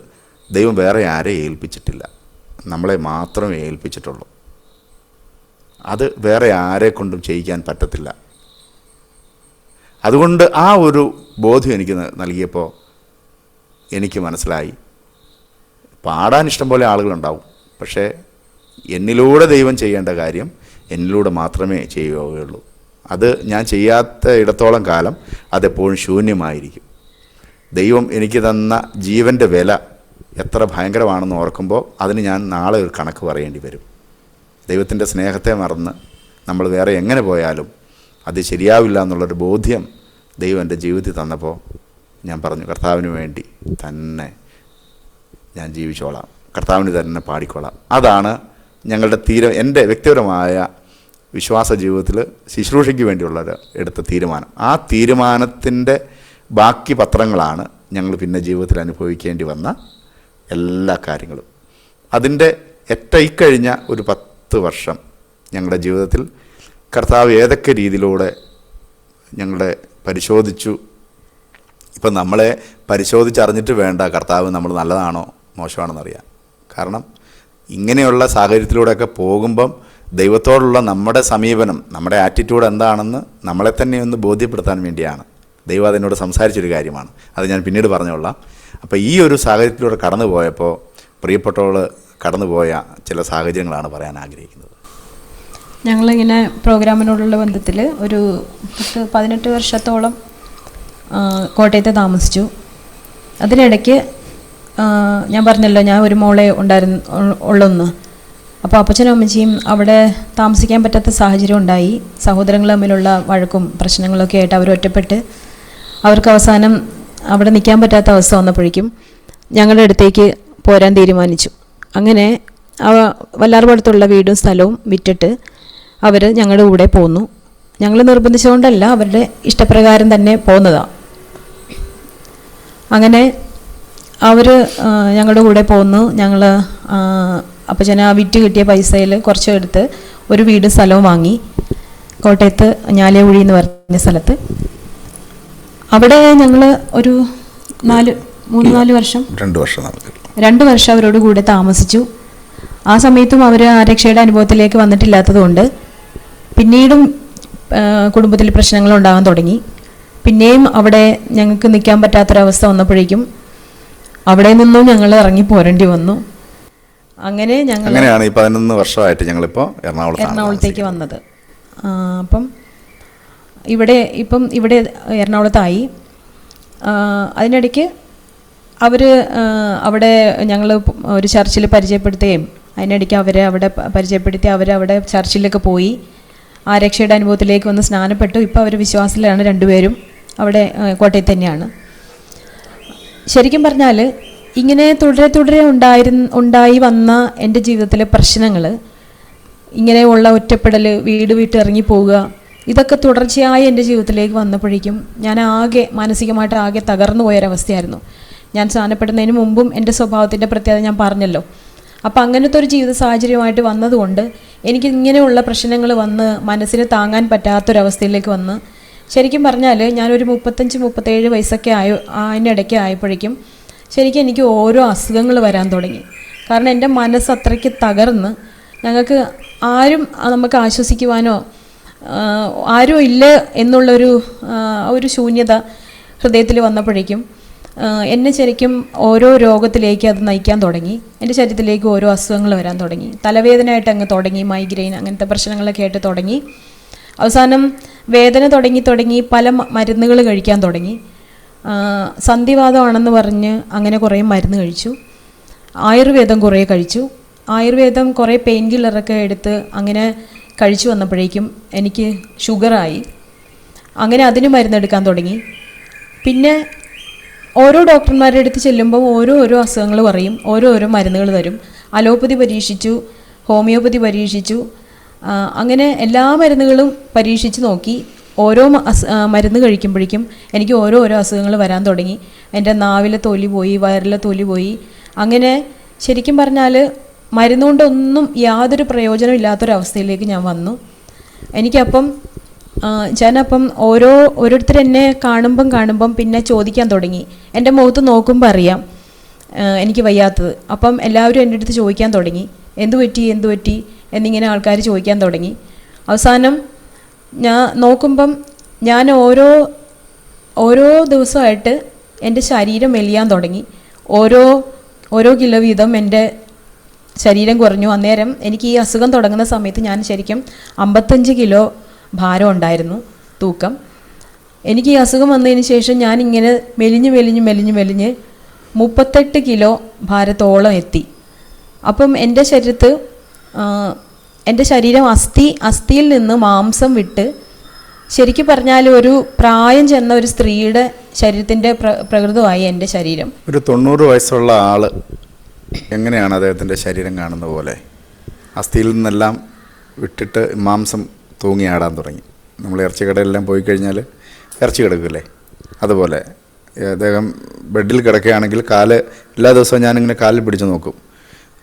ദൈവം വേറെ ആരെയും ഏൽപ്പിച്ചിട്ടില്ല, നമ്മളെ മാത്രമേ ഏൽപ്പിച്ചിട്ടുള്ളൂ. അത് വേറെ ആരെ കൊണ്ടും ചെയ്യിക്കാൻ പറ്റത്തില്ല. അതുകൊണ്ട് ആ ഒരു ബോധ്യം എനിക്ക് നൽകിയപ്പോൾ എനിക്ക് മനസ്സിലായി, പാടാൻ ഇഷ്ടം പോലെ ആളുകളുണ്ടാവും, പക്ഷേ എന്നിലൂടെ ദൈവം ചെയ്യേണ്ട കാര്യം എന്നിലൂടെ മാത്രമേ ചെയ്യുകയുള്ളൂ. അത് ഞാൻ ചെയ്യാത്ത ഇടത്തോളം കാലം അതെപ്പോഴും ശൂന്യമായിരിക്കും. ദൈവം എനിക്ക് തന്ന ജീവൻ്റെ വില എത്ര ഭയങ്കരമാണെന്ന് ഓർക്കുമ്പോൾ അതിന് ഞാൻ നാളെ ഒരു കണക്ക് പറയേണ്ടി വരും. ദൈവത്തിൻ്റെ സ്നേഹത്തെ മറന്ന് നമ്മൾ വേറെ എങ്ങനെ പോയാലും അത് ശരിയാവില്ല എന്നുള്ളൊരു ബോധ്യം ദൈവം എൻ്റെ ജീവിതത്തിൽ തന്നപ്പോൾ ഞാൻ പറഞ്ഞു, കർത്താവിന് വേണ്ടി തന്നെ ഞാൻ ജീവിച്ചോളാം, കർത്താവിന് തന്നെ പാടിക്കോളാം. അതാണ് ഞങ്ങളുടെ എൻ്റെ വ്യക്തിപരമായ വിശ്വാസ ജീവിതത്തിൽ ശുശ്രൂഷയ്ക്ക് വേണ്ടിയുള്ളൊരു എടുത്ത തീരുമാനം. ആ തീരുമാനത്തിൻ്റെ ബാക്കി പത്രങ്ങളാണ് ഞങ്ങൾ പിന്നെ ജീവിതത്തിൽ അനുഭവിക്കേണ്ടി വന്ന എല്ലാ കാര്യങ്ങളും. അതിൻ്റെ ഇക്കഴിഞ്ഞ ഒരു 10 വർഷം ഞങ്ങളുടെ ജീവിതത്തിൽ കർത്താവ് ഏതൊക്കെ രീതിയിലൂടെ ഞങ്ങളെ പരിശോധിച്ചു. ഇപ്പം നമ്മളെ പരിശോധിച്ചറിഞ്ഞിട്ട് വേണ്ട കർത്താവ് നമ്മൾ നല്ലതാണോ മോശമാണെന്നറിയാൻ. കാരണം ഇങ്ങനെയുള്ള സാഹചര്യത്തിലൂടെയൊക്കെ പോകുമ്പം ദൈവത്തോടുള്ള നമ്മുടെ സമീപനം, നമ്മുടെ ആറ്റിറ്റ്യൂഡ് എന്താണെന്ന് നമ്മളെ തന്നെ ഒന്ന് ബോധ്യപ്പെടുത്താൻ വേണ്ടിയാണ്. ദൈവം അതിനോട് സംസാരിച്ചൊരു കാര്യമാണ്, അത് ഞാൻ പിന്നീട് പറഞ്ഞുകൊള്ളാം. അപ്പോൾ ഈ ഒരു സാഹചര്യത്തിലൂടെ കടന്നു പോയപ്പോൾ പ്രിയപ്പെട്ടവൾ കടന്നുപോയ ചില സാഹചര്യങ്ങളാണ് പറയാൻ ആഗ്രഹിക്കുന്നത്. ഞങ്ങളിങ്ങനെ പ്രോഗ്രാമിനോടുള്ള ബന്ധത്തിൽ ഒരു 18 വർഷത്തോളം കോട്ടയത്ത് താമസിച്ചു. അതിനിടയ്ക്ക് ഞാൻ പറഞ്ഞല്ലോ, ഞാൻ ഒരു മോളെ ഉള്ളൊന്ന്. അപ്പോൾ അപ്പച്ചനും അമ്മച്ചിയും അവിടെ താമസിക്കാൻ പറ്റാത്ത സാഹചര്യം ഉണ്ടായി. സഹോദരങ്ങൾ തമ്മിലുള്ള വഴക്കും പ്രശ്നങ്ങളൊക്കെ ആയിട്ട് അവർ ഒറ്റപ്പെട്ട് അവർക്ക് അവസാനം അവിടെ നിൽക്കാൻ പറ്റാത്ത അവസ്ഥ വന്നപ്പോഴേക്കും ഞങ്ങളുടെ അടുത്തേക്ക് പോരാൻ തീരുമാനിച്ചു. അങ്ങനെ വല്ലാർപാടത്തുള്ള വീടും സ്ഥലവും വിറ്റിട്ട് അവർ ഞങ്ങളുടെ കൂടെ പോന്നു. ഞങ്ങൾ നിർബന്ധിച്ചുകൊണ്ടല്ല, അവരുടെ ഇഷ്ടപ്രകാരം തന്നെ പോന്നതാണ്. അങ്ങനെ അവർ ഞങ്ങളുടെ കൂടെ പോന്നു. ഞങ്ങൾ അപ്പച്ചന വിറ്റ് കിട്ടിയ പൈസയിൽ കുറച്ച് എടുത്ത് ഒരു വീടും സ്ഥലവും വാങ്ങി കോട്ടയത്ത് ഞാലേവുഴി എന്ന് പറഞ്ഞ സ്ഥലത്ത്. അവിടെ ഞങ്ങൾ ഒരു 3-4 വർഷം 2 വർഷം അവരോട് കൂടെ താമസിച്ചു. ആ സമയത്തും അവർ ആരക്ഷയുടെ അനുഭവത്തിലേക്ക് വന്നിട്ടില്ലാത്തത് കൊണ്ട് പിന്നീടും കുടുംബത്തിൽ പ്രശ്നങ്ങൾ ഉണ്ടാകാൻ തുടങ്ങി. പിന്നെയും അവിടെ ഞങ്ങൾക്ക് നിൽക്കാൻ പറ്റാത്തൊരവസ്ഥ വന്നപ്പോഴേക്കും അവിടെ നിന്നും ഞങ്ങൾ ഇറങ്ങി പോരേണ്ടി വന്നു. അങ്ങനെയാണ് ഈ 11 വർഷമായിട്ട് ഞങ്ങളിപ്പോൾ എറണാകുളത്തേക്ക് വന്നത്. അപ്പം ഇവിടെ എറണാകുളത്തായി. അതിനിടയ്ക്ക് അവർ അവിടെ ഞങ്ങൾ ഒരു ചർച്ചിൽ പരിചയപ്പെടുത്തുകയും അതിനിടയ്ക്ക് അവരെ അവിടെ പരിചയപ്പെടുത്തി അവരവിടെ ചർച്ചിലൊക്കെ പോയി ആരക്ഷയുടെ അനുഭവത്തിലേക്ക് വന്ന് സ്നാനപ്പെട്ടു. ഇപ്പോൾ അവർ വിശ്വാസത്തിലാണ് രണ്ടുപേരും. അവിടെ കോട്ടയത്ത് തന്നെയാണ്. ശരിക്കും പറഞ്ഞാൽ ഇങ്ങനെ തുടരെ ഉണ്ടായി വന്ന എൻ്റെ ജീവിതത്തിലെ പ്രശ്നങ്ങൾ, ഇങ്ങനെയുള്ള ഒറ്റപ്പെടൽ, വീട് വിട്ട് ഇറങ്ങി പോവുക, ഇതൊക്കെ തുടർച്ചയായി എൻ്റെ ജീവിതത്തിലേക്ക് വന്നപ്പോഴേക്കും ഞാൻ മാനസികമായിട്ട് ആകെ തകർന്നു പോയൊരവസ്ഥയായിരുന്നു. ഞാൻ സ്നാനപ്പെടുന്നതിന് മുമ്പും എൻ്റെ സ്വഭാവത്തിൻ്റെ പ്രത്യേകത ഞാൻ പറഞ്ഞല്ലോ. അപ്പം അങ്ങനത്തെ ഒരു ജീവിത സാഹചര്യമായിട്ട് വന്നതുകൊണ്ട് എനിക്ക് ഇങ്ങനെയുള്ള പ്രശ്നങ്ങൾ വന്ന് മനസ്സിന് താങ്ങാൻ പറ്റാത്തൊരവസ്ഥയിലേക്ക് വന്ന്, ശരിക്കും പറഞ്ഞാൽ ഞാനൊരു 35-37 വയസ്സൊക്കെ അതിനിടയ്ക്ക് ആയപ്പോഴേക്കും ശരിക്കും എനിക്ക് ഓരോ അസുഖങ്ങൾ വരാൻ തുടങ്ങി. കാരണം എൻ്റെ മനസ്സ് അത്രയ്ക്ക് തകർന്ന് ഞങ്ങൾക്ക് നമുക്ക് ആശ്വസിക്കുവാനോ ആരും ഇല്ല എന്നുള്ളൊരു ശൂന്യത ഹൃദയത്തിൽ വന്നപ്പോഴേക്കും എന്നെ ശരിക്കും ഓരോ രോഗത്തിലേക്ക് അത് നയിക്കാൻ തുടങ്ങി. എൻ്റെ ശരീരത്തിലേക്ക് ഓരോ അസുഖങ്ങൾ വരാൻ തുടങ്ങി. തലവേദനയായിട്ട് അങ്ങ് തുടങ്ങി, മൈഗ്രെയിൻ അങ്ങനത്തെ പ്രശ്നങ്ങളൊക്കെ ആയിട്ട് തുടങ്ങി. അവസാനം വേദന തുടങ്ങി പല മരുന്നുകൾ കഴിക്കാൻ തുടങ്ങി. സന്ധിവാതമാണെന്ന് പറഞ്ഞ് അങ്ങനെ കുറേ മരുന്ന് കഴിച്ചു. ആയുർവേദം കുറേ കഴിച്ചു. ആയുർവേദം കുറേ പെയിൻ കില്ലറൊക്കെ എടുത്ത് അങ്ങനെ കഴിച്ചു വന്നപ്പോഴേക്കും എനിക്ക് ഷുഗറായി. അങ്ങനെ അതിന് മരുന്നെടുക്കാൻ തുടങ്ങി. പിന്നെ ഓരോ ഡോക്ടർമാരുടെ അടുത്ത് ചെല്ലുമ്പോൾ ഓരോ അസുഖങ്ങൾ പറയും, ഓരോ മരുന്നുകൾ തരും. അലോപ്പതി പരീക്ഷിച്ചു, ഹോമിയോപ്പതി പരീക്ഷിച്ചു, അങ്ങനെ എല്ലാ മരുന്നുകളും പരീക്ഷിച്ച് നോക്കി. ഓരോ മരുന്ന് കഴിക്കുമ്പോഴേക്കും എനിക്ക് ഓരോ അസുഖങ്ങൾ വരാൻ തുടങ്ങി. എൻ്റെ നാവിലെ തൊലി പോയി, വയറിലെ തൊലി പോയി. അങ്ങനെ ശരിക്കും പറഞ്ഞാൽ മരുന്നുകൊണ്ടൊന്നും യാതൊരു പ്രയോജനം ഇല്ലാത്തൊരവസ്ഥയിലേക്ക് ഞാൻ വന്നു. എനിക്കപ്പം ഞാനപ്പം ഓരോരുത്തർ എന്നെ കാണുമ്പം പിന്നെ ചോദിക്കാൻ തുടങ്ങി. എൻ്റെ മുഖത്ത് നോക്കുമ്പോൾ അറിയാം എനിക്ക് വയ്യാത്തത്. അപ്പം എല്ലാവരും എൻ്റെ അടുത്ത് ചോദിക്കാൻ തുടങ്ങി, എന്തു പറ്റി എന്നിങ്ങനെ ആൾക്കാർ ചോദിക്കാൻ തുടങ്ങി. അവസാനം ഞാൻ നോക്കുമ്പം ഞാൻ ഓരോ ദിവസമായിട്ട് എൻ്റെ ശരീരം മെലിയാൻ തുടങ്ങി. ഓരോ കിലോ വീതം എൻ്റെ ശരീരം കുറഞ്ഞു. അന്നേരം എനിക്ക് ഈ അസുഖം തുടങ്ങുന്ന സമയത്ത് ഞാൻ ശരിക്കും 55 കിലോ ഭാരം ഉണ്ടായിരുന്നു, തൂക്കം. എനിക്ക് ഈ അസുഖം വന്നതിന് ശേഷം ഞാനിങ്ങനെ മെലിഞ്ഞ് 38 കിലോ ഭാരത്തോളം എത്തി. അപ്പം എൻ്റെ ശരീരം അസ്ഥിയിൽ നിന്ന് മാംസം വിട്ട്, ശരിക്കും പറഞ്ഞാൽ ഒരു പ്രായം ചെന്ന ഒരു സ്ത്രീയുടെ ശരീരത്തിൻ്റെ പ്രകൃതമായി എൻ്റെ ശരീരം. ഒരു 90 വയസ്സുള്ള ആള് എങ്ങനെയാണ് അദ്ദേഹത്തിൻ്റെ ശരീരം കാണുന്ന പോലെ അസ്ഥിയിൽ നിന്നെല്ലാം വിട്ടിട്ട് മാംസം തൂങ്ങിയാടാൻ തുടങ്ങി. നമ്മൾ ഇറച്ചി കടയിലെല്ലാം പോയി കഴിഞ്ഞാൽ ഇറച്ചി കിടക്കില്ലേ, അതുപോലെ അദ്ദേഹം ബെഡിൽ കിടക്കുകയാണെങ്കിൽ കാല് എല്ലാ ദിവസവും ഞാനിങ്ങനെ കാലിൽ പിടിച്ച് നോക്കും.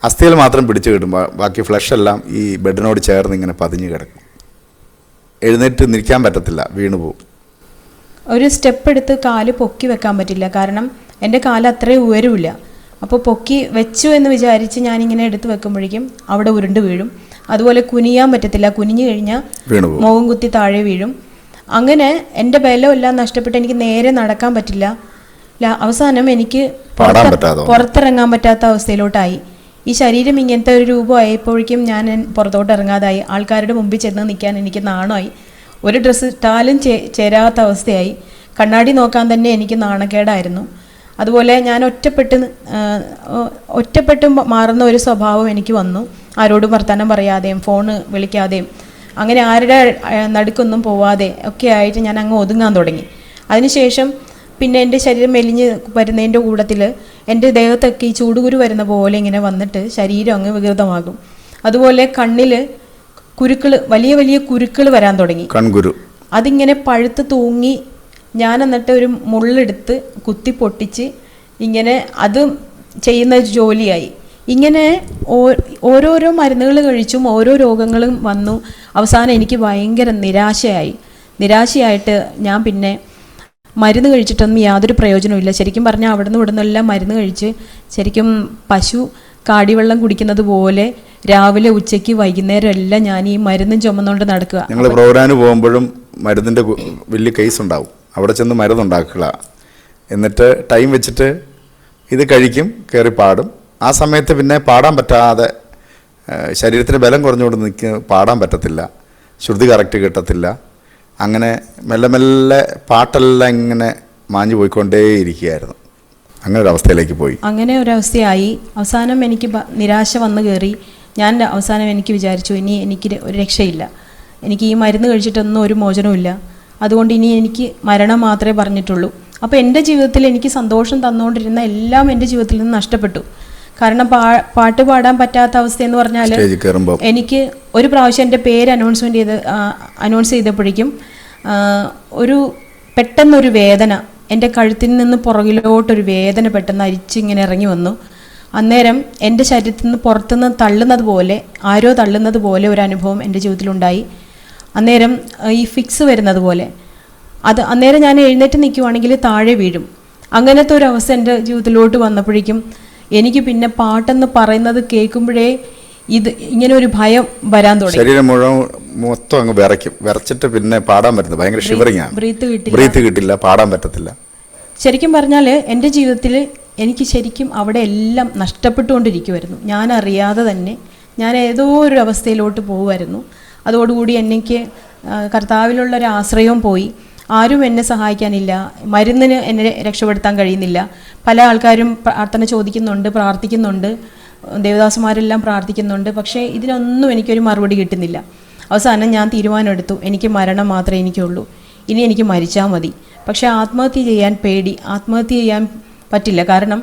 അസ്ഥിയിൽ മാത്രം പിടിച്ച് കിട്ടുമ്പോൾ ബാക്കി ഫ്ലഷെല്ലാം ഈ ബെഡിനോട് ചേർന്ന് ഇങ്ങനെ പതിഞ്ഞ് കിടക്കും. എഴുന്നേറ്റ് നിൽക്കാൻ പറ്റത്തില്ല, വീണു പോകും. ഒരു സ്റ്റെപ്പ് എടുത്ത് കാല് പൊക്കി വെക്കാൻ പറ്റില്ല, കാരണം എൻ്റെ കാല് അത്രയും ഉയരമില്ല. അപ്പോൾ പൊക്കി വെച്ചു എന്ന് വിചാരിച്ച് ഞാനിങ്ങനെ എടുത്ത് വെക്കുമ്പോഴേക്കും അവിടെ ഉരുണ്ട് വീഴും. അതുപോലെ കുനിയാൻ പറ്റത്തില്ല, കുനിഞ്ഞു കഴിഞ്ഞാൽ മുഖം കുത്തി താഴെ വീഴും. അങ്ങനെ എൻ്റെ ബലം എല്ലാം നഷ്ടപ്പെട്ട് എനിക്ക് നേരെ നടക്കാൻ പറ്റില്ല. അവസാനം എനിക്ക് പുറത്തിറങ്ങാൻ പറ്റാത്ത അവസ്ഥയിലോട്ടായി. ഈ ശരീരം ഇങ്ങനത്തെ ഒരു രൂപമായപ്പോഴേക്കും ഞാൻ പുറത്തോട്ട് ഇറങ്ങാതായി. ആൾക്കാരുടെ മുമ്പിൽ ചെന്ന് നിൽക്കാൻ എനിക്ക് നാണമായി. ഒരു ഡ്രസ്സ് ഇട്ടാലും ചേരാത്ത അവസ്ഥയായി. കണ്ണാടി നോക്കാൻ തന്നെ എനിക്ക് നാണക്കേടായിരുന്നു. അതുപോലെ ഞാൻ ഒറ്റപ്പെട്ട് മാറുന്ന ഒരു സ്വഭാവം എനിക്ക് വന്നു. ആരോടും വർത്തമാനം പറയാതെയും ഫോണ് വിളിക്കാതെയും അങ്ങനെ ആരുടെ നടുക്കൊന്നും പോവാതെ ഒക്കെ ആയിട്ട് ഞാൻ അങ്ങ് ഒതുങ്ങാൻ തുടങ്ങി. അതിനുശേഷം പിന്നെ എൻ്റെ ശരീരം മെലിഞ്ഞ് വരുന്നതിൻ്റെ കൂട്ടത്തിൽ എൻ്റെ ദേഹത്തൊക്കെ ഈ ചൂടുകുരു വരുന്ന പോലെ ഇങ്ങനെ വന്നിട്ട് ശരീരം അങ്ങ് വികൃതമാകും. അതുപോലെ കണ്ണിൽ വലിയ വലിയ കുരുക്കൾ വരാൻ തുടങ്ങി, കൺകുരു. അതിങ്ങനെ പഴുത്ത് തൂങ്ങി. ഞാൻ എന്നിട്ട് ഒരു മുള്ളെടുത്ത് കുത്തി പൊട്ടിച്ച് ഇങ്ങനെ അത് ചെയ്യുന്ന ജോലിയായി. ഇങ്ങനെ ഓരോരോ മരുന്നുകൾ കഴിച്ചും ഓരോ രോഗങ്ങളും വന്നു. അവസാനം എനിക്ക് ഭയങ്കര നിരാശയായിട്ട് ഞാൻ പിന്നെ മരുന്ന് കഴിച്ചിട്ടൊന്നും യാതൊരു പ്രയോജനമില്ല. ശരിക്കും പറഞ്ഞാൽ അവിടുന്ന് ഇവിടുന്നെല്ലാം മരുന്ന് കഴിച്ച് ശരിക്കും പശു കാടിവെള്ളം കുടിക്കുന്നത് പോലെ രാവിലെ ഉച്ചയ്ക്ക് വൈകുന്നേരം എല്ലാം ഞാൻ ഈ മരുന്നും ചുമന്നുകൊണ്ട് നടക്കുക. ഞങ്ങൾ പ്രോഗ്രാമിന് പോകുമ്പോഴും മരുന്നിൻ്റെ വലിയ കേസ് ഉണ്ടാവും. അവിടെ ചെന്ന് മരുന്നുണ്ടാക്കുക, എന്നിട്ട് ടൈം വെച്ചിട്ട് ഇത് കഴിക്കും, കയറി പാടും. ആ സമയത്ത് പിന്നെ പാടാൻ പറ്റാതെ ശരീരത്തിന് ബലം കുറഞ്ഞുകൊണ്ട് പാടാൻ പറ്റത്തില്ല, ശ്രുതി കറക്റ്റ് കിട്ടത്തില്ല. അങ്ങനെ മെല്ലെ മെല്ലെ പാട്ടെല്ലാം ഇങ്ങനെ മാഞ്ഞു പോയിക്കൊണ്ടേയിരിക്കുകയായിരുന്നു. അങ്ങനെ ഒരു അവസ്ഥയിലേക്ക് പോയി. അങ്ങനെ ഒരവസ്ഥയായി. അവസാനം എനിക്ക് നിരാശ വന്നു കയറി. ഞാൻ അവസാനം എനിക്ക് വിചാരിച്ചു, ഇനി എനിക്ക് ഒരു രക്ഷയില്ല, എനിക്ക് ഈ മരുന്ന് കഴിച്ചിട്ടൊന്നും ഒരു മോചനമില്ല, അതുകൊണ്ട് ഇനി എനിക്ക് മരണം മാത്രമേ പറഞ്ഞിട്ടുള്ളൂ. അപ്പോൾ എൻ്റെ ജീവിതത്തിൽ എനിക്ക് സന്തോഷം തന്നുകൊണ്ടിരുന്ന എല്ലാം എൻ്റെ ജീവിതത്തിൽ നിന്ന് നഷ്ടപ്പെട്ടു. കാരണം പാട്ട് പാടാൻ പറ്റാത്ത അവസ്ഥ എന്ന് പറഞ്ഞാൽ, എനിക്ക് ഒരു പ്രാവശ്യം എൻ്റെ പേര് അനൗൺസ് ചെയ്തപ്പോഴേക്കും പെട്ടെന്നൊരു വേദന, എൻ്റെ കഴുത്തിൽ നിന്ന് പുറകിലോട്ടൊരു വേദന പെട്ടെന്ന് അരിച്ചിങ്ങനെ ഇറങ്ങി വന്നു. അന്നേരം എൻ്റെ ശരീരത്തിൽ നിന്ന് പുറത്തുനിന്ന് ആരോ തള്ളുന്നത് പോലെ ഒരു അനുഭവം എൻ്റെ ജീവിതത്തിലുണ്ടായി. അന്നേരം ഈ ഫിക്സ് വരുന്നത് പോലെ അന്നേരം ഞാൻ എഴുന്നേറ്റ് നിൽക്കുവാണെങ്കിൽ താഴെ വീഴും. അങ്ങനത്തെ ഒരു അവസ്ഥ എൻ്റെ ജീവിതത്തിലോട്ട് വന്നപ്പോഴേക്കും എനിക്ക് പിന്നെ പാട്ടെന്ന് പറയുന്നത് കേൾക്കുമ്പോഴേ ഇങ്ങനെ ഒരു ഭയം വരാൻ തുടങ്ങി. ശരീരം മുഴുവൻ മൊത്തം അങ്ങ് വിറച്ചിട്ട് പിന്നെ പാടാൻ പറ്റുന്നത് ഭയങ്കര ഷിവറിംഗ് ആണ്. ബ്രീത്ത് കിട്ടില്ല, പാടാൻ പറ്റത്തില്ല. ശരിക്കും പറഞ്ഞാൽ എൻ്റെ ജീവിതത്തിൽ എനിക്ക് ശരിക്കും അവിടെ എല്ലാം നഷ്ടപ്പെട്ടുകൊണ്ടിരിക്കുമായിരുന്നു. ഞാൻ അറിയാതെ തന്നെ ഞാൻ ഏതോ ഒരു അവസ്ഥയിലോട്ട് പോകുമായിരുന്നു. അതോടുകൂടി എനിക്ക് കർത്താവിലുള്ളൊരു ആശ്രയവും പോയി. ആരും എന്നെ സഹായിക്കാനില്ല, മരുന്നിന് എന്നെ രക്ഷപ്പെടുത്താൻ കഴിയുന്നില്ല. പല ആൾക്കാരും പ്രാർത്ഥന ചോദിക്കുന്നുണ്ട്, പ്രാർത്ഥിക്കുന്നുണ്ട്, ദേവദാസന്മാരെല്ലാം പ്രാർത്ഥിക്കുന്നുണ്ട്. പക്ഷേ ഇതിനൊന്നും എനിക്കൊരു മറുപടി കിട്ടുന്നില്ല. അവസാനം ഞാൻ തീരുമാനമെടുത്തു, എനിക്ക് മരണം മാത്രമേ എനിക്കുള്ളൂ, ഇനി എനിക്ക് മരിച്ചാൽ മതി. പക്ഷേ ആത്മഹത്യ ചെയ്യാൻ പേടി, ആത്മഹത്യ ചെയ്യാൻ പറ്റില്ല. കാരണം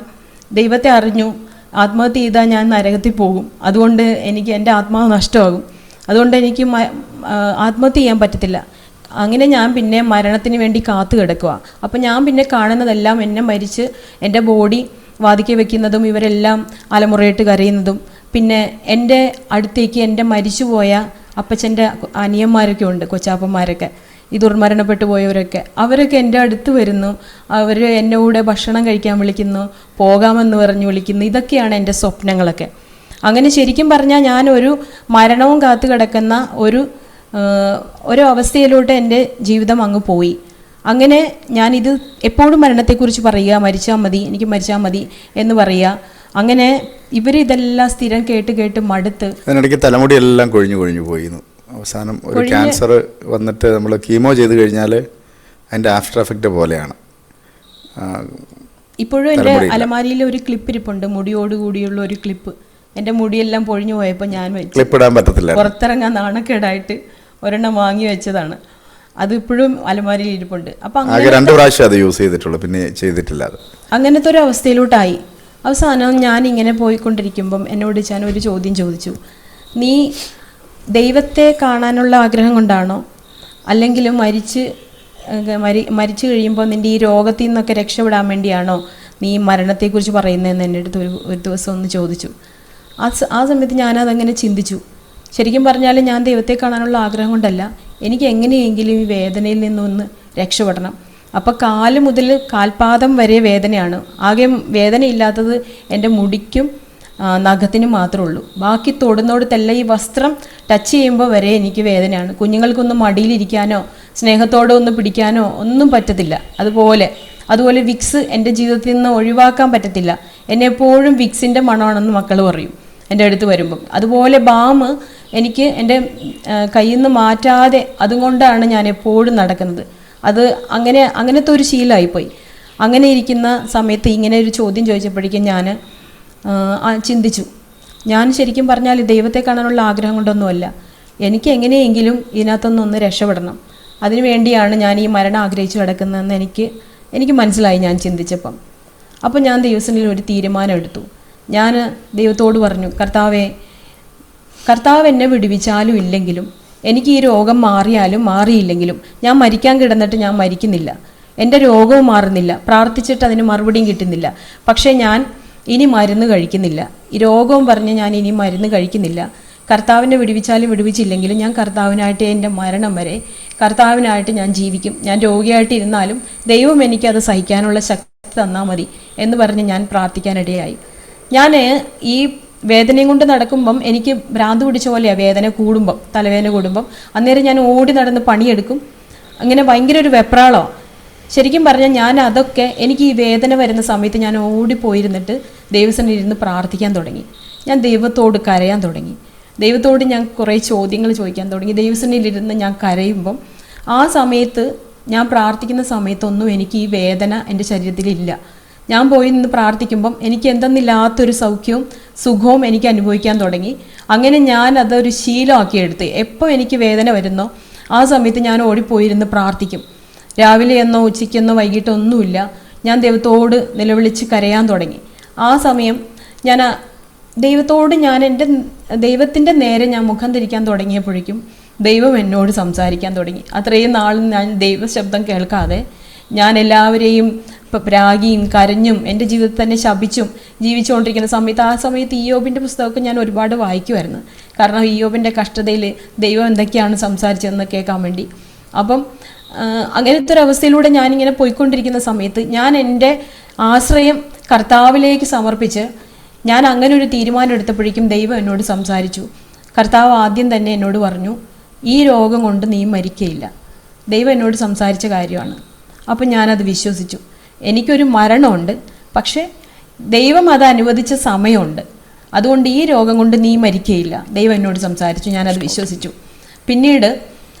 ദൈവത്തെ അറിഞ്ഞു, ആത്മഹത്യ ചെയ്താൽ ഞാൻ നരകത്തിൽ പോകും, അതുകൊണ്ട് എനിക്ക് എൻ്റെ ആത്മാവ് നഷ്ടമാകും, അതുകൊണ്ട് എനിക്ക് ആത്മഹത്യ ചെയ്യാൻ പറ്റത്തില്ല. അങ്ങനെ ഞാൻ പിന്നെ മരണത്തിന് വേണ്ടി കാത്തു കിടക്കുക. അപ്പം ഞാൻ പിന്നെ കാണുന്നതെല്ലാം എന്നെ മരിച്ച് എൻ്റെ ബോഡി വാതിക്കെ വെക്കുന്നതും ഇവരെല്ലാം അലമുറയിട്ട് കരയുന്നതും, പിന്നെ എൻ്റെ അടുത്തേക്ക് എൻ്റെ മരിച്ചുപോയ അപ്പച്ചൻ്റെ അനിയന്മാരൊക്കെ ഉണ്ട്, കൊച്ചാപ്പന്മാരൊക്കെ, ഈ ദുർമരണപ്പെട്ടു പോയവരൊക്കെ. അവരൊക്കെ എൻ്റെ അടുത്ത് വരുന്നു, അവർ എൻ്റെ കൂടെ ഭക്ഷണം കഴിക്കാൻ വിളിക്കുന്നു, പോകാമെന്ന് പറഞ്ഞ് വിളിക്കുന്നു. ഇതൊക്കെയാണ് എൻ്റെ സ്വപ്നങ്ങളൊക്കെ. അങ്ങനെ ശരിക്കും പറഞ്ഞാൽ ഞാനൊരു മരണവും കാത്തു കിടക്കുന്ന ഒരു അവസ്ഥയിലോട്ട് എൻ്റെ ജീവിതം അങ്ങ് പോയി. അങ്ങനെ ഞാനിത് എപ്പോഴും മരണത്തെക്കുറിച്ച് പറയുക, മരിച്ചാൽ മതി, എനിക്ക് മരിച്ചാൽ മതി എന്ന് പറയുക. അങ്ങനെ ഇവരിതെല്ലാം സ്ഥിരം കേട്ട് കേട്ട് മടുത്ത് അതിനിടയ്ക്ക് തലമുടിയെല്ലാം കൊഴിഞ്ഞു പോയിരുന്നു. അവസാനം ഒരു ക്യാൻസർ വന്നിട്ട് നമ്മൾ കീമോ ചെയ്ത് കഴിഞ്ഞാൽ അതിൻ്റെ ആഫ്റ്റർ എഫക്റ്റ് പോലെയാണ്. ഇപ്പോഴും എൻ്റെ അലമാരിയിൽ ഒരു ക്ലിപ്പ് ഇരിപ്പുണ്ട്, മുടിയോട് കൂടിയുള്ള ഒരു ക്ലിപ്പ്. എൻ്റെ മുടിയെല്ലാം പൊഴിഞ്ഞു പോയപ്പോൾ ഞാൻ ക്ലിപ്പ് ഇടാൻ പറ്റത്തില്ല, പുറത്തിറങ്ങാൻ നാണക്കേടായിട്ട് ഒരെണ്ണം വാങ്ങി വെച്ചതാണ്. അതിപ്പോഴും അലമാരിയിൽ ഇരിപ്പുണ്ട്. അപ്പം ആകെ 2 പ്രാവശ്യം അത് യൂസ് ചെയ്തിട്ടുള്ളൂ, പിന്നെ ചെയ്തിട്ടില്ല. അത് അങ്ങനത്തെ ഒരു അവസ്ഥയിലോട്ടായി. അവസാനം ഞാൻ ഇങ്ങനെ പോയിക്കൊണ്ടിരിക്കുമ്പം എന്നോട് ഞാൻ ഒരു ചോദ്യം ചോദിച്ചു, നീ ദൈവത്തെ കാണാനുള്ള ആഗ്രഹം കൊണ്ടാണോ, അല്ലെങ്കിൽ മരിച്ചു കഴിയുമ്പോൾ നിൻ്റെ ഈ രോഗത്തിൽ നിന്നൊക്കെ രക്ഷപ്പെടാൻ വേണ്ടിയാണോ നീ മരണത്തെക്കുറിച്ച് പറയുന്നതെന്ന് എൻ്റെ അടുത്ത് ഒരു ദിവസം ഒന്ന് ചോദിച്ചു. ആ സമയത്ത് ഞാനതങ്ങനെ ചിന്തിച്ചു. ശരിക്കും പറഞ്ഞാൽ ഞാൻ ദൈവത്തെ കാണാനുള്ള ആഗ്രഹം കൊണ്ടല്ല, എനിക്ക് എങ്ങനെയെങ്കിലും ഈ വേദനയിൽ നിന്നൊന്ന് രക്ഷപ്പെടണം. അപ്പോൾ കാല് മുതൽ കാൽപാദം വരെ വേദനയാണ്. ആകെ വേദനയില്ലാത്തത് എൻ്റെ മുടിക്കും നഖത്തിനും മാത്രമേ ഉള്ളൂ. ബാക്കി തൊടുന്നോടത്തെല്ലാം ഈ വസ്ത്രം ടച്ച് ചെയ്യുമ്പോൾ വരെ എനിക്ക് വേദനയാണ്. കുഞ്ഞുങ്ങൾക്കൊന്നും മടിയിലിരിക്കാനോ സ്നേഹത്തോടെ ഒന്ന് പിടിക്കാനോ ഒന്നും പറ്റത്തില്ല. അതുപോലെ വിക്സ് എൻ്റെ ജീവിതത്തിൽ നിന്ന് ഒഴിവാക്കാൻ പറ്റത്തില്ല. എന്നെ എപ്പോഴും വിക്സിൻ്റെ മണമാണെന്ന് മക്കൾ പറയും എൻ്റെ അടുത്ത് വരുമ്പം. അതുപോലെ ബാം എനിക്ക് എൻ്റെ കയ്യിൽ നിന്ന് മാറ്റാതെ അതുകൊണ്ടാണ് ഞാൻ എപ്പോഴും നടക്കുന്നത്. അത് അങ്ങനത്തെ ഒരു ശീലമായിപ്പോയി. അങ്ങനെ ഇരിക്കുന്ന സമയത്ത് ഇങ്ങനെ ഒരു ചോദ്യം ചോദിച്ചപ്പോഴേക്കും ഞാൻ ചിന്തിച്ചു, ഞാൻ ശരിക്കും പറഞ്ഞാൽ ദൈവത്തെ കാണാനുള്ള ആഗ്രഹം കൊണ്ടൊന്നുമല്ല, എനിക്ക് എങ്ങനെയെങ്കിലും ഇതിനകത്തൊന്നൊന്ന് രക്ഷപ്പെടണം. അതിനു വേണ്ടിയാണ് ഞാൻ ഈ മരണം ആഗ്രഹിച്ചു കിടക്കുന്നതെന്ന് എനിക്ക് മനസ്സിലായി ഞാൻ ചിന്തിച്ചപ്പം. അപ്പം ഞാൻ ദൈവസന്നിധിയിൽ ഒരു തീരുമാനം എടുത്തു. ഞാൻ ദൈവത്തോട് പറഞ്ഞു, കർത്താവ് എന്നെ വിടുവിച്ചാലും ഇല്ലെങ്കിലും, എനിക്ക് ഈ രോഗം മാറിയാലും മാറിയില്ലെങ്കിലും, ഞാൻ മരിക്കാൻ കിടന്നിട്ട് ഞാൻ മരിക്കുന്നില്ല, എൻ്റെ രോഗവും മാറുന്നില്ല, പ്രാർത്ഥിച്ചിട്ട് അതിന് മറുപടിയും കിട്ടുന്നില്ല. പക്ഷേ ഞാൻ ഇനി മരുന്ന് കഴിക്കുന്നില്ല. ഈ രോഗവും പറഞ്ഞ് ഞാൻ ഇനി മരുന്ന് കഴിക്കുന്നില്ല. കർത്താവിനെ വിടുവിച്ചാലും വിടുവിച്ചില്ലെങ്കിലും ഞാൻ കർത്താവിനായിട്ട് എൻ്റെ മരണം വരെ കർത്താവിനായിട്ട് ഞാൻ ജീവിക്കും. ഞാൻ രോഗിയായിട്ട് ഇരുന്നാലും ദൈവം എനിക്കത് സഹിക്കാനുള്ള ശക്തി തന്നാൽ മതി എന്ന് പറഞ്ഞ് ഞാൻ പ്രാർത്ഥിക്കാനിടയായി. ഞാൻ ഈ വേദനയും കൊണ്ട് നടക്കുമ്പം എനിക്ക് ഭ്രാന്ത് പിടിച്ച പോലെയാണ്. വേദന കൂടുമ്പം, തലവേദന കൂടുമ്പം അന്നേരം ഞാൻ ഓടി നടന്ന് പണിയെടുക്കും. അങ്ങനെ ഭയങ്കര ഒരു വെപ്രാളോ. ശരിക്കും പറഞ്ഞാൽ ഞാൻ അതൊക്കെ എനിക്ക് ഈ വേദന വരുന്ന സമയത്ത് ഞാൻ ഓടിപ്പോയിരുന്നിട്ട് ദൈവസന്നിധിയിൽ ഇരുന്ന് പ്രാർത്ഥിക്കാൻ തുടങ്ങി. ഞാൻ ദൈവത്തോട് കരയാൻ തുടങ്ങി. ദൈവത്തോട് ഞാൻ കുറേ ചോദ്യങ്ങൾ ചോദിക്കാൻ തുടങ്ങി. ദൈവസന്നിധിയിലിരുന്ന് ഞാൻ കരയുമ്പം ആ സമയത്ത് ഞാൻ പ്രാർത്ഥിക്കുന്ന സമയത്തൊന്നും എനിക്ക് ഈ വേദന എൻ്റെ ശരീരത്തിലില്ല. ഞാൻ പോയി നിന്ന് പ്രാർത്ഥിക്കുമ്പം എനിക്ക് എന്തെന്നില്ലാത്തൊരു സൗഖ്യവും സുഖവും എനിക്ക് അനുഭവിക്കാൻ തുടങ്ങി. അങ്ങനെ ഞാൻ അതൊരു ശീലമാക്കിയെടുത്ത് എപ്പോൾ എനിക്ക് വേദന വരുന്നോ ആ സമയത്ത് ഞാൻ ഓടിപ്പോയിരുന്ന് പ്രാർത്ഥിക്കും. രാവിലെ എന്നോ ഉച്ചയ്ക്കെന്നോ വൈകിട്ടോ ഒന്നുമില്ല, ഞാൻ ദൈവത്തോട് നിലവിളിച്ച് കരയാൻ തുടങ്ങി. ആ സമയം ഞാൻ എൻ്റെ ദൈവത്തിൻ്റെ നേരെ ഞാൻ മുഖം തിരിക്കാൻ തുടങ്ങിയപ്പോഴേക്കും ദൈവം എന്നോട് സംസാരിക്കാൻ തുടങ്ങി. അത്രയും നാൾ ഞാൻ ദൈവശബ്ദം കേൾക്കാതെ ഞാൻ എല്ലാവരെയും രാഗിയും കരഞ്ഞും എൻ്റെ ജീവിതത്തിൽ തന്നെ ശപിച്ചും ജീവിച്ചുകൊണ്ടിരിക്കുന്ന സമയത്ത്, ആ സമയത്ത് ഇയ്യോബിൻ്റെ പുസ്തകമൊക്കെ ഞാൻ ഒരുപാട് വായിക്കുമായിരുന്നു. കാരണം ഇയ്യോബിൻ്റെ കഷ്ടതയിൽ ദൈവം എന്തൊക്കെയാണ് സംസാരിച്ചതെന്ന് കേൾക്കാൻ വേണ്ടി. അപ്പം അങ്ങനത്തെ ഒരു അവസ്ഥയിലൂടെ ഞാനിങ്ങനെ പോയിക്കൊണ്ടിരിക്കുന്ന സമയത്ത് ഞാൻ എൻ്റെ ആശ്രയം കർത്താവിലേക്ക് സമർപ്പിച്ച് ഞാൻ അങ്ങനെ ഒരു തീരുമാനം എടുത്തപ്പോഴേക്കും ദൈവം എന്നോട് സംസാരിച്ചു. കർത്താവ് ആദ്യം തന്നെ എന്നോട് പറഞ്ഞു, ഈ രോഗം കൊണ്ട് നീ മരിക്കയില്ല. ദൈവം എന്നോട് സംസാരിച്ച കാര്യമാണ്. അപ്പം ഞാനത് വിശ്വസിച്ചു. എനിക്കൊരു മരണമുണ്ട്, പക്ഷേ ദൈവം അത് അനുവദിച്ച സമയമുണ്ട്. അതുകൊണ്ട് ഈ രോഗം കൊണ്ട് നീ മരിക്കയില്ല. ദൈവം എന്നോട് സംസാരിച്ചു, ഞാനത് വിശ്വസിച്ചു. പിന്നീട്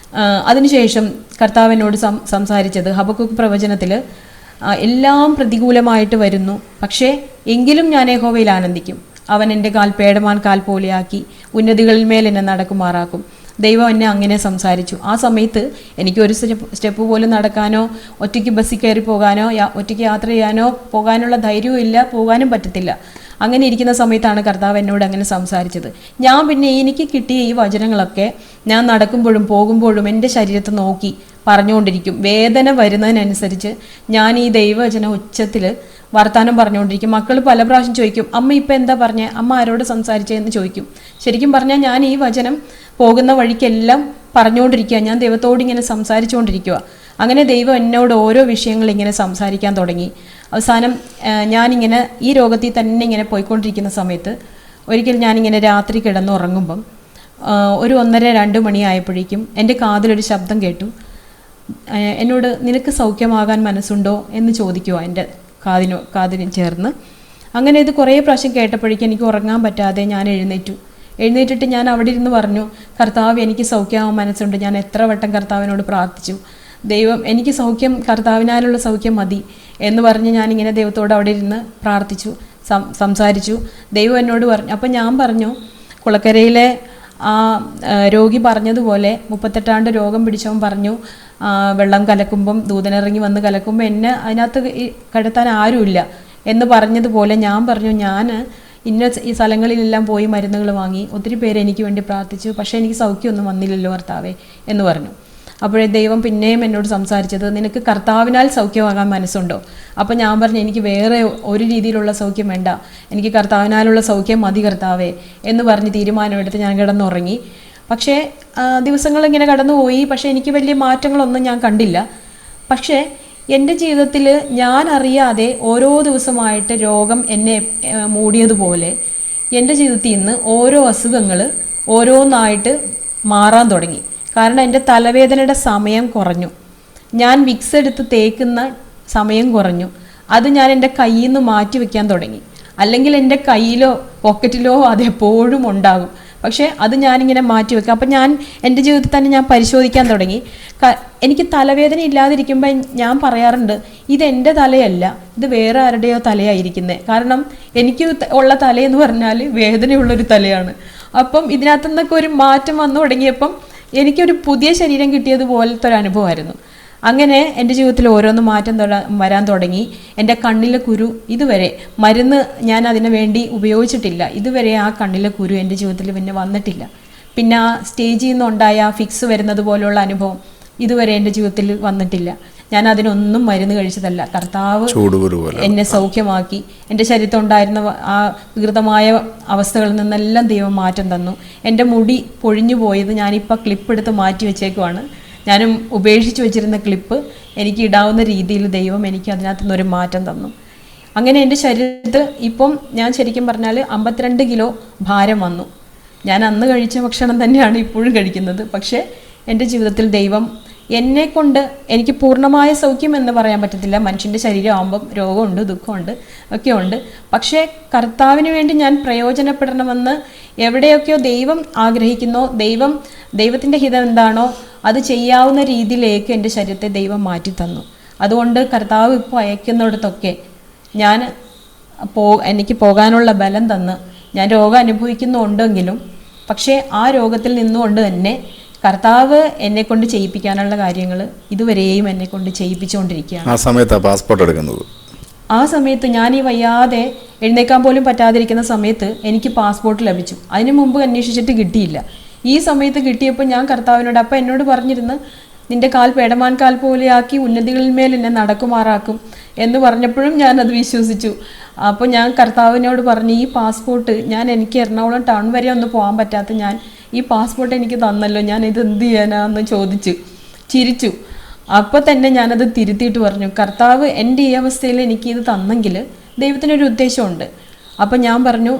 അതിനുശേഷം കർത്താവ് എന്നോട് സംസാരിച്ചത് ഹബക്കൂക്ക് പ്രവചനത്തിൽ എല്ലാം പ്രതികൂലമായിട്ട് വരുന്നു, പക്ഷേ എങ്കിലും ഞാൻ യഹോവയിൽ ആനന്ദിക്കും. അവൻ എൻ്റെ കാൽ പേടമാൻ കാൽ പോലെയാക്കി ഉന്നതികളിൽ മേൽ എന്നെ നടക്കുമാറാക്കും. ദൈവം എന്നെ അങ്ങനെ സംസാരിച്ചു. ആ സമയത്ത് എനിക്ക് ഒരു സ്റ്റെപ്പ് പോലും നടക്കാനോ ഒറ്റയ്ക്ക് ബസ്സിൽ കയറി പോകാനോ ഒറ്റയ്ക്ക് യാത്ര ചെയ്യാനോ പോകാനുള്ള ധൈര്യവും ഇല്ല, പോകാനും പറ്റത്തില്ല. അങ്ങനെ ഇരിക്കുന്ന സമയത്താണ് കർത്താവ് എന്നോട് അങ്ങനെ സംസാരിച്ചത്. ഞാൻ പിന്നെ എനിക്ക് കിട്ടിയ ഈ വചനങ്ങളൊക്കെ ഞാൻ നടക്കുമ്പോഴും പോകുമ്പോഴും എൻ്റെ ശരീരത്തെ നോക്കി പറഞ്ഞുകൊണ്ടിരിക്കും. വേദന വരുന്നതിനനുസരിച്ച് ഞാൻ ഈ ദൈവവചന ഉച്ചത്തിൽ വർത്താനം പറഞ്ഞുകൊണ്ടിരിക്കും. മക്കൾ പല പ്രാവശ്യം ചോദിക്കും, അമ്മ ഇപ്പം എന്താ പറഞ്ഞേ, അമ്മ ആരോട് സംസാരിച്ചതെന്ന് ചോദിക്കും. ശരിക്കും പറഞ്ഞാൽ ഞാൻ ഈ വചനം പോകുന്ന വഴിക്കെല്ലാം പറഞ്ഞുകൊണ്ടിരിക്കുക, ഞാൻ ദൈവത്തോട് ഇങ്ങനെ സംസാരിച്ചുകൊണ്ടിരിക്കുക. അങ്ങനെ ദൈവം എന്നോട് ഓരോ വിഷയങ്ങൾ ഇങ്ങനെ സംസാരിക്കാൻ തുടങ്ങി. അവസാനം ഞാനിങ്ങനെ ഈ രോഗത്തിൽ തന്നെ ഇങ്ങനെ പോയിക്കൊണ്ടിരിക്കുന്ന സമയത്ത് ഒരിക്കൽ ഞാനിങ്ങനെ രാത്രി കിടന്നുറങ്ങുമ്പം ഒരു 1:30-2 മണിയായപ്പോഴേക്കും എൻ്റെ കാതിലൊരു ശബ്ദം കേട്ടു. എന്നോട് നിനക്ക് സൗഖ്യമാകാൻ മനസ്സുണ്ടോ എന്ന് ചോദിക്കുക എൻ്റെ കാതിന് ചേർന്ന്. അങ്ങനെ ഇത് കുറേ പ്രാവശ്യം കേട്ടപ്പോഴേക്കും എനിക്ക് ഉറങ്ങാൻ പറ്റാതെ ഞാൻ എഴുന്നേറ്റിട്ട് ഞാൻ അവിടെ ഇരുന്ന് പറഞ്ഞു, കർത്താവ് എനിക്ക് സൗഖ്യമാകാൻ മനസ്സുണ്ട്. ഞാൻ എത്ര വട്ടം കർത്താവിനോട് പ്രാർത്ഥിച്ചു, ദൈവം എനിക്ക് സൗഖ്യം, കർത്താവിനാലുള്ള സൗഖ്യം മതി എന്ന് പറഞ്ഞ് ഞാനിങ്ങനെ ദൈവത്തോട് അവിടെ ഇരുന്ന് പ്രാർത്ഥിച്ചു, സംസാരിച്ചു. ദൈവം എന്നോട് പറഞ്ഞു. അപ്പം ഞാൻ പറഞ്ഞു, കുളക്കരയിലെ ആ രോഗി പറഞ്ഞതുപോലെ 38 ആണ്ട് രോഗം പിടിച്ചവൻ പറഞ്ഞു, വെള്ളം കലക്കുമ്പം ദൂതനിറങ്ങി വന്ന് കലക്കുമ്പോൾ എന്നെ അതിനകത്ത് കിടത്താൻ ആരുമില്ല എന്ന് പറഞ്ഞതുപോലെ ഞാൻ പറഞ്ഞു, ഞാൻ ഈ സ്ഥലങ്ങളിലെല്ലാം പോയി മരുന്നുകൾ വാങ്ങി, ഒത്തിരി പേര് എനിക്ക് വേണ്ടി പ്രാർത്ഥിച്ചു, പക്ഷേ എനിക്ക് സൗഖ്യമൊന്നും വന്നില്ലല്ലോ കർത്താവേ എന്ന് പറഞ്ഞു. അപ്പോഴേ ദൈവം പിന്നെയും എന്നോട് സംസാരിച്ചത്, നിനക്ക് കർത്താവിനാൽ സൗഖ്യമാകാൻ മനസ്സുണ്ടോ? അപ്പം ഞാൻ പറഞ്ഞു, എനിക്ക് വേറെ ഒരു രീതിയിലുള്ള സൗഖ്യം വേണ്ട, എനിക്ക് കർത്താവിനാലുള്ള സൗഖ്യം മതി കർത്താവേ എന്ന് പറഞ്ഞ് തീരുമാനമെടുത്ത് ഞാൻ കിടന്നുറങ്ങി. പക്ഷേ ദിവസങ്ങളിങ്ങനെ കടന്നുപോയി. പക്ഷേ എനിക്ക് വലിയ മാറ്റങ്ങളൊന്നും ഞാൻ കണ്ടില്ല. പക്ഷേ എൻ്റെ ജീവിതത്തിൽ ഞാൻ അറിയാതെ ഓരോ ദിവസമായിട്ട് രോഗം എന്നെ മൂടിയതുപോലെ എൻ്റെ ജീവിതത്തിൽ നിന്ന് ഓരോ അസുഖങ്ങൾ ഓരോന്നായിട്ട് മാറാൻ തുടങ്ങി. കാരണം എൻ്റെ തലവേദനയുടെ സമയം കുറഞ്ഞു, ഞാൻ വിക്സ് എടുത്ത് തേക്കുന്ന സമയം കുറഞ്ഞു. അത് ഞാൻ എൻ്റെ കയ്യിൽ നിന്ന് മാറ്റി വയ്ക്കാൻ തുടങ്ങി. അല്ലെങ്കിൽ എൻ്റെ കയ്യിലോ പോക്കറ്റിലോ അതെപ്പോഴും ഉണ്ടാകും, പക്ഷേ അത് ഞാനിങ്ങനെ മാറ്റി വെക്കുക. അപ്പം ഞാൻ എൻ്റെ ജീവിതത്തിൽ തന്നെ ഞാൻ പരിശോധിക്കാൻ തുടങ്ങി. എനിക്ക് തലവേദന ഇല്ലാതിരിക്കുമ്പോൾ ഞാൻ പറയാറുണ്ട്, ഇതെൻ്റെ തലയല്ല, ഇത് വേറെ ആരുടെയോ തലയായിരിക്കുന്നത്. കാരണം എനിക്ക് ഉള്ള തലയെന്ന് പറഞ്ഞാൽ വേദനയുള്ളൊരു തലയാണ്. അപ്പം ഇതിനകത്തു നിന്നൊക്കെ ഒരു മാറ്റം വന്നു തുടങ്ങിയപ്പം എനിക്കൊരു പുതിയ ശരീരം കിട്ടിയതുപോലത്തെ ഒരു അനുഭവമായിരുന്നു. അങ്ങനെ എൻ്റെ ജീവിതത്തിൽ ഓരോന്ന് മാറ്റം വരാൻ തുടങ്ങി. എൻ്റെ കണ്ണിലെ കുരു ഇതുവരെ മരുന്ന് ഞാൻ അതിനു വേണ്ടി ഉപയോഗിച്ചിട്ടില്ല. ഇതുവരെ ആ കണ്ണിലെ കുരു എൻ്റെ ജീവിതത്തിൽ പിന്നെ വന്നിട്ടില്ല. പിന്നെ ആ സ്റ്റേജിൽ നിന്നുണ്ടായ ഫിക്സ് വരുന്നത് പോലുള്ള അനുഭവം ഇതുവരെ എൻ്റെ ജീവിതത്തിൽ വന്നിട്ടില്ല. ഞാൻ അതിനൊന്നും മരുന്ന് കഴിച്ചതല്ല. കർത്താവ് എന്നെ സൗഖ്യമാക്കി. എൻ്റെ ശരീരത്തിൽ ഉണ്ടായിരുന്ന ആ വികൃതമായ അവസ്ഥകളിൽ നിന്നെല്ലാം ദൈവം മാറ്റം തന്നു. എൻ്റെ മുടി പൊഴിഞ്ഞു പോയത് ഞാനിപ്പോൾ ക്ലിപ്പ് എടുത്ത് മാറ്റി വെച്ചേക്കുവാണ്. ഞാനും ഉപേക്ഷിച്ച് വെച്ചിരുന്ന ക്ലിപ്പ് എനിക്ക് ഇടാവുന്ന രീതിയിൽ ദൈവം എനിക്ക് അതിനകത്തു നിന്നൊരു മാറ്റം തന്നു. അങ്ങനെ എൻ്റെ ശരീരത്തിൽ ഇപ്പം ഞാൻ ശരിക്കും പറഞ്ഞാൽ 52 കിലോ ഭാരം വന്നു. ഞാൻ അന്ന് കഴിച്ച ഭക്ഷണം തന്നെയാണ് ഇപ്പോഴും കഴിക്കുന്നത്. പക്ഷേ എൻ്റെ ജീവിതത്തിൽ ദൈവം എന്നെക്കൊണ്ട് എനിക്ക് പൂർണ്ണമായ സൗഖ്യം എന്ന് പറയാൻ പറ്റത്തില്ല. മനുഷ്യൻ്റെ ശരീരമാകുമ്പം രോഗമുണ്ട്, ദുഃഖമുണ്ട്, ഒക്കെ ഉണ്ട്. പക്ഷേ കർത്താവിന് വേണ്ടി ഞാൻ പ്രയോജനപ്പെടണമെന്ന് എവിടെയൊക്കെയോ ദൈവം ആഗ്രഹിക്കുന്നോ, ദൈവത്തിൻ്റെ ഹിതം എന്താണോ അത് ചെയ്യാവുന്ന രീതിയിലേക്ക് എൻ്റെ ശരീരത്തെ ദൈവം മാറ്റി തന്നു. അതുകൊണ്ട് കർത്താവ് ഇപ്പോൾ അയക്കുന്നിടത്തൊക്കെ എനിക്ക് പോകാനുള്ള ബലം തന്ന്, ഞാൻ രോഗം അനുഭവിക്കുന്നുണ്ടെങ്കിലും പക്ഷേ ആ രോഗത്തിൽ നിന്നുകൊണ്ട് തന്നെ കർത്താവ് എന്നെ കൊണ്ട് ചെയ്യിപ്പിക്കാനുള്ള കാര്യങ്ങൾ ഇതുവരെയും എന്നെ കൊണ്ട് ചെയ്യിപ്പിച്ചുകൊണ്ടിരിക്കുകയാണ്. ആ സമയത്താണ് പാസ്പോർട്ട് എടുക്കുന്നത്. ആ സമയത്ത് ഞാൻ ഈ വയ്യാതെ എഴുന്നേക്കാൻ പോലും പറ്റാതിരിക്കുന്ന സമയത്ത് എനിക്ക് പാസ്പോർട്ട് ലഭിച്ചു. അതിനു മുമ്പ് അന്വേഷിച്ചിട്ട് കിട്ടിയില്ല. ഈ സമയത്ത് കിട്ടിയപ്പോൾ ഞാൻ കർത്താവിനോട്, അപ്പം എന്നോട് പറഞ്ഞിരുന്നു, നിന്റെ കാൽ പേടമാൻ കാൽ പോലെയാക്കി ഉന്നതികളിന്മേൽ എന്നെ നടക്കുമാറാക്കും എന്ന് പറഞ്ഞപ്പോഴും ഞാനത് വിശ്വസിച്ചു. അപ്പോൾ ഞാൻ കർത്താവിനോട് പറഞ്ഞു, ഈ പാസ്പോർട്ട് എനിക്ക് എറണാകുളം ടൗൺ വരെ ഒന്ന് പോകാൻ പറ്റാത്ത ഈ പാസ്പോർട്ട് എനിക്ക് തന്നല്ലോ, ഞാൻ ഇത് എന്ത് ചെയ്യാനാന്ന് ചിരിച്ചു. അപ്പോൾ തന്നെ ഞാനത് തിരുത്തിയിട്ട് പറഞ്ഞു, കർത്താവ് എൻ്റെ ഈ അവസ്ഥയിൽ എനിക്കിത് തന്നെങ്കിൽ ദൈവത്തിനൊരു ഉദ്ദേശമുണ്ട്. അപ്പം ഞാൻ പറഞ്ഞു,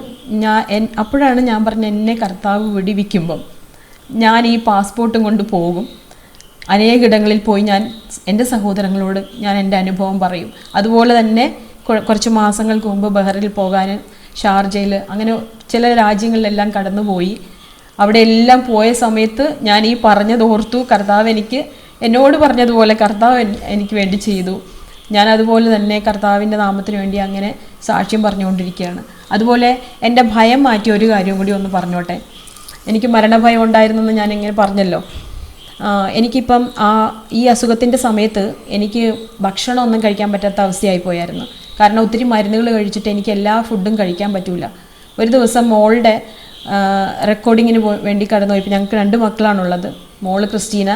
അപ്പോഴാണ് ഞാൻ പറഞ്ഞു, എന്നെ കർത്താവ് വിടിവിക്കുമ്പം ഞാൻ ഈ പാസ്പോർട്ടും കൊണ്ട് പോകും. അനേകിടങ്ങളിൽ പോയി ഞാൻ എൻ്റെ സഹോദരങ്ങളോട് ഞാൻ എൻ്റെ അനുഭവം പറയും. അതുപോലെ തന്നെ കുറച്ച് മാസങ്ങൾക്ക് മുമ്പ് ബഹറിൽ പോകാൻ, ഷാർജയിൽ, അങ്ങനെ ചില രാജ്യങ്ങളിലെല്ലാം കടന്നുപോയി. അവിടെ എല്ലാം പോയ സമയത്ത് ഞാൻ ഈ പറഞ്ഞത് ഓർത്തു, കർത്താവ് എന്നോട് പറഞ്ഞതുപോലെ കർത്താവ് എനിക്ക് വേണ്ടി ചെയ്തു. ഞാൻ അതുപോലെ തന്നെ കർത്താവിൻ്റെ നാമത്തിന് വേണ്ടി അങ്ങനെ സാക്ഷ്യം പറഞ്ഞുകൊണ്ടിരിക്കുകയാണ്. അതുപോലെ എൻ്റെ ഭയം മാറ്റിയ ഒരു കാര്യം കൂടി ഒന്ന് പറഞ്ഞോട്ടെ. എനിക്ക് മരണഭയം ഉണ്ടായിരുന്നെന്ന് ഞാൻ ഇങ്ങനെ പറഞ്ഞല്ലോ. എനിക്കിപ്പം ഈ അസുഖത്തിൻ്റെ സമയത്ത് എനിക്ക് ഭക്ഷണമൊന്നും കഴിക്കാൻ പറ്റാത്ത അവസ്ഥയായി പോയായിരുന്നു. കാരണം ഒത്തിരി മരുന്നുകൾ കഴിച്ചിട്ട് എനിക്ക് എല്ലാ ഫുഡും കഴിക്കാൻ പറ്റില്ല. ഒരു ദിവസം മോളുടെ റെക്കോർഡിങ്ങിന് വേണ്ടി കടന്നു പോയപ്പോൾ, ഞങ്ങൾക്ക് 2 മക്കളാണുള്ളത്. മോള് ക്രിസ്റ്റീന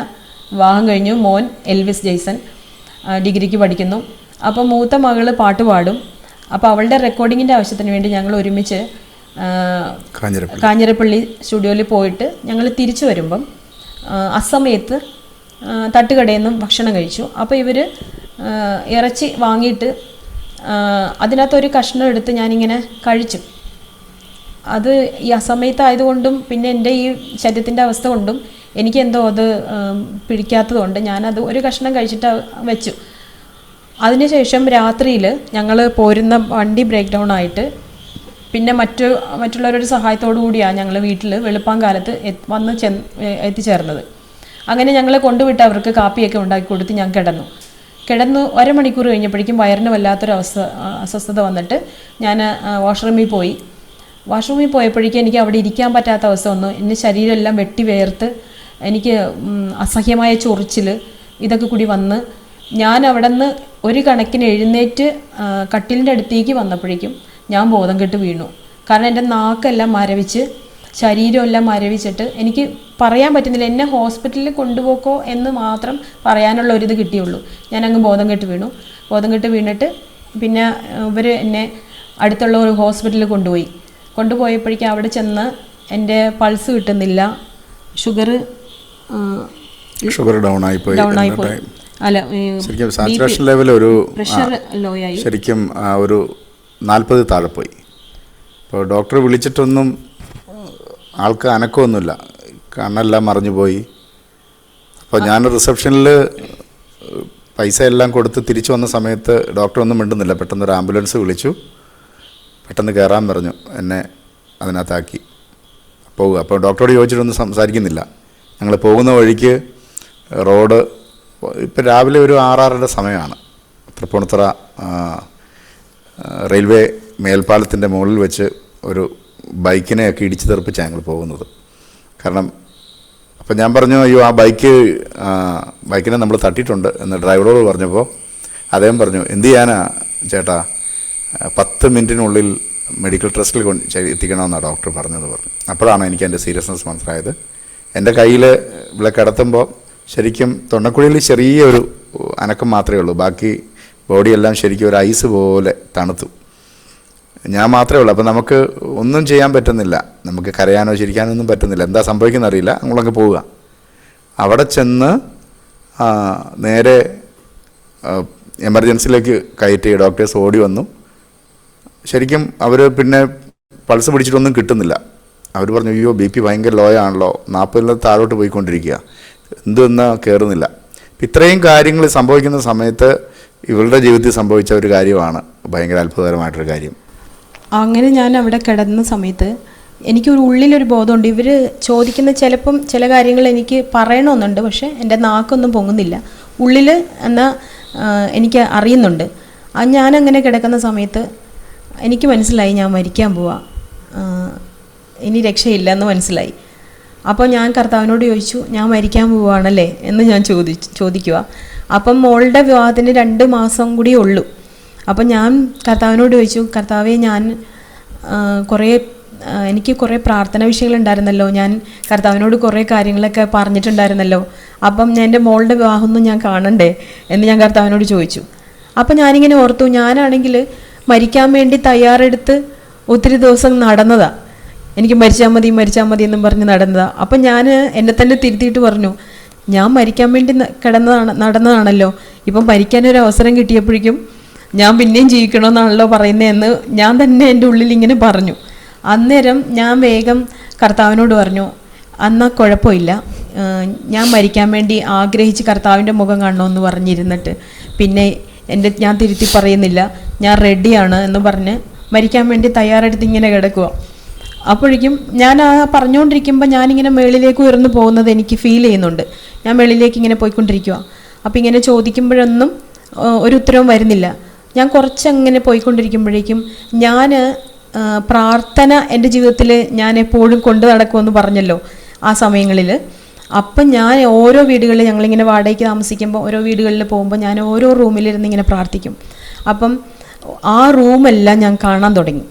വിവാഹം കഴിഞ്ഞു, മോൻ എൽവിസ് ജെയ്സൺ ഡിഗ്രിക്ക് പഠിക്കുന്നു. അപ്പോൾ മൂത്ത മകള് പാട്ട് പാടും. അപ്പോൾ അവളുടെ റെക്കോർഡിങ്ങിൻ്റെ ആവശ്യത്തിന് വേണ്ടി ഞങ്ങൾ ഒരുമിച്ച് കാഞ്ഞിരപ്പള്ളി സ്റ്റുഡിയോയിൽ പോയിട്ട് ഞങ്ങൾ തിരിച്ചു വരുമ്പം അസമയത്ത് തട്ടുകടയിൽ നിന്നും ഭക്ഷണം കഴിച്ചു. അപ്പോൾ ഇവർ ഇറച്ചി വാങ്ങിയിട്ട് അതിനകത്തൊരു കഷ്ണം എടുത്ത് ഞാനിങ്ങനെ കഴിച്ചു. അത് ഈ അസമയത്തായതുകൊണ്ടും പിന്നെ എൻ്റെ ഈ ശരീരത്തിൻ്റെ അവസ്ഥ കൊണ്ടും എനിക്കെന്തോ അത് പിടിക്കാത്തതുകൊണ്ട് ഞാനത് ഒരു കഷ്ണം കഴിച്ചിട്ട് വെച്ചു. അതിനുശേഷം രാത്രിയിൽ ഞങ്ങൾ പോരുന്ന വണ്ടി ബ്രേക്ക് ഡൗൺ ആയിട്ട് പിന്നെ മറ്റുള്ളവരുടെ സഹായത്തോടു കൂടിയാണ് ഞങ്ങൾ വീട്ടിൽ വെളുപ്പാങ്കാലത്ത് വന്ന് എത്തിച്ചേർന്നത്. അങ്ങനെ ഞങ്ങളെ കൊണ്ടുവിട്ട് അവർക്ക് കാപ്പിയൊക്കെ ഉണ്ടാക്കി കൊടുത്ത് ഞാൻ കിടന്നു 1 മണിക്കൂർ കഴിഞ്ഞപ്പോഴേക്കും വയറിന് വല്ലാത്തൊരു അസ്വസ്ഥത വന്നിട്ട് ഞാൻ വാഷ്റൂമിൽ പോയപ്പോഴേക്കും എനിക്ക് അവിടെ ഇരിക്കാൻ പറ്റാത്ത അവസ്ഥ വന്നു. എൻ്റെ ശരീരമെല്ലാം വെട്ടി വേർത്ത് എനിക്ക് അസഹ്യമായ ചൊറിച്ചിൽ ഇതൊക്കെ കൂടി വന്ന് ഞാൻ അവിടെ നിന്ന് ഒരു കണക്കിന് എഴുന്നേറ്റ് കട്ടിലിൻ്റെ അടുത്തേക്ക് വന്നപ്പോഴേക്കും ഞാൻ ബോധം കെട്ട് വീണു. കാരണം എൻ്റെ നാക്കെല്ലാം മരവിച്ച് ശരീരമെല്ലാം മരവിച്ചിട്ട് എനിക്ക് പറയാൻ പറ്റുന്നില്ല. എന്നെ ഹോസ്പിറ്റലിൽ കൊണ്ടുപോക്കോ എന്ന് മാത്രം പറയാനുള്ള ഒരിത് കിട്ടിയുള്ളൂ. ഞാനങ്ങ് ബോധം കെട്ട് വീണിട്ട് പിന്നെ ഇവർ എന്നെ അടുത്തുള്ള ഒരു ഹോസ്പിറ്റലിൽ കൊണ്ടുപോയപ്പോഴേക്കും അവിടെ ചെന്ന് എൻ്റെ പൾസ് കിട്ടുന്നില്ല, ഷുഗർ ഡൗൺ ആയിപ്പോയി. അല്ല, ശരിക്കും സാച്ചുറേഷൻ ലെവൽ ഒരു പ്രഷർ ലോ ആയി, ശരിക്കും ഒരു 40 താഴെ പോയി. അപ്പോൾ ഡോക്ടർ വിളിച്ചിട്ടൊന്നും ആൾക്ക് അനക്കമൊന്നുമില്ല, കണ്ണെല്ലാം മറിഞ്ഞു പോയി. അപ്പോൾ ഞാൻ റിസപ്ഷനിൽ പൈസ എല്ലാം കൊടുത്ത് തിരിച്ചു വന്ന സമയത്ത് ഡോക്ടർ ഒന്നും മിണ്ടുന്നില്ല. പെട്ടെന്നൊരു ആംബുലൻസ് വിളിച്ചു, പെട്ടെന്ന് കയറാൻ പറഞ്ഞു, എന്നെ അതിനകത്താക്കി പോവുക. അപ്പോൾ ഡോക്ടറോട് ചോദിച്ചിട്ടൊന്നും സംസാരിക്കുന്നില്ല. ഞങ്ങൾ പോകുന്ന വഴിക്ക് റോഡ് ഇപ്പം രാവിലെ ഒരു 6-6:30 സമയമാണ്. തൃപ്പൂണിത്തുറ റെയിൽവേ മേൽപ്പാലത്തിൻ്റെ മുകളിൽ വെച്ച് ഒരു ബൈക്കിനെയൊക്കെ ഇടിച്ച് തെറിപ്പിച്ചാണ് ഞങ്ങൾ പോകുന്നത്. കാരണം അപ്പം ഞാൻ പറഞ്ഞു, അയ്യോ ആ ബൈക്കിനെ നമ്മൾ തട്ടിയിട്ടുണ്ട് എന്ന് ഡ്രൈവറോട് പറഞ്ഞപ്പോൾ അദ്ദേഹം പറഞ്ഞു, എന്ത് ചെയ്യാനാ ചേട്ടാ, 10 മിനിറ്റിനുള്ളിൽ മെഡിക്കൽ ട്രസ്റ്റിൽ എത്തിക്കണമെന്നാണ് ഡോക്ടർ പറഞ്ഞു. അപ്പോഴാണ് എനിക്ക് എൻ്റെ സീരിയസ്നെസ് മനസ്സിലായത്. എൻ്റെ കയ്യിൽ ഇവിടെ കിടത്തുമ്പോൾ ശരിക്കും തൊണ്ടക്കുഴിയിൽ ചെറിയൊരു അനക്കം മാത്രമേ ഉള്ളൂ, ബാക്കി ബോഡിയെല്ലാം ശരിക്കും ഒരു ഐസ് പോലെ തണുത്തു. ഞാൻ മാത്രമേ ഉള്ളൂ. അപ്പോൾ നമുക്ക് ഒന്നും ചെയ്യാൻ പറ്റുന്നില്ല, നമുക്ക് കരയാനോ ചിരിക്കാനോ ഒന്നും പറ്റുന്നില്ല. എന്താ സംഭവിക്കുന്ന അറിയില്ല. നമ്മളങ്ങ് പോവുക. അവിടെ ചെന്ന് നേരെ എമർജൻസിയിലേക്ക് കയറ്റി ഡോക്ടേഴ്സ് ഓടി വന്നു. ശരിക്കും അവർ പിന്നെ പൾസ് പിടിച്ചിട്ടൊന്നും കിട്ടുന്നില്ല. അവർ പറഞ്ഞു, അയ്യോ BP ഭയങ്കര ലോ ആണല്ലോ, 40 താഴോട്ട് പോയിക്കൊണ്ടിരിക്കുക, എന്തൊന്നും കയറുന്നില്ല. ഇത്രയും കാര്യങ്ങൾ സംഭവിക്കുന്ന സമയത്ത് ഇവളുടെ ജീവിതത്തിൽ സംഭവിച്ച ഒരു കാര്യമാണ് ഭയങ്കര അത്ഭുതകരമായിട്ടൊരു കാര്യം. അങ്ങനെ ഞാൻ അവിടെ കിടന്ന സമയത്ത് എനിക്കൊരു ഉള്ളിലൊരു ബോധമുണ്ട്. ഇവർ ചോദിക്കുന്ന ചിലപ്പം ചില കാര്യങ്ങൾ എനിക്ക് പറയണമെന്നുണ്ട്, പക്ഷേ എൻ്റെ നാക്കൊന്നും പൊങ്ങുന്നില്ല. ഉള്ളിൽ എന്നാൽ എനിക്ക് അറിയുന്നുണ്ട്. ഞാനങ്ങനെ കിടക്കുന്ന സമയത്ത് എനിക്ക് മനസ്സിലായി ഞാൻ മരിക്കാൻ പോവാ, ഇനി രക്ഷയില്ല എന്ന് മനസ്സിലായി. അപ്പോൾ ഞാൻ കർത്താവിനോട് ചോദിച്ചു, ഞാൻ മരിക്കാൻ പോവുകയാണല്ലേ എന്ന് ഞാൻ ചോദിക്കുക. അപ്പം മോളുടെ വിവാഹത്തിന് 2 മാസം കൂടി ഉള്ളൂ. അപ്പം ഞാൻ കർത്താവിനോട് ചോദിച്ചു, കർത്താവേ, ഞാൻ എനിക്ക് കുറേ പ്രാർത്ഥന വിഷയങ്ങളുണ്ടായിരുന്നല്ലോ, ഞാൻ കർത്താവിനോട് കുറേ കാര്യങ്ങളൊക്കെ പറഞ്ഞിട്ടുണ്ടായിരുന്നല്ലോ, അപ്പം എൻ്റെ മോളുടെ വിവാഹമൊന്നും ഞാൻ കാണണ്ടേ എന്ന് ഞാൻ കർത്താവിനോട് ചോദിച്ചു. അപ്പം ഞാനിങ്ങനെ ഓർത്തു, ഞാനാണെങ്കിൽ മരിക്കാൻ വേണ്ടി തയ്യാറെടുത്ത് ഒത്തിരി ദിവസം നടന്നതാണ്. എനിക്ക് മരിച്ചാൽ മതി എന്നും പറഞ്ഞ് നടന്നതാണ്. അപ്പം ഞാൻ എന്നെ തന്നെ തിരുത്തിയിട്ട് പറഞ്ഞു, ഞാൻ മരിക്കാൻ വേണ്ടി നടന്നതാണല്ലോ, ഇപ്പം മരിക്കാനൊരു അവസരം കിട്ടിയപ്പോഴേക്കും ഞാൻ പിന്നെയും ജീവിക്കണമെന്നാണല്ലോ പറയുന്നതെന്ന് ഞാൻ തന്നെ എൻ്റെ ഉള്ളിൽ ഇങ്ങനെ പറഞ്ഞു. അന്നേരം ഞാൻ വേഗം കർത്താവിനോട് പറഞ്ഞു, എന്നാൽ കുഴപ്പമില്ല, ഞാൻ മരിക്കാൻ വേണ്ടി ആഗ്രഹിച്ച് കർത്താവിൻ്റെ മുഖം കാണണമെന്ന് പറഞ്ഞിരുന്നിട്ട് പിന്നെ ഞാൻ തിരുത്തി പറയുന്നില്ല, ഞാൻ റെഡിയാണ് എന്ന് പറഞ്ഞ് മരിക്കാൻ വേണ്ടി തയ്യാറെടുത്ത് ഇങ്ങനെ കിടക്കുക. അപ്പോഴേക്കും ഞാൻ പറഞ്ഞുകൊണ്ടിരിക്കുമ്പോൾ ഞാനിങ്ങനെ മേളിലേക്ക് ഉയർന്നു പോകുന്നത് എനിക്ക് ഫീൽ ചെയ്യുന്നുണ്ട്. ഞാൻ മേളിലേക്ക് ഇങ്ങനെ പോയിക്കൊണ്ടിരിക്കുക. അപ്പോൾ ഇങ്ങനെ ചോദിക്കുമ്പോഴൊന്നും ഒരു ഉത്തരവും വരുന്നില്ല. ഞാൻ കുറച്ചങ്ങനെ പോയിക്കൊണ്ടിരിക്കുമ്പോഴേക്കും ഞാൻ പ്രാർത്ഥന എൻ്റെ ജീവിതത്തിൽ ഞാൻ എപ്പോഴും കൊണ്ടു നടക്കുമെന്ന് പറഞ്ഞല്ലോ ആ സമയങ്ങളിൽ. അപ്പം ഞാൻ ഓരോ വീടുകളിൽ, ഞങ്ങളിങ്ങനെ വാടകയ്ക്ക് താമസിക്കുമ്പോൾ ഓരോ വീടുകളിൽ പോകുമ്പോൾ ഞാൻ ഓരോ റൂമിലിരുന്ന് ഇങ്ങനെ പ്രാർത്ഥിക്കും. അപ്പം ആ റൂമെല്ലാം ഞാൻ കാണാൻ തുടങ്ങി.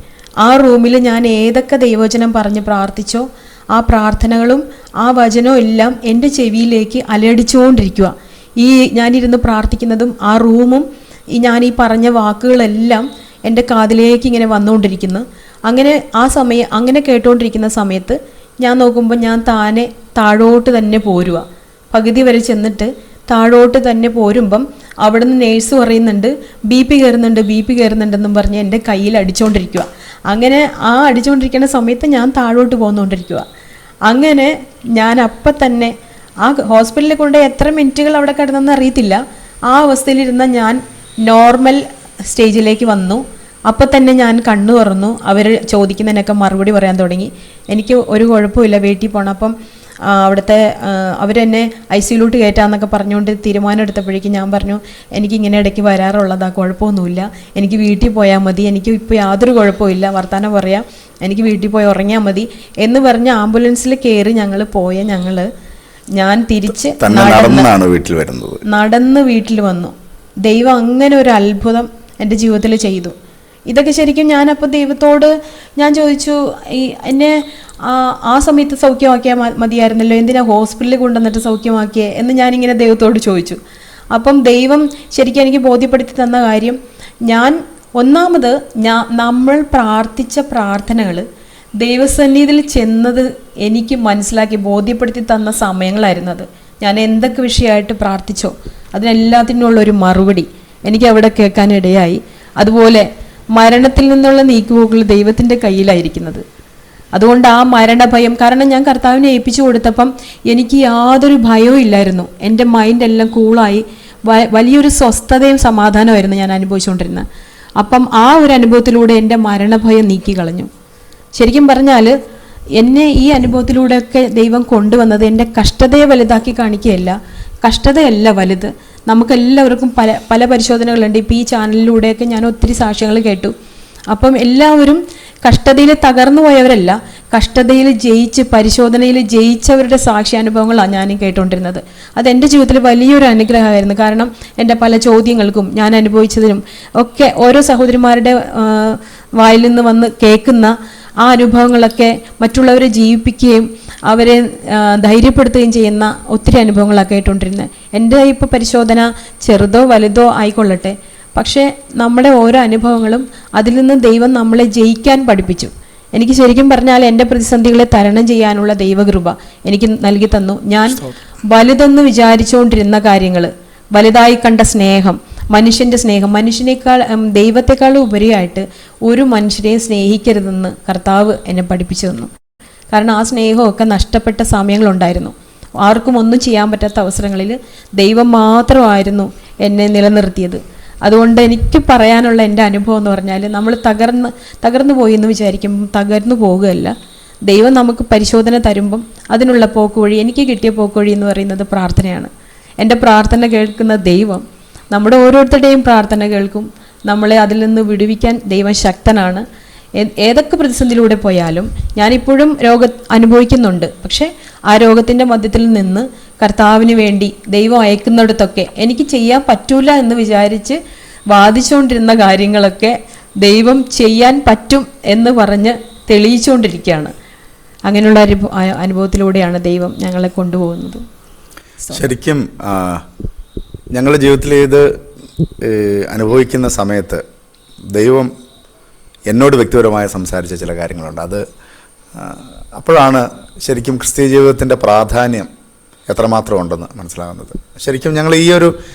ആ റൂമിൽ ഞാൻ ഏതൊക്കെ ദൈവവചനം പറഞ്ഞ് പ്രാർത്ഥിച്ചോ ആ പ്രാർത്ഥനകളും ആ വചനവും എല്ലാം എൻ്റെ ചെവിയിലേക്ക് അലയടിച്ചുകൊണ്ടിരിക്കുക. ഈ ഞാനിരുന്ന് പ്രാർത്ഥിക്കുന്നതും ആ റൂമും ഞാൻ ഈ പറഞ്ഞ വാക്കുകളെല്ലാം എൻ്റെ കാതിലേക്ക് ഇങ്ങനെ വന്നുകൊണ്ടിരിക്കുന്നു. അങ്ങനെ കേട്ടുകൊണ്ടിരിക്കുന്ന സമയത്ത് ഞാൻ നോക്കുമ്പോൾ ഞാൻ താഴോട്ട് തന്നെ പോരുക. പകുതി വരെ ചെന്നിട്ട് താഴോട്ട് തന്നെ പോരുമ്പം അവിടെ നിന്ന് നേഴ്സ് പറയുന്നുണ്ട് ബി പി കയറുന്നുണ്ടെന്നും പറഞ്ഞ് എൻ്റെ കയ്യിൽ അടിച്ചുകൊണ്ടിരിക്കുക. അങ്ങനെ ആ അടിച്ചുകൊണ്ടിരിക്കുന്ന സമയത്ത് ഞാൻ താഴോട്ട് പോന്നുകൊണ്ടിരിക്കുക. അങ്ങനെ ഞാൻ അപ്പം തന്നെ ആ ഹോസ്പിറ്റലിൽ കൊണ്ട് എത്ര മിനിറ്റുകൾ അവിടെ കിടന്നെന്ന് അറിയത്തില്ല. ആ അവസ്ഥയിലിരുന്ന ഞാൻ നോർമൽ സ്റ്റേജിലേക്ക് വന്നു. അപ്പം തന്നെ ഞാൻ കണ്ണു തുറന്നു. അവർ ചോദിക്കുന്നതിനൊക്കെ മറുപടി പറയാൻ തുടങ്ങി. എനിക്ക് ഒരു കുഴപ്പമില്ല, വീട്ടിൽ പോകണം. അപ്പം അവിടുത്തെ അവരെന്നെ ICUലോട്ട് കയറ്റാമെന്നൊക്കെ പറഞ്ഞുകൊണ്ട് തീരുമാനം എടുത്തപ്പോഴേക്കും ഞാൻ പറഞ്ഞു എനിക്കിങ്ങനെ ഇടയ്ക്ക് വരാറുള്ളതാണ്, കുഴപ്പമൊന്നുമില്ല, എനിക്ക് വീട്ടിൽ പോയാൽ മതി, എനിക്ക് ഇപ്പോൾ യാതൊരു കുഴപ്പമില്ല, വർത്താനം പറയാം, എനിക്ക് വീട്ടിൽ പോയി ഉറങ്ങിയാൽ മതി എന്ന് പറഞ്ഞ് ആംബുലൻസിൽ കയറി ഞാൻ തിരിച്ച് നടന്ന് വീട്ടിൽ വന്നു. ദൈവം അങ്ങനെ ഒരു അത്ഭുതം എൻ്റെ ജീവിതത്തിൽ ചെയ്തു. ഇതൊക്കെ ശരിക്കും ഞാനപ്പോൾ ദൈവത്തോട് ഞാൻ ചോദിച്ചു, എന്നെ ആ സമയത്ത് സൗഖ്യമാക്കിയാൽ മതിയായിരുന്നല്ലോ, എന്തിനാ ഹോസ്പിറ്റലിൽ കൊണ്ടുവന്നിട്ട് സൗഖ്യമാക്കിയേ എന്ന് ഞാനിങ്ങനെ ദൈവത്തോട് ചോദിച്ചു. അപ്പം ദൈവം ശരിക്കും എനിക്ക് ബോധ്യപ്പെടുത്തി തന്ന കാര്യം, ഒന്നാമത് നമ്മൾ പ്രാർത്ഥിച്ച പ്രാർത്ഥനകൾ ദൈവസന്നിധിയിൽ ചെന്നത് എനിക്ക് മനസ്സിലാക്കി ബോധ്യപ്പെടുത്തി തന്ന സമയങ്ങളായിരുന്നത്. ഞാൻ എന്തൊക്കെ വിഷയമായിട്ട് പ്രാർത്ഥിച്ചോ അതിനെല്ലാത്തിനുള്ളൊരു മറുപടി എനിക്ക് അവിടെ കേൾക്കാനിടയായി. അതുപോലെ മരണത്തിൽ നിന്നുള്ള നീക്കുപോക്കുകൾ ദൈവത്തിൻ്റെ കയ്യിലായിരിക്കുന്നത്. അതുകൊണ്ട് ആ മരണഭയം, കാരണം ഞാൻ കർത്താവിനെ ഏൽപ്പിച്ചു കൊടുത്തപ്പം എനിക്ക് യാതൊരു ഭയവും ഇല്ലായിരുന്നു. എൻ്റെ മൈൻഡെല്ലാം കൂളായി, വലിയൊരു സ്വസ്ഥതയും സമാധാനമായിരുന്നു ഞാൻ അനുഭവിച്ചുകൊണ്ടിരുന്നത്. അപ്പം ആ ഒരു അനുഭവത്തിലൂടെ എൻ്റെ മരണഭയം നീക്കി കളഞ്ഞു. ശരിക്കും പറഞ്ഞാൽ എന്നെ ഈ അനുഭവത്തിലൂടെയൊക്കെ ദൈവം കൊണ്ടുവന്നത് എൻ്റെ കഷ്ടതയെ വലുതാക്കി കാണിക്കുകയല്ല. കഷ്ടതയല്ല വലുത്. നമുക്കെല്ലാവർക്കും പല പരിശോധനകളുണ്ട്. ഇപ്പോൾ ഈ ചാനലിലൂടെയൊക്കെ ഞാൻ ഒത്തിരി സാക്ഷ്യങ്ങൾ കേട്ടു. അപ്പം എല്ലാവരും കഷ്ടതയിൽ തകർന്നു പോയവരല്ല, കഷ്ടതയിൽ ജയിച്ച് പരിശോധനയിൽ ജയിച്ചവരുടെ സാക്ഷ്യാനുഭവങ്ങളാണ് ഞാൻ കേട്ടുകൊണ്ടിരുന്നത്. അതെൻ്റെ ജീവിതത്തിൽ വലിയൊരു അനുഗ്രഹമായിരുന്നു. കാരണം എൻ്റെ പല ചോദ്യങ്ങൾക്കും ഞാൻ അനുഭവിച്ചതിനും ഒക്കെ ഓരോ സഹോദരിമാരുടെ വായിൽ നിന്ന് വന്ന് കേൾക്കുന്ന ആ അനുഭവങ്ങളൊക്കെ മറ്റുള്ളവരെ ജീവിപ്പിക്കുകയും അവരെ ധൈര്യപ്പെടുത്തുകയും ചെയ്യുന്ന ഒത്തിരി അനുഭവങ്ങളൊക്കെ കേട്ടുകൊണ്ടിരുന്നത്. എൻ്റെ ഇപ്പോൾ പരിശോധന ചെറുതോ വലുതോ ആയിക്കൊള്ളട്ടെ, പക്ഷേ നമ്മുടെ ഓരോ അനുഭവങ്ങളും അതിൽ നിന്ന് ദൈവം നമ്മളെ ജയിക്കാൻ പഠിപ്പിച്ചു. എനിക്ക് ശരിക്കും പറഞ്ഞാൽ എൻ്റെ പ്രതിസന്ധികളെ തരണം ചെയ്യാനുള്ള ദൈവകൃപ എനിക്ക് നൽകി തന്നു. ഞാൻ വലുതെന്ന് വിചാരിച്ചുകൊണ്ടിരുന്ന കാര്യങ്ങൾ, വലുതായി കണ്ട സ്നേഹം, മനുഷ്യൻ്റെ സ്നേഹം, ദൈവത്തെക്കാളും ഉപരിയായിട്ട് ഒരു മനുഷ്യരെയും സ്നേഹിക്കരുതെന്ന് കർത്താവ് എന്നെ പഠിപ്പിച്ചു തന്നു. കാരണം ആ സ്നേഹമൊക്കെ നഷ്ടപ്പെട്ട സമയങ്ങളുണ്ടായിരുന്നു. ആർക്കും ഒന്നും ചെയ്യാൻ പറ്റാത്ത അവസരങ്ങളിൽ ദൈവം മാത്രമായിരുന്നു എന്നെ നിലനിർത്തിയത്. അതുകൊണ്ട് എനിക്ക് പറയാനുള്ള എൻ്റെ അനുഭവം എന്ന് പറഞ്ഞാൽ, നമ്മൾ തകർന്നു പോയി എന്ന് വിചാരിക്കുമ്പം തകർന്നു പോകുകയല്ല. ദൈവം നമുക്ക് പരിശോധന തരുമ്പം അതിനുള്ള പോക്കുവഴി, എനിക്ക് കിട്ടിയ പോക്കുവഴി എന്ന് പറയുന്നത് പ്രാർത്ഥനയാണ്. എൻ്റെ പ്രാർത്ഥന കേൾക്കുന്ന ദൈവം നമ്മുടെ ഓരോരുത്തരുടെയും പ്രാർത്ഥന കേൾക്കും. നമ്മളെ അതിൽ നിന്ന് വിടുവിക്കാൻ ദൈവം ശക്തനാണ്. ഏതൊക്കെ പ്രതിസന്ധിയിലൂടെ പോയാലും ഞാനിപ്പോഴും രോഗം അനുഭവിക്കുന്നുണ്ട്. പക്ഷേ ആ രോഗത്തിൻ്റെ മധ്യത്തിൽ നിന്ന് കർത്താവിന് വേണ്ടി ദൈവം അയക്കുന്നിടത്തൊക്കെ എനിക്ക് ചെയ്യാൻ പറ്റൂല എന്ന് വിചാരിച്ച് വാദിച്ചുകൊണ്ടിരുന്ന കാര്യങ്ങളൊക്കെ ദൈവം ചെയ്യാൻ പറ്റും എന്ന് പറഞ്ഞ് തെളിയിച്ചുകൊണ്ടിരിക്കുകയാണ്. അങ്ങനെയുള്ള അനുഭവത്തിലൂടെയാണ് ദൈവം ഞങ്ങളെ കൊണ്ടുപോകുന്നത്. ശരിക്കും ഞങ്ങളുടെ ജീവിതത്തിൽ ഇത് അനുഭവിക്കുന്ന സമയത്ത് ദൈവം എന്നോട് വ്യക്തിപരമായി സംസാരിച്ച ചില കാര്യങ്ങളുണ്ട്. അപ്പോഴാണ് ശരിക്കും ക്രിസ്തീയ ജീവിതത്തിൻ്റെ പ്രാധാന്യം എത്രമാത്രം ഉണ്ടെന്ന് മനസ്സിലാകുന്നത്. ശരിക്കും ഞങ്ങൾ ഈ ഒരു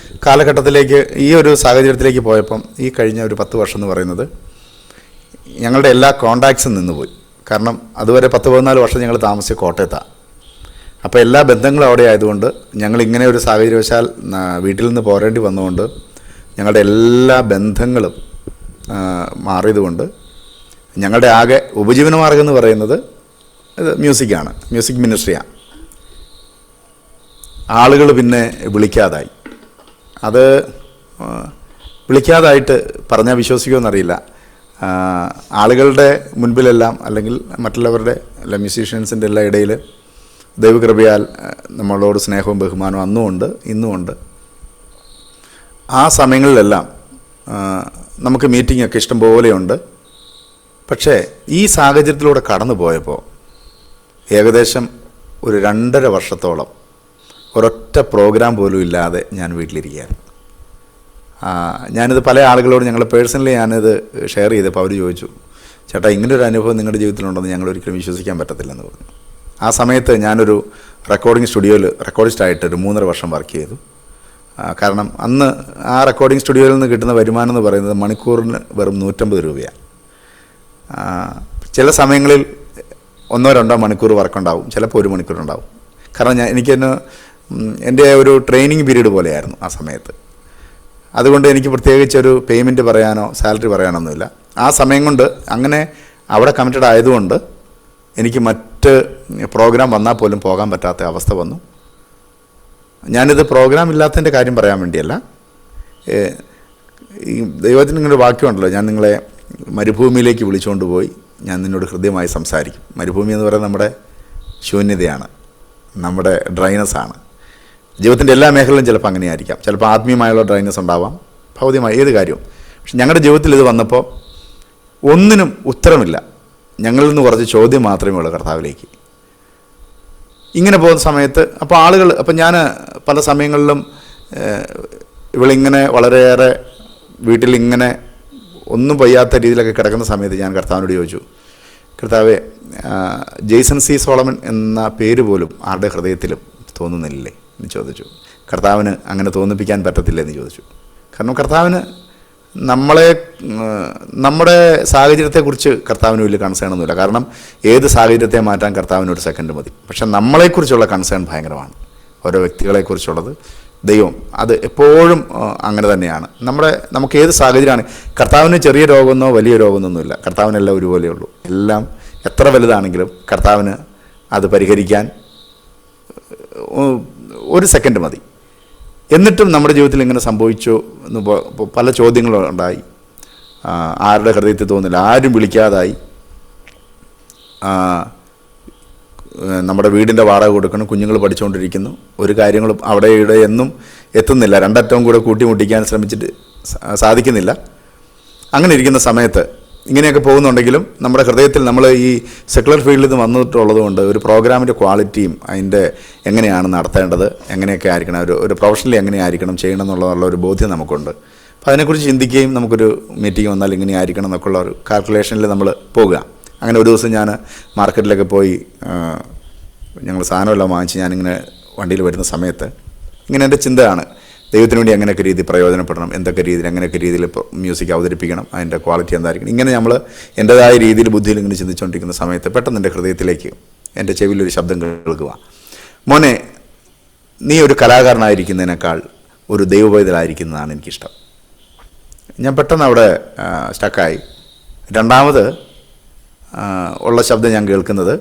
കാലഘട്ടത്തിലേക്ക്, ഈ ഒരു സാഹചര്യത്തിലേക്ക് പോയപ്പം ഈ കഴിഞ്ഞ ഒരു 10 വർഷം എന്ന് പറയുന്നത് ഞങ്ങളുടെ എല്ലാ കോണ്ടാക്ട്സും നിന്നുപോയി. കാരണം അതുവരെ 10-14 വർഷം ഞങ്ങൾ താമസിച്ച കോട്ടയത്താണ്. അപ്പോൾ എല്ലാ ബന്ധങ്ങളും അവിടെ ആയതുകൊണ്ട് ഞങ്ങളിങ്ങനെ ഒരു സാഹചര്യവശാൽ വീട്ടിൽ നിന്ന് പോരേണ്ടി വന്നുകൊണ്ട് ഞങ്ങളുടെ എല്ലാ ബന്ധങ്ങളും മാറിയതുകൊണ്ട് ഞങ്ങളുടെ ആകെ ഉപജീവനമാർഗം എന്ന് പറയുന്നത് ഇത് മ്യൂസിക്കാണ്, മ്യൂസിക് മിനിസ്ട്രിയാണ്. ആളുകൾ പിന്നെ വിളിക്കാതായി. അത് വിളിക്കാതായിട്ട് പറഞ്ഞാൽ വിശ്വസിക്കുമെന്നറിയില്ല. ആളുകളുടെ മുൻപിലെല്ലാം അല്ലെങ്കിൽ മറ്റുള്ളവരുടെ മ്യൂസീഷ്യൻസിൻ്റെ എല്ലാ ഇടയിൽ ദൈവകൃപയാൽ നമ്മളോട് സ്നേഹവും ബഹുമാനവും അന്നുമുണ്ട് ഇന്നുമുണ്ട്. ആ സമയങ്ങളിലെല്ലാം നമുക്ക് മീറ്റിങ്ങൊക്കെ ഇഷ്ടം പോലെയുണ്ട്. പക്ഷേ ഈ സാഹചര്യത്തിലൂടെ കടന്നു പോയപ്പോൾ ഏകദേശം ഒരു 2.5 വർഷത്തോളം ഒരൊറ്റ പ്രോഗ്രാം പോലും ഇല്ലാതെ ഞാൻ വീട്ടിലിരിക്കുകയായിരുന്നു. ഞാനിത് പല ആളുകളോട് ഞങ്ങൾ പേഴ്സണലി ഞാനിത് ഷെയർ ചെയ്തപ്പോൾ അവർ ചോദിച്ചു, ചേട്ടാ ഇങ്ങനൊരു അനുഭവം നിങ്ങളുടെ ജീവിതത്തിലുണ്ടെന്ന് ഞങ്ങൾ ഒരിക്കലും വിശ്വസിക്കാൻ പറ്റത്തില്ലെന്ന് പറഞ്ഞു. ആ സമയത്ത് ഞാനൊരു റെക്കോർഡിംഗ് സ്റ്റുഡിയോയിൽ റെക്കോർഡിസ്റ്റായിട്ട് ഒരു 3.5 വർഷം വർക്ക് ചെയ്തു. കാരണം അന്ന് ആ റെക്കോർഡിംഗ് സ്റ്റുഡിയോയിൽ നിന്ന് കിട്ടുന്ന വരുമാനം എന്ന് പറയുന്നത് മണിക്കൂറിന് വെറും 150 രൂപയാണ്. ചില സമയങ്ങളിൽ 1-2 മണിക്കൂർ വർക്കുണ്ടാവും, ചിലപ്പോൾ 1 മണിക്കൂറുണ്ടാവും. കാരണം എനിക്കെന്നെ എൻ്റെ ഒരു ട്രെയിനിങ് പീരീഡ് പോലെയായിരുന്നു ആ സമയത്ത്. അതുകൊണ്ട് എനിക്ക് പ്രത്യേകിച്ചൊരു പേയ്മെൻറ്റ് പറയാനോ സാലറി പറയാനൊന്നുമില്ല. ആ സമയം കൊണ്ട് അങ്ങനെ അവിടെ കമ്മിറ്റഡ് ആയതുകൊണ്ട് എനിക്ക് മറ്റ് പ്രോഗ്രാം വന്നാൽ പോലും പോകാൻ പറ്റാത്ത അവസ്ഥ വന്നു. ഞാനിത് പ്രോഗ്രാം ഇല്ലാത്തതിൻ്റെ കാര്യം പറയാൻ വേണ്ടിയല്ല. ഈ ദൈവത്തിന് ഇങ്ങനെ വാക്യമുണ്ടല്ലോ, ഞാൻ നിങ്ങളെ മരുഭൂമിയിലേക്ക് വിളിച്ചുകൊണ്ട് പോയി ഞാൻ നിന്നോട് ഹൃദ്യമായി സംസാരിക്കും. മരുഭൂമി എന്ന് പറയുന്നത് നമ്മുടെ ശൂന്യതയാണ്, നമ്മുടെ ഡ്രൈനസ്സാണ്. ജീവിതത്തിൻ്റെ എല്ലാ മേഖലയിലും ചിലപ്പോൾ അങ്ങനെയായിരിക്കാം. ചിലപ്പോൾ ആത്മീയമായുള്ള ഡ്രൈനസ് ഉണ്ടാവാം, ഭൗതികമായ ഏത് കാര്യവും. പക്ഷെ ഞങ്ങളുടെ ജീവിതത്തിൽ ഇത് വന്നപ്പോൾ ഒന്നിനും ഉത്തരമില്ല. ഞങ്ങളിൽ നിന്ന് കുറച്ച് ചോദ്യം മാത്രമേ ഉള്ളൂ കർത്താവിലേക്ക്. ഇങ്ങനെ പോകുന്ന സമയത്ത് അപ്പോൾ ഞാൻ പല സമയങ്ങളിലും ഇവളിങ്ങനെ വളരെയേറെ വീട്ടിലിങ്ങനെ ഒന്നും വയ്യാത്ത രീതിയിലൊക്കെ കിടക്കുന്ന സമയത്ത് ഞാൻ കർത്താവിനോട് ചോദിച്ചു, കർത്താവേ, ജെയ്സൺ സി സോളമൻ എന്ന പേര് പോലും ആരുടെ ഹൃദയത്തിലും തോന്നുന്നില്ലേ എന്ന് ചോദിച്ചു. കർത്താവിന് അങ്ങനെ തോന്നിപ്പിക്കാൻ പറ്റത്തില്ല എന്ന് ചോദിച്ചു. കാരണം കർത്താവിന് നമ്മുടെ സാഹചര്യത്തെക്കുറിച്ച് കർത്താവിന് വലിയ കൺസേൺ ഒന്നുമില്ല. കാരണം ഏത് സാഹചര്യത്തെ മാറ്റാൻ കർത്താവിന് ഒരു സെക്കൻഡ് മതി. പക്ഷെ നമ്മളെക്കുറിച്ചുള്ള കൺസേൺ ഭയങ്കരമാണ്. ഓരോ വ്യക്തികളെക്കുറിച്ചുള്ളത് ദൈവം അത് എപ്പോഴും അങ്ങനെ തന്നെയാണ്. നമുക്ക് ഏത് സാഹചര്യമാണ്, കർത്താവിന് ചെറിയ രോഗമെന്നോ വലിയ രോഗമൊന്നുമില്ല. കർത്താവിനെല്ലാം ഒരുപോലെയുള്ളൂ. എല്ലാം എത്ര വലുതാണെങ്കിലും കർത്താവിന് അത് പരിഹരിക്കാൻ 1 സെക്കൻഡ് മതി. എന്നിട്ടും നമ്മുടെ ജീവിതത്തിൽ ഇങ്ങനെ സംഭവിച്ചു എന്ന് പല ചോദ്യങ്ങളും ഉണ്ടായി. ആരുടെ ഹൃദയത്തിൽ തോന്നില്ല, ആരും വിളിക്കാതായി. നമ്മുടെ വീടിൻ്റെ വാടക കൊടുക്കണം, കുഞ്ഞുങ്ങൾ പഠിച്ചുകൊണ്ടിരിക്കുന്നു, ഒരു കാര്യങ്ങളും അവിടെ ഇവിടെ എന്നും എത്തുന്നില്ല. 2 അറ്റവും കൂടെ കൂട്ടിമുട്ടിക്കാൻ ശ്രമിച്ചിട്ട് സാധിക്കുന്നില്ല. അങ്ങനെ ഇരിക്കുന്ന സമയത്ത് ഇങ്ങനെയൊക്കെ പോകുന്നുണ്ടെങ്കിലും നമ്മുടെ ഹൃദയത്തിൽ നമ്മൾ ഈ സെക്കുലർ ഫീൽഡിൽ നിന്ന് വന്നിട്ടുള്ളത് കൊണ്ട് ഒരു പ്രോഗ്രാമിൻ്റെ ക്വാളിറ്റിയും അതിൻ്റെ എങ്ങനെയാണ് നടത്തേണ്ടത്, എങ്ങനെയൊക്കെ ആയിരിക്കണം, ഒരു പ്രൊഫഷണലി എങ്ങനെ ആയിരിക്കണം ചെയ്യണം എന്നുള്ള ഒരു ബോധ്യം നമുക്കുണ്ട്. അപ്പോൾ അതിനെക്കുറിച്ച് ചിന്തിക്കുകയും നമുക്കൊരു മീറ്റിംഗ് വന്നാൽ ഇങ്ങനെ ആയിരിക്കണം എന്നൊക്കെയുള്ള ഒരു കാൽക്കുലേഷനിൽ നമ്മൾ പോകുക. അങ്ങനെ ഒരു ദിവസം ഞാൻ മാർക്കറ്റിലൊക്കെ പോയി ഞങ്ങൾ സാധനമെല്ലാം വാങ്ങിച്ച് ഞാനിങ്ങനെ വണ്ടിയിൽ വരുന്ന സമയത്ത് ഇങ്ങനെ എൻ്റെ ചിന്തയാണ്, ദൈവത്തിന് വേണ്ടി എങ്ങനെയൊക്കെ രീതി പ്രയോജനപ്പെടണം, എന്തൊക്കെ രീതിയിൽ എങ്ങനെയൊക്കെ രീതിയിൽ മ്യൂസിക് അവതരിപ്പിക്കണം, അതിൻ്റെ ക്വാളിറ്റി എന്തായിരിക്കണം, ഇങ്ങനെ നമ്മൾ എൻ്റെതായ രീതിയിൽ ബുദ്ധിയിൽ ഇങ്ങനെ ചിന്തിച്ചുകൊണ്ടിരിക്കുന്ന സമയത്ത് പെട്ടെന്ന് എൻ്റെ ഹൃദയത്തിലേക്ക് എൻ്റെ ചെവിയിലൊരു ശബ്ദം കേൾക്കുക, മോനെ, നീ ഒരു കലാകാരനായിരിക്കുന്നതിനേക്കാൾ ഒരു ദൈവപൈതലായിരിക്കുന്നതാണ് എനിക്കിഷ്ടം. ഞാൻ പെട്ടെന്ന് അവിടെ സ്റ്റക്കായി. രണ്ടാമത് ഉള്ള ശബ്ദം ഞാൻ കേൾക്കുന്നത്,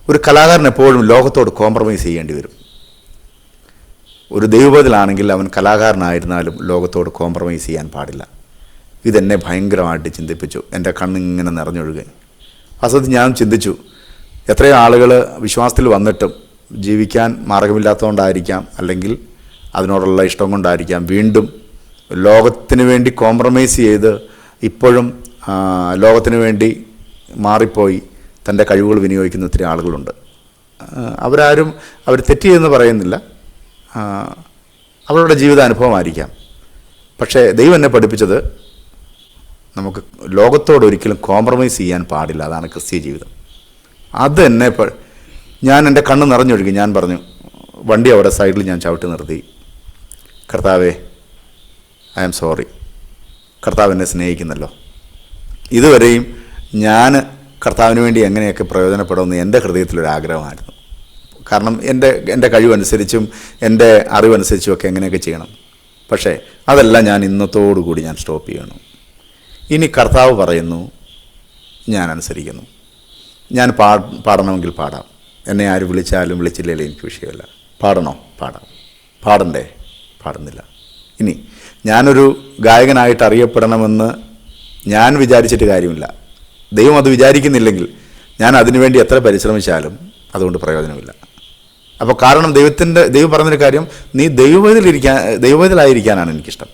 ഒരു കലാകാരൻ എപ്പോഴും ലോകത്തോട് കോംപ്രമൈസ് ചെയ്യേണ്ടി വരും. ഒരു ദൈവപൈതലാണെങ്കിൽ അവൻ കലാകാരനായിരുന്നാലും ലോകത്തോട് കോംപ്രമൈസ് ചെയ്യാൻ പാടില്ല. ഇതെന്നെ ഭയങ്കരമായിട്ട് ചിന്തിപ്പിച്ചു. എൻ്റെ കണ്ണിങ്ങനെ നിറഞ്ഞൊഴുകി. അസത്ത് ഞാൻ ചിന്തിച്ചു, എത്രയോ ആളുകൾ വിശ്വാസത്തിൽ വന്നിട്ടും ജീവിക്കാൻ മാർഗമില്ലാത്തതുകൊണ്ടായിരിക്കാം, അല്ലെങ്കിൽ അതിനോടുള്ള ഇഷ്ടം കൊണ്ടായിരിക്കാം, വീണ്ടും ലോകത്തിന് വേണ്ടി കോംപ്രമൈസ് ചെയ്ത് ഇപ്പോഴും ലോകത്തിന് വേണ്ടി മാറിപ്പോയി തൻ്റെ കഴിവുകൾ വിനിയോഗിക്കുന്ന ഒത്തിരി ആളുകളുണ്ട്. അവർ തെറ്റിയെന്ന് പറയുന്നില്ല, അവരുടെ ജീവിതാനുഭവമായിരിക്കാം. പക്ഷേ ദൈവം എന്നെ പഠിപ്പിച്ചത് നമുക്ക് ലോകത്തോട് ഒരിക്കലും കോംപ്രമൈസ് ചെയ്യാൻ പാടില്ല. അതാണ് ക്രിസ്തീയ ജീവിതം. അത് എന്നെ ഞാൻ എൻ്റെ കണ്ണ് നിറഞ്ഞൊഴുകി. ഞാൻ പറഞ്ഞു, വണ്ടി അവിടെ സൈഡിൽ ഞാൻ ചവിട്ടി നിർത്തി, കർത്താവേ, ഐ ആം സോറി. കർത്താവ് എന്നെ സ്നേഹിക്കുന്നല്ലോ. ഇതുവരെയും ഞാൻ കർത്താവിന് വേണ്ടി എങ്ങനെയൊക്കെ പ്രയോജനപ്പെടുമെന്ന് എൻ്റെ ഹൃദയത്തിലൊരാഗ്രഹമായിരുന്നു. കാരണം എൻ്റെ കഴിവനുസരിച്ചും എൻ്റെ അറിവനുസരിച്ചും ഒക്കെ എങ്ങനെയൊക്കെ ചെയ്യണം. പക്ഷേ അതെല്ലാം ഞാൻ ഇന്നത്തോടുകൂടി ഞാൻ സ്റ്റോപ്പ് ചെയ്യണം. ഇനി കർത്താവ് പറയുന്നു, ഞാൻ അനുസരിക്കുന്നു. ഞാൻ പാടണമെങ്കിൽ പാടാം. എന്നെ ആര് വിളിച്ചാലും വിളിച്ചില്ലെങ്കിലും എനിക്ക് വിഷയമല്ല. പാടണോ? പാടാം. പാടണ്ടേ? പാടുന്നില്ല. ഇനി ഞാനൊരു ഗായകനായിട്ട് അറിയപ്പെടണമെന്ന് ഞാൻ വിചാരിച്ചിട്ട് കാര്യമില്ല. ദൈവം അത് വിചാരിക്കുന്നില്ലെങ്കിൽ ഞാൻ അതിനുവേണ്ടി എത്ര പരിശ്രമിച്ചാലും അതുകൊണ്ട് പ്രയോജനമില്ല. അപ്പോൾ കാരണം ദൈവം പറഞ്ഞൊരു കാര്യം, നീ ദൈവപൈതലായിരിക്കാനാണ് എനിക്കിഷ്ടം.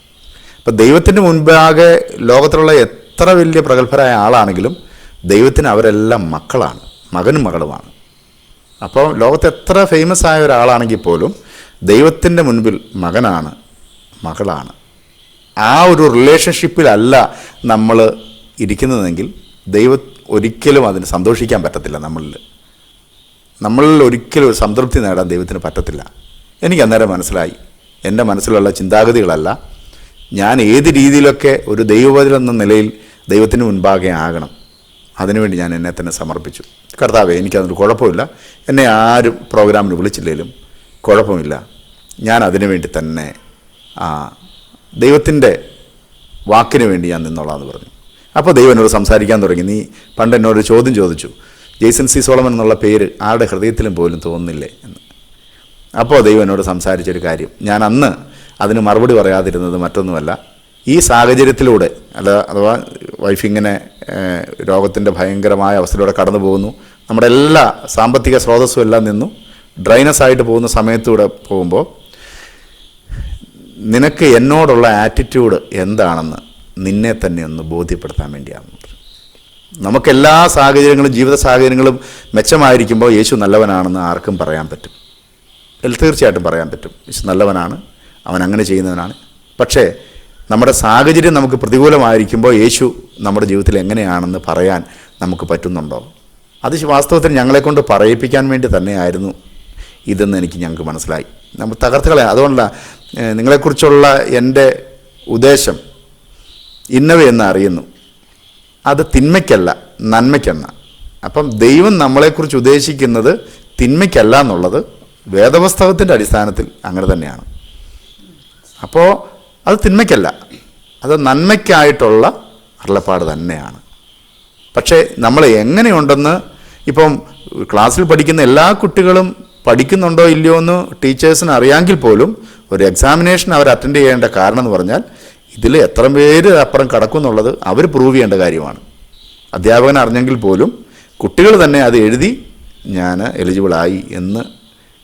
അപ്പം ദൈവത്തിൻ്റെ മുൻപാകെ ലോകത്തിലുള്ള എത്ര വലിയ പ്രഗത്ഭരായ ആളാണെങ്കിലും ദൈവത്തിന് അവരെല്ലാം മക്കളാണ്, മകനും മകളുമാണ്. അപ്പോൾ ലോകത്ത് എത്ര ഫേമസ് ആയ ഒരാളാണെങ്കിൽ പോലും ദൈവത്തിൻ്റെ മുൻപിൽ മകനാണ്, മകളാണ്. ആ ഒരു റിലേഷൻഷിപ്പിലല്ല നമ്മൾ ഇരിക്കുന്നതെങ്കിൽ ഒരിക്കലും അതിന് സന്തോഷിക്കാൻ പറ്റത്തില്ല. നമ്മളിൽ ഒരിക്കലും ഒരു സംതൃപ്തി നേടാൻ ദൈവത്തിന് പറ്റത്തില്ല. എനിക്ക് അന്നേരം മനസ്സിലായി, എൻ്റെ മനസ്സിലുള്ള ചിന്താഗതികളല്ല, ഞാൻ ഏത് രീതിയിലൊക്കെ ഒരു ദൈവവചനം എന്ന നിലയിൽ ദൈവത്തിന് മുൻപാകെ ആകണം, അതിനുവേണ്ടി ഞാൻ എന്നെ തന്നെ സമർപ്പിച്ചു. കർത്താവേ, എനിക്കതൊരു കുഴപ്പമില്ല, എന്നെ ആരും പ്രോഗ്രാമിന് വിളിച്ചില്ലെങ്കിലും കുഴപ്പമില്ല, ഞാൻ അതിനു വേണ്ടി തന്നെ ദൈവത്തിൻ്റെ വാക്കിന് വേണ്ടി ഞാൻ നിന്നോളാമെന്ന് പറഞ്ഞു. അപ്പോൾ ദൈവം എന്നോട് സംസാരിക്കാൻ തുടങ്ങി. നീ പണ്ട് എന്നോടൊരു ചോദ്യം ചോദിച്ചു, ജെയ്സൺ സി സോളമൻ എന്നുള്ള പേര് ആരുടെ ഹൃദയത്തിലും പോലും തോന്നുന്നില്ലേ എന്ന്. അപ്പോൾ ദൈവം എന്നോട് സംസാരിച്ചൊരു കാര്യം, ഞാൻ അന്ന് അതിന് മറുപടി പറയാതിരുന്നത് മറ്റൊന്നുമല്ല, ഈ സാഹചര്യത്തിലൂടെ അഥവാ വൈഫ് ഇങ്ങനെ രോഗത്തിൻ്റെ ഭയങ്കരമായ അവസ്ഥയിലൂടെ കടന്നു പോകുന്നു, നമ്മുടെ എല്ലാ സാമ്പത്തിക സ്രോതസ്സും എല്ലാം നിന്നു ഡ്രൈനസ് ആയിട്ട് പോകുന്ന സമയത്തൂടെ പോകുമ്പോൾ നിനക്ക് എന്നോടുള്ള ആറ്റിറ്റ്യൂഡ് എന്താണെന്ന് നിന്നെ തന്നെ ഒന്ന് ബോധ്യപ്പെടുത്താൻ വേണ്ടിയാണ്. നമുക്കെല്ലാ സാഹചര്യങ്ങളും ജീവിത സാഹചര്യങ്ങളും മെച്ചമായിരിക്കുമ്പോൾ യേശു നല്ലവനാണെന്ന് ആർക്കും പറയാൻ പറ്റും, തീർച്ചയായിട്ടും പറയാൻ പറ്റും. യേശു നല്ലവനാണ്, അവൻ അങ്ങനെ ചെയ്യുന്നവനാണ്. പക്ഷേ നമ്മുടെ സാഹചര്യം നമുക്ക് പ്രതികൂലമായിരിക്കുമ്പോൾ യേശു നമ്മുടെ ജീവിതത്തിൽ എങ്ങനെയാണെന്ന് പറയാൻ നമുക്ക് പറ്റുന്നുണ്ടോ? അത് വാസ്തവത്തിൽ ഞങ്ങളെക്കൊണ്ട് പറയിപ്പിക്കാൻ വേണ്ടി തന്നെയായിരുന്നു ഇതെന്ന് ഞങ്ങൾക്ക് മനസ്സിലായി. നമ്മൾ തകർത്തുകളെ. അതുകൊണ്ടല്ല നിങ്ങളെക്കുറിച്ചുള്ള എൻ്റെ ഉദ്ദേശം ഇന്നവയെന്ന് അറിയുന്നു, അത് തിന്മയ്ക്കല്ല നന്മയ്ക്കെന്ന. അപ്പം ദൈവം നമ്മളെക്കുറിച്ച് ഉദ്ദേശിക്കുന്നത് തിന്മയ്ക്കല്ല എന്നുള്ളത് വേദപുസ്തകത്തിൻ്റെ അടിസ്ഥാനത്തിൽ അങ്ങനെ തന്നെയാണ്. അപ്പോൾ അത് തിന്മയ്ക്കല്ല, അത് നന്മയ്ക്കായിട്ടുള്ള അരുളപ്പാട് തന്നെയാണ്. പക്ഷേ നമ്മൾ എങ്ങനെയുണ്ടെന്ന് ഇപ്പം ക്ലാസ്സിൽ പഠിക്കുന്ന എല്ലാ കുട്ടികളും പഠിക്കുന്നുണ്ടോ ഇല്ലയോ എന്ന് ടീച്ചേഴ്സിന് അറിയാമെങ്കിൽ പോലും ഒരു എക്സാമിനേഷൻ അവർ അറ്റൻഡ് ചെയ്യേണ്ട കാരണം എന്ന് പറഞ്ഞാൽ ഇതിൽ എത്ര പേര് അപ്പുറം കടക്കും എന്നുള്ളത് അവർ പ്രൂവ് ചെയ്യേണ്ട കാര്യമാണ്. അധ്യാപകൻ അറിഞ്ഞെങ്കിൽ പോലും കുട്ടികൾ തന്നെ അത് എഴുതി ഞാൻ എലിജിബിളായി എന്ന്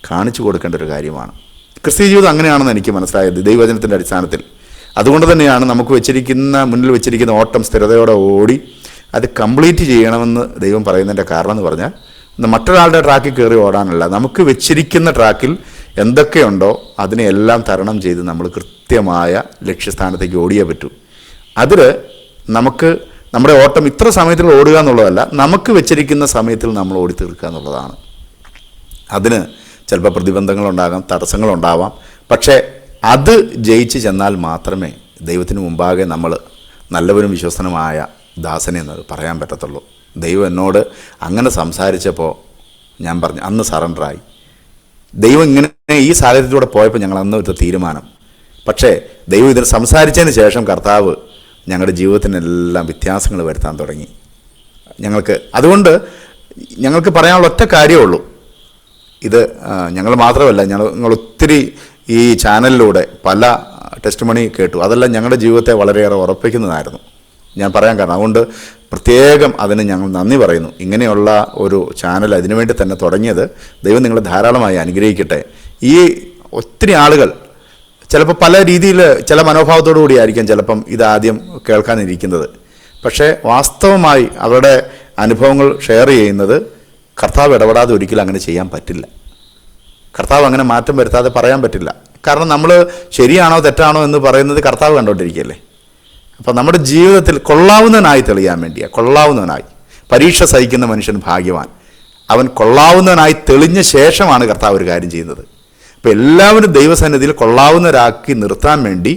കാണിച്ചു കൊടുക്കേണ്ട ഒരു കാര്യമാണ്. ക്രിസ്തീയ ജീവിതം അങ്ങനെയാണെന്ന് എനിക്ക് മനസ്സിലായത് ദൈവവചനത്തിൻ്റെ അടിസ്ഥാനത്തിൽ. അതുകൊണ്ട് തന്നെയാണ് നമുക്ക് മുന്നിൽ വെച്ചിരിക്കുന്ന ഓട്ടം സ്ഥിരതയോടെ ഓടി അത് കംപ്ലീറ്റ് ചെയ്യണമെന്ന് ദൈവം പറയുന്നതിൻ്റെ കാരണം എന്ന് പറഞ്ഞാൽ മറ്റൊരാളുടെ ട്രാക്കിൽ കയറി ഓടാനല്ല, നമുക്ക് വെച്ചിരിക്കുന്ന ട്രാക്കിൽ എന്തൊക്കെയുണ്ടോ അതിനെയെല്ലാം തരണം ചെയ്ത് നമ്മൾ കൃത്യമായ ലക്ഷ്യസ്ഥാനത്തേക്ക് ഓടിയേ പറ്റൂ. അതിൽ നമുക്ക് നമ്മുടെ ഓട്ടം ഇത്ര സമയത്തിൽ ഓടുക എന്നുള്ളതല്ല, നമുക്ക് വെച്ചിരിക്കുന്ന സമയത്തിൽ നമ്മൾ ഓടി തീർക്കുക എന്നുള്ളതാണ്. അതിന് ചിലപ്പോൾ പ്രതിബന്ധങ്ങളുണ്ടാകാം, തടസ്സങ്ങളുണ്ടാവാം. പക്ഷേ അത് ജയിച്ച് ചെന്നാൽ മാത്രമേ ദൈവത്തിന് മുമ്പാകെ നമ്മൾ നല്ലവരും വിശ്വസനമായ ദാസനെ എന്ന് പറയാൻ പറ്റത്തുള്ളൂ. ദൈവം എന്നോട് അങ്ങനെ സംസാരിച്ചപ്പോൾ ഞാൻ പറഞ്ഞു, അന്ന് സറണ്ടറായി. ദൈവം ഇങ്ങനെ ഈ സാഹചര്യത്തിലൂടെ പോയപ്പോൾ ഞങ്ങൾ അന്ന് ഒരു തീരുമാനം. പക്ഷേ ദൈവം ഇതിന് സംസാരിച്ചതിന് ശേഷം കർത്താവ് ഞങ്ങളുടെ ജീവിതത്തിനെല്ലാം വ്യത്യാസങ്ങൾ വരുത്താൻ തുടങ്ങി. അതുകൊണ്ട് ഞങ്ങൾക്ക് പറയാനുള്ള ഒറ്റ കാര്യമേ ഉള്ളൂ, ഇത് ഞങ്ങൾ മാത്രമല്ല, ഞങ്ങൾ ഒത്തിരി ഈ ചാനലിലൂടെ പല ടെസ്റ്റ് മണി കേട്ടു, അതെല്ലാം ഞങ്ങളുടെ ജീവിതത്തെ വളരെയേറെ ഉറപ്പിക്കുന്നതായിരുന്നു. ഞാൻ പറയാൻ കാരണം അതുകൊണ്ട് പ്രത്യേകം അതിന് ഞങ്ങൾ നന്ദി പറയുന്നു. ഇങ്ങനെയുള്ള ഒരു ചാനൽ അതിനുവേണ്ടി തന്നെ തുടങ്ങിയത് ദൈവം നിങ്ങളെ ധാരാളമായി അനുഗ്രഹിക്കട്ടെ. ഈ ഒത്തിരി ആളുകൾ ചിലപ്പോൾ പല രീതിയിൽ ചില മനോഭാവത്തോടു കൂടിയായിരിക്കും ചിലപ്പം ഇതാദ്യം കേൾക്കാനിരിക്കുന്നത്. പക്ഷേ വാസ്തവമായി അവരുടെ അനുഭവങ്ങൾ ഷെയർ ചെയ്യുന്നത് കർത്താവ് ഇടപെടാതെ ഒരിക്കലും അങ്ങനെ ചെയ്യാൻ പറ്റില്ല. കർത്താവ് അങ്ങനെ മാറ്റം വരുത്താതെ പറയാൻ പറ്റില്ല. കാരണം നമ്മൾ ശരിയാണോ തെറ്റാണോ എന്ന് പറയുന്നത് കർത്താവ് കണ്ടുകൊണ്ടിരിക്കുകയല്ലേ. അപ്പോൾ നമ്മുടെ ജീവിതത്തിൽ കൊള്ളാവുന്നവനായി തെളിയാൻ വേണ്ടിയാണ്. കൊള്ളാവുന്നവനായി പരീക്ഷ സഹിക്കുന്ന മനുഷ്യൻ ഭാഗ്യവാൻ. അവൻ കൊള്ളാവുന്നവനായി തെളിഞ്ഞ ശേഷമാണ് കർത്താവ് ഒരു കാര്യം ചെയ്യുന്നത്. അപ്പോൾ എല്ലാവരും ദൈവസന്നിധിയിൽ കൊള്ളാവുന്നവരാക്കി നിർത്താൻ വേണ്ടി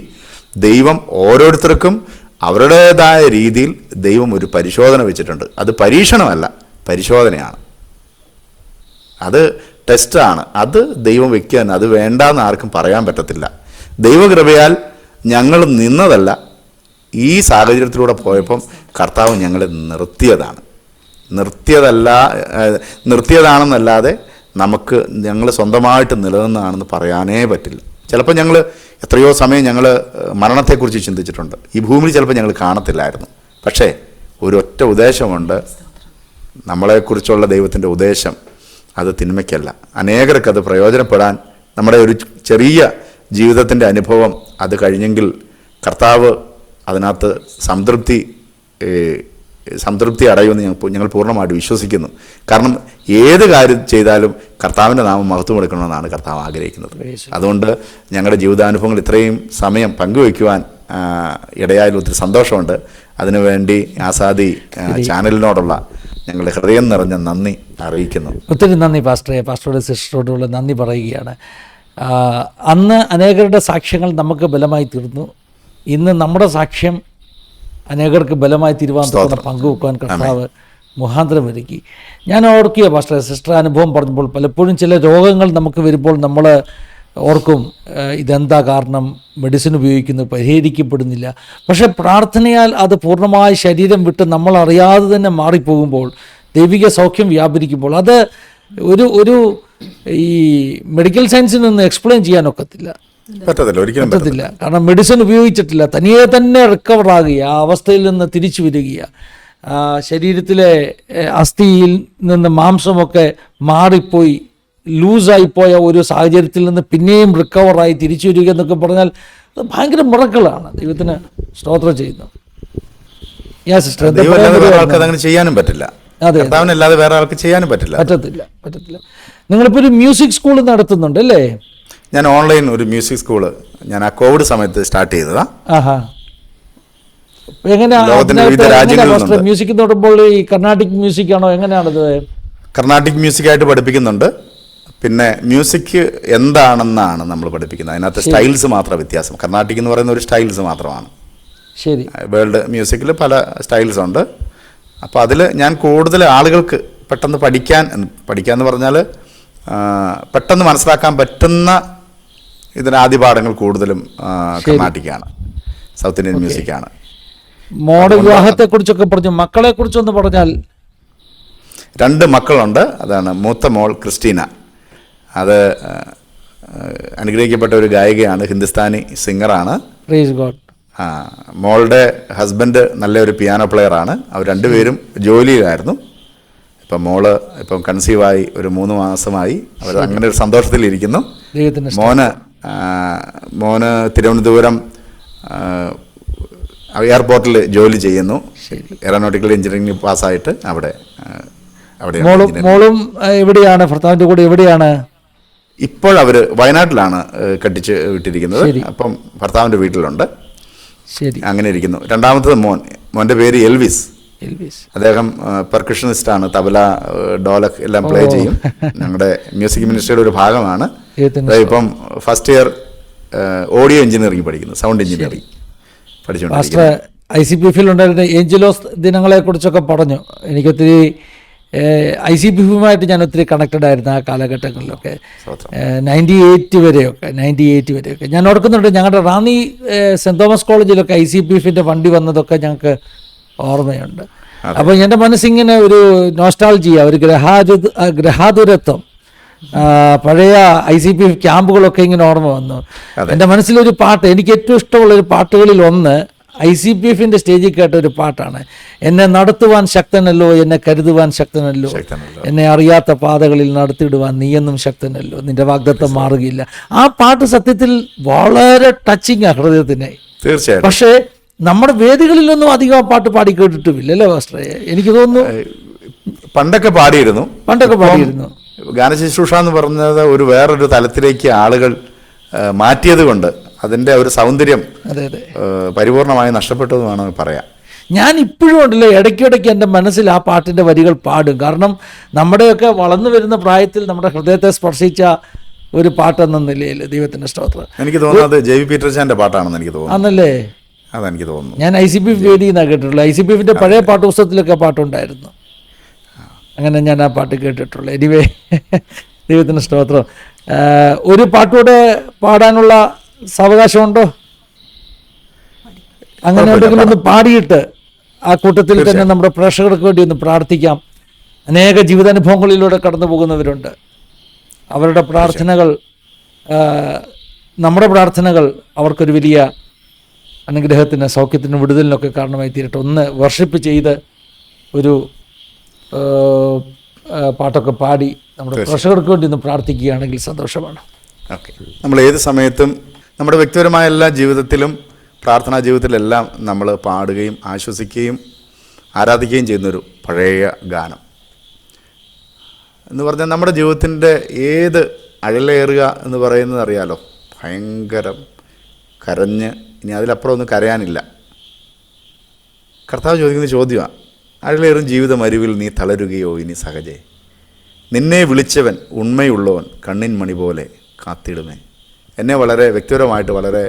ദൈവം ഓരോരുത്തർക്കും അവരുടേതായ രീതിയിൽ ദൈവം ഒരു പരിശോധന വെച്ചിട്ടുണ്ട്. അത് പരീക്ഷണമല്ല, പരിശോധനയാണ്. അത് ടെസ്റ്റാണ്. അത് ദൈവം വയ്ക്കാൻ, അത് വേണ്ടാന്ന് ആർക്കും പറയാൻ പറ്റത്തില്ല. ദൈവകൃപയാൽ ഞങ്ങൾ നിന്നതല്ല, ഈ സാഹചര്യത്തിലൂടെ പോയപ്പം കർത്താവ് ഞങ്ങളെ നിർത്തിയതാണെന്നല്ലാതെ ഞങ്ങൾ സ്വന്തമായിട്ട് നിലനിന്നാണെന്ന് പറയാനേ പറ്റില്ല. ചിലപ്പോൾ ഞങ്ങൾ എത്രയോ സമയം ഞങ്ങൾ മരണത്തെക്കുറിച്ച് ചിന്തിച്ചിട്ടുണ്ട്. ഈ ഭൂമിയിൽ ചിലപ്പോൾ ഞങ്ങൾ കാണത്തില്ലായിരുന്നു. പക്ഷേ ഒരൊറ്റ ഉദ്ദേശമുണ്ട്, നമ്മളെക്കുറിച്ചുള്ള ദൈവത്തിൻ്റെ ഉദ്ദേശം അത് തിന്മയ്ക്കല്ല. അനേകർക്കത് പ്രയോജനപ്പെടാൻ നമ്മുടെ ഒരു ചെറിയ ജീവിതത്തിൻ്റെ അനുഭവം അത് കഴിഞ്ഞെങ്കിൽ കർത്താവ് അതിനകത്ത് സംതൃപ്തി അടയുമെന്ന് ഞങ്ങൾ പൂർണ്ണമായിട്ട് വിശ്വസിക്കുന്നു. കാരണം ഏത് കാര്യം ചെയ്താലും കർത്താവിൻ്റെ നാമം മഹത്വം എടുക്കണമെന്നാണ് കർത്താവ് ആഗ്രഹിക്കുന്നത്. അതുകൊണ്ട് ഞങ്ങളുടെ ജീവിതാനുഭവങ്ങൾ ഇത്രയും സമയം പങ്കുവയ്ക്കുവാൻ ഇടയായതിൽ ഒത്തിരി സന്തോഷമുണ്ട്. അതിനുവേണ്ടി ആസാദി ചാനലിനോടുള്ള ഞങ്ങളുടെ ഹൃദയം നിറഞ്ഞ നന്ദി അറിയിക്കുന്നു. ഒത്തിരി നന്ദി പാസ്റ്ററെ, പാസ്റ്ററുടെ സിസ്റ്ററോടുള്ള നന്ദി പറയുകയാണ്. അന്ന് അനേകരുടെ സാക്ഷ്യങ്ങൾ നമുക്ക് ബലമായി തീർന്നു. ഇന്ന് നമ്മുടെ സാക്ഷ്യം അനേകർക്ക് ബലമായി തീരുവാൻ പങ്കുവെക്കുവാൻ കർത്താവ് മുഖാന്തരം ഒരുക്കി. ഞാൻ ഓർക്കുക പാസ്റ്ററെ, സിസ്റ്റർ അനുഭവം പറഞ്ഞപ്പോൾ പലപ്പോഴും ചില രോഗങ്ങൾ നമുക്ക് വരുമ്പോൾ നമ്മൾ ഓർക്കും ഇതെന്താ കാരണം, മെഡിസിൻ ഉപയോഗിക്കുന്നു, പരിഹരിക്കപ്പെടുന്നില്ല. പക്ഷേ പ്രാർത്ഥനയാൽ അത് പൂർണ്ണമായി ശരീരം വിട്ട് നമ്മൾ അറിയാതെ തന്നെ മാറിപ്പോകുമ്പോൾ, ദൈവിക സൗഖ്യം വ്യാപരിക്കുമ്പോൾ, അത് ഒരു ഈ മെഡിക്കൽ സയൻസിനൊന്നും എക്സ്പ്ലെയിൻ ചെയ്യാനൊക്കത്തില്ല, ഒരിക്കലും പറ്റത്തില്ല. കാരണം മെഡിസിൻ ഉപയോഗിച്ചിട്ടില്ല, തനിയെ തന്നെ റിക്കവർ ആകുക, ആ അവസ്ഥയിൽ നിന്ന് തിരിച്ചു വരിക, ശരീരത്തിലെ അസ്ഥിയിൽ നിന്ന് മാംസമൊക്കെ മാറിപ്പോയി ലൂസായിപ്പോയ ഒരു സാഹചര്യത്തിൽ നിന്ന് പിന്നെയും റിക്കവറായി തിരിച്ചു വരിക എന്നൊക്കെ പറഞ്ഞാൽ അത് ഭയങ്കര മിറക്കിളാണ്. ദൈവത്തിന് സ്തോത്രം ചെയ്യുന്നു. അങ്ങനെ ചെയ്യാനും പറ്റില്ല. അതെ, അല്ലാതെ വേറെ ആൾക്ക് ചെയ്യാനും പറ്റത്തില്ല. നിങ്ങളിപ്പോൾ ഒരു മ്യൂസിക് സ്കൂൾ നടത്തുന്നുണ്ട് അല്ലേ? ഞാൻ ഓൺലൈൻ ഒരു മ്യൂസിക് സ്കൂള് ഞാൻ ആ കോവിഡ് സമയത്ത് സ്റ്റാർട്ട് ചെയ്തതാ. മ്യൂസിക് എന്ന് പറയുമ്പോൾ ഈ കർണാട്ടിക് മ്യൂസിക് ആണോ, എങ്ങനെയാണത്? കർണാട്ടിക് മ്യൂസിക് ആയിട്ട് പഠിപ്പിക്കുന്നുണ്ട്. പിന്നെ മ്യൂസിക് എന്താണെന്നാണ് നമ്മൾ പഠിപ്പിക്കുന്നത്. അതിനകത്ത് സ്റ്റൈൽസ് മാത്രം വ്യത്യാസം. കർണാട്ടിക് എന്ന് പറയുന്ന ഒരു സ്റ്റൈൽസ് മാത്രമാണ്. ശരി. വേൾഡ് മ്യൂസിക്കിൽ പല സ്റ്റൈൽസ് ഉണ്ട്. അപ്പോൾ അതിൽ ഞാൻ കൂടുതൽ ആളുകൾക്ക് പെട്ടെന്ന് പഠിക്കാൻ എന്ന് പറഞ്ഞാൽ പെട്ടെന്ന് മനസ്സിലാക്കാൻ പറ്റുന്ന ഇതിന് ആദ്യ പാഠങ്ങൾ കൂടുതലും കർണാട്ടിക്കാണ്, സൗത്ത് ഇന്ത്യൻ മ്യൂസിക്കാണ്. മോഡൽ വിവാഹത്തെ കുറിച്ചൊക്കെ പറഞ്ഞു, മക്കളെ കുറിച്ചൊന്ന് പറഞ്ഞാൽ. 2 മക്കളുണ്ട്. അതാണ് മൂത്ത മോൾ ക്രിസ്റ്റീന. അത് അനുഗ്രഹിക്കപ്പെട്ട ഒരു ഗായികയാണ്, ഹിന്ദുസ്ഥാനി സിംഗറാണ്. Praise God. മോളുടെ ഹസ്ബൻഡ് നല്ലൊരു പിയാനോ പ്ലെയറാണ്. അവർ രണ്ടുപേരും ജോലിയിലായിരുന്നു. ഇപ്പം മോള് ഇപ്പം കൺസീവായി ഒരു 3 മാസമായി. അവർ അങ്ങനെ ഒരു സന്തോഷത്തിലിരിക്കുന്നു. മോന് തിരുവനന്തപുരം എയർപോർട്ടിൽ ജോലി ചെയ്യുന്നു. എയറോനോട്ടിക്കൽ എഞ്ചിനീയറിംഗ് പാസ്സായിട്ട് അവിടെ. മോളും എവിടെയാണ്? ഭർത്താവിൻ്റെ കൂടെ എവിടെയാണ്? ഇപ്പോൾ അവർ വയനാട്ടിലാണ് കെട്ടിച്ച് വിട്ടിരിക്കുന്നത്. അപ്പം ഭർത്താവിൻ്റെ വീട്ടിലുണ്ട്. ശരി, അങ്ങനെ ഇരിക്കുന്നു. രണ്ടാമത്തത് മോൻ്റെ പേര് എൽവിസ്. അദ്ദേഹം പെർക്കഷനിസ്റ്റാണ്. തബല, ഡോലക് എല്ലാം പ്ലേ ചെയ്യും. ഞങ്ങളുടെ മ്യൂസിക് മിനിസ്ട്രിയുടെ ഒരു ഭാഗമാണ്. ഇപ്പം ഫസ്റ്റ് ഇയർ ഓഡിയോ എഞ്ചിനീയറിംഗ് പഠിക്കുന്നു, സൗണ്ട് എഞ്ചിനീയറിംഗ് പഠിച്ചുകൊണ്ടിരിക്കുന്നു. ICPF-ൽ ഉണ്ടായിരുന്ന ഏഞ്ചലോസ് ദിനങ്ങളെ കുറിച്ചൊക്കെ പറഞ്ഞു. എനിക്കൊത്തിരി ICPF-യുമായിട്ട് ഞാൻ ഒത്തിരി കണക്റ്റഡ് ആയിരുന്നു ആ കാലഘട്ടങ്ങളിലൊക്കെ. 98 വരെയൊക്കെ ഞാൻ ഓർക്കുന്നുണ്ട്. ഞങ്ങളുടെ റാന്നി സെൻറ് തോമസ് കോളേജിലൊക്കെ ICPF-ന്റെ വണ്ടി വന്നതൊക്കെ ഞങ്ങൾക്ക് ഓർമ്മയുണ്ട്. അപ്പോൾ എൻ്റെ മനസ്സിങ്ങനെ ഒരു നോസ്റ്റാൾജിയ, ഒരു ഗ്രഹാതുരത്വം, പഴയ ICPF ക്യാമ്പുകളൊക്കെ ഇങ്ങനെ ഓർമ്മ വന്നു. എൻ്റെ മനസ്സിലൊരു പാട്ട്, എനിക്ക് ഏറ്റവും ഇഷ്ടമുള്ളൊരു പാട്ടുകളിൽ ഒന്ന് ICPF-ന്റെ സ്റ്റേജിൽ കേട്ട ഒരു പാട്ടാണ്. എന്നെ നടത്തുവാൻ ശക്തനല്ലോ, എന്നെ കരുതുവാൻ ശക്തനല്ലോ, എന്നെ അറിയാത്ത പാതകളിൽ നടത്തിയിടുവാൻ നീയെന്നും ശക്തനല്ലോ, നിന്റെ വാഗ്ദത്തം മാറുകയില്ല. ആ പാട്ട് സത്യത്തിൽ വളരെ ടച്ചിങ് ആ ഹൃദയത്തിനെ. തീർച്ചയായും. പക്ഷേ നമ്മുടെ വേദികളിലൊന്നും അധികം ആ പാട്ട് പാടി കേട്ടിട്ടുമില്ല അല്ലേ പാസ്റ്ററെ? എനിക്ക് തോന്നുന്നു പണ്ടൊക്കെ പാടിയിരുന്നു. ഗാനശുശ്രൂഷ എന്ന് പറഞ്ഞത് ഒരു വേറൊരു തലത്തിലേക്ക് ആളുകൾ മാറ്റിയത് കൊണ്ട് അതിൻ്റെ ഒരു സൗന്ദര്യം പരിപൂർണമായി നഷ്ടപ്പെട്ടതുമാണ് പറയാം. ഞാൻ ഇപ്പോഴും ഉണ്ടല്ലോ, ഇടയ്ക്കിടയ്ക്ക് എൻ്റെ മനസ്സിൽ ആ പാട്ടിൻ്റെ വരികൾ പാടും. കാരണം നമ്മുടെയൊക്കെ വളർന്നു വരുന്ന പ്രായത്തിൽ നമ്മുടെ ഹൃദയത്തെ സ്പർശിച്ച ഒരു പാട്ടെന്ന നിലയിൽ ദൈവത്തിൻ്റെ സ്തോത്രം. എനിക്ക് തോന്നുന്നത് JV പീറ്റർച്ചാൻ്റെ പാട്ടാണെന്ന് എനിക്ക് തോന്നുന്നു. ആണല്ലേ? അതെനിക്ക് തോന്നുന്നു. ഞാൻ ICPF വേദിയിൽ നിന്നാണ് കേട്ടിട്ടുള്ളത്. ICPF-ന്റെ പഴയ പാട്ടുപുസ്തകത്തിലൊക്കെ പാട്ടുണ്ടായിരുന്നു. അങ്ങനെ ഞാൻ ആ പാട്ട് കേട്ടിട്ടുള്ളൂ. എനിവേ, ദൈവത്തിൻ്റെ സ്തോത്രം. ഒരു പാട്ടുകൂടെ പാടാനുള്ള സാവകാശമുണ്ടോ? അങ്ങനെ ഉണ്ടെങ്കിൽ ഒന്ന് പാടിയിട്ട് ആ കൂട്ടത്തിൽ തന്നെ നമ്മുടെ പ്രേക്ഷകർക്ക് വേണ്ടി ഒന്ന് പ്രാർത്ഥിക്കാം. അനേക ജീവിതാനുഭവങ്ങളിലൂടെ കടന്നു പോകുന്നവരുണ്ട്. അവരുടെ പ്രാർത്ഥനകൾ, നമ്മുടെ പ്രാർത്ഥനകൾ അവർക്കൊരു വലിയ അനുഗ്രഹത്തിന്, സൗഖ്യത്തിനും വിടുതലിനൊക്കെ കാരണമായി തീരട്ടെ. ഒന്ന് വർഷിപ്പ് ചെയ്ത് ഒരു പാട്ടൊക്കെ പാടി നമ്മുടെ പ്രേക്ഷകർക്ക് വേണ്ടി ഒന്ന് പ്രാർത്ഥിക്കുകയാണെങ്കിൽ സന്തോഷമാണ്. ഓക്കെ. നമ്മൾ ഏത് സമയത്തും നമ്മുടെ വ്യക്തിപരമായ എല്ലാ ജീവിതത്തിലും പ്രാർത്ഥനാ ജീവിതത്തിലെല്ലാം നമ്മൾ പാടുകയും ആശ്വസിക്കുകയും ആരാധിക്കുകയും ചെയ്യുന്നൊരു പഴയ ഗാനം എന്ന് പറഞ്ഞാൽ നമ്മുടെ ജീവിതത്തിൻ്റെ ഏത് അഴലേറുക എന്ന് പറയുന്നത് അറിയാലോ. ഭയങ്കരം കരഞ്ഞ് ഇനി അതിലപ്പുറം ഒന്നും കരയാനില്ല. കർത്താവ് ചോദിക്കുന്ന ചോദ്യമാണ്, അഴലേറും ജീവിതം അരുവിൽ നീ തളരുകയോ ഇനി സഹജേ? നിന്നെ വിളിച്ചവൻ ഉണ്മയുള്ളവൻ കണ്ണിൻ മണി പോലെ കാത്തിടുമേ. എന്നെ വളരെ വ്യക്തിപരമായിട്ട് വളരെ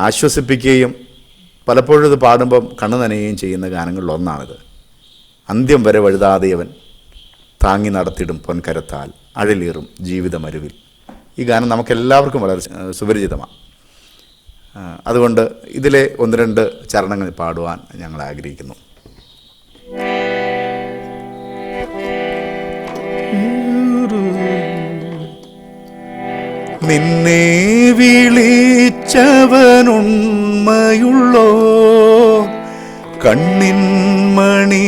ആശ്വസിപ്പിക്കുകയും പലപ്പോഴും ഇത് പാടുമ്പം കണ്ണു നനയുകയും ചെയ്യുന്ന ഗാനങ്ങളിലൊന്നാണിത്. അന്ത്യം വരെ വഴുതാതെയവൻ താങ്ങി നടത്തിയിടും പൊൻകരത്താൽ അഴലേറും ജീവിതമരുവിൽ. ഈ ഗാനം നമുക്കെല്ലാവർക്കും വളരെ സുപരിചിതമാണ്. അതുകൊണ്ട് ഇതിലെ 1-2 ചരണങ്ങൾ പാടുവാൻ ഞങ്ങൾ ആഗ്രഹിക്കുന്നു. നിന്നെ വിളിച്ചവനുണ്മയുള്ളോ കണ്ണിൻ മണി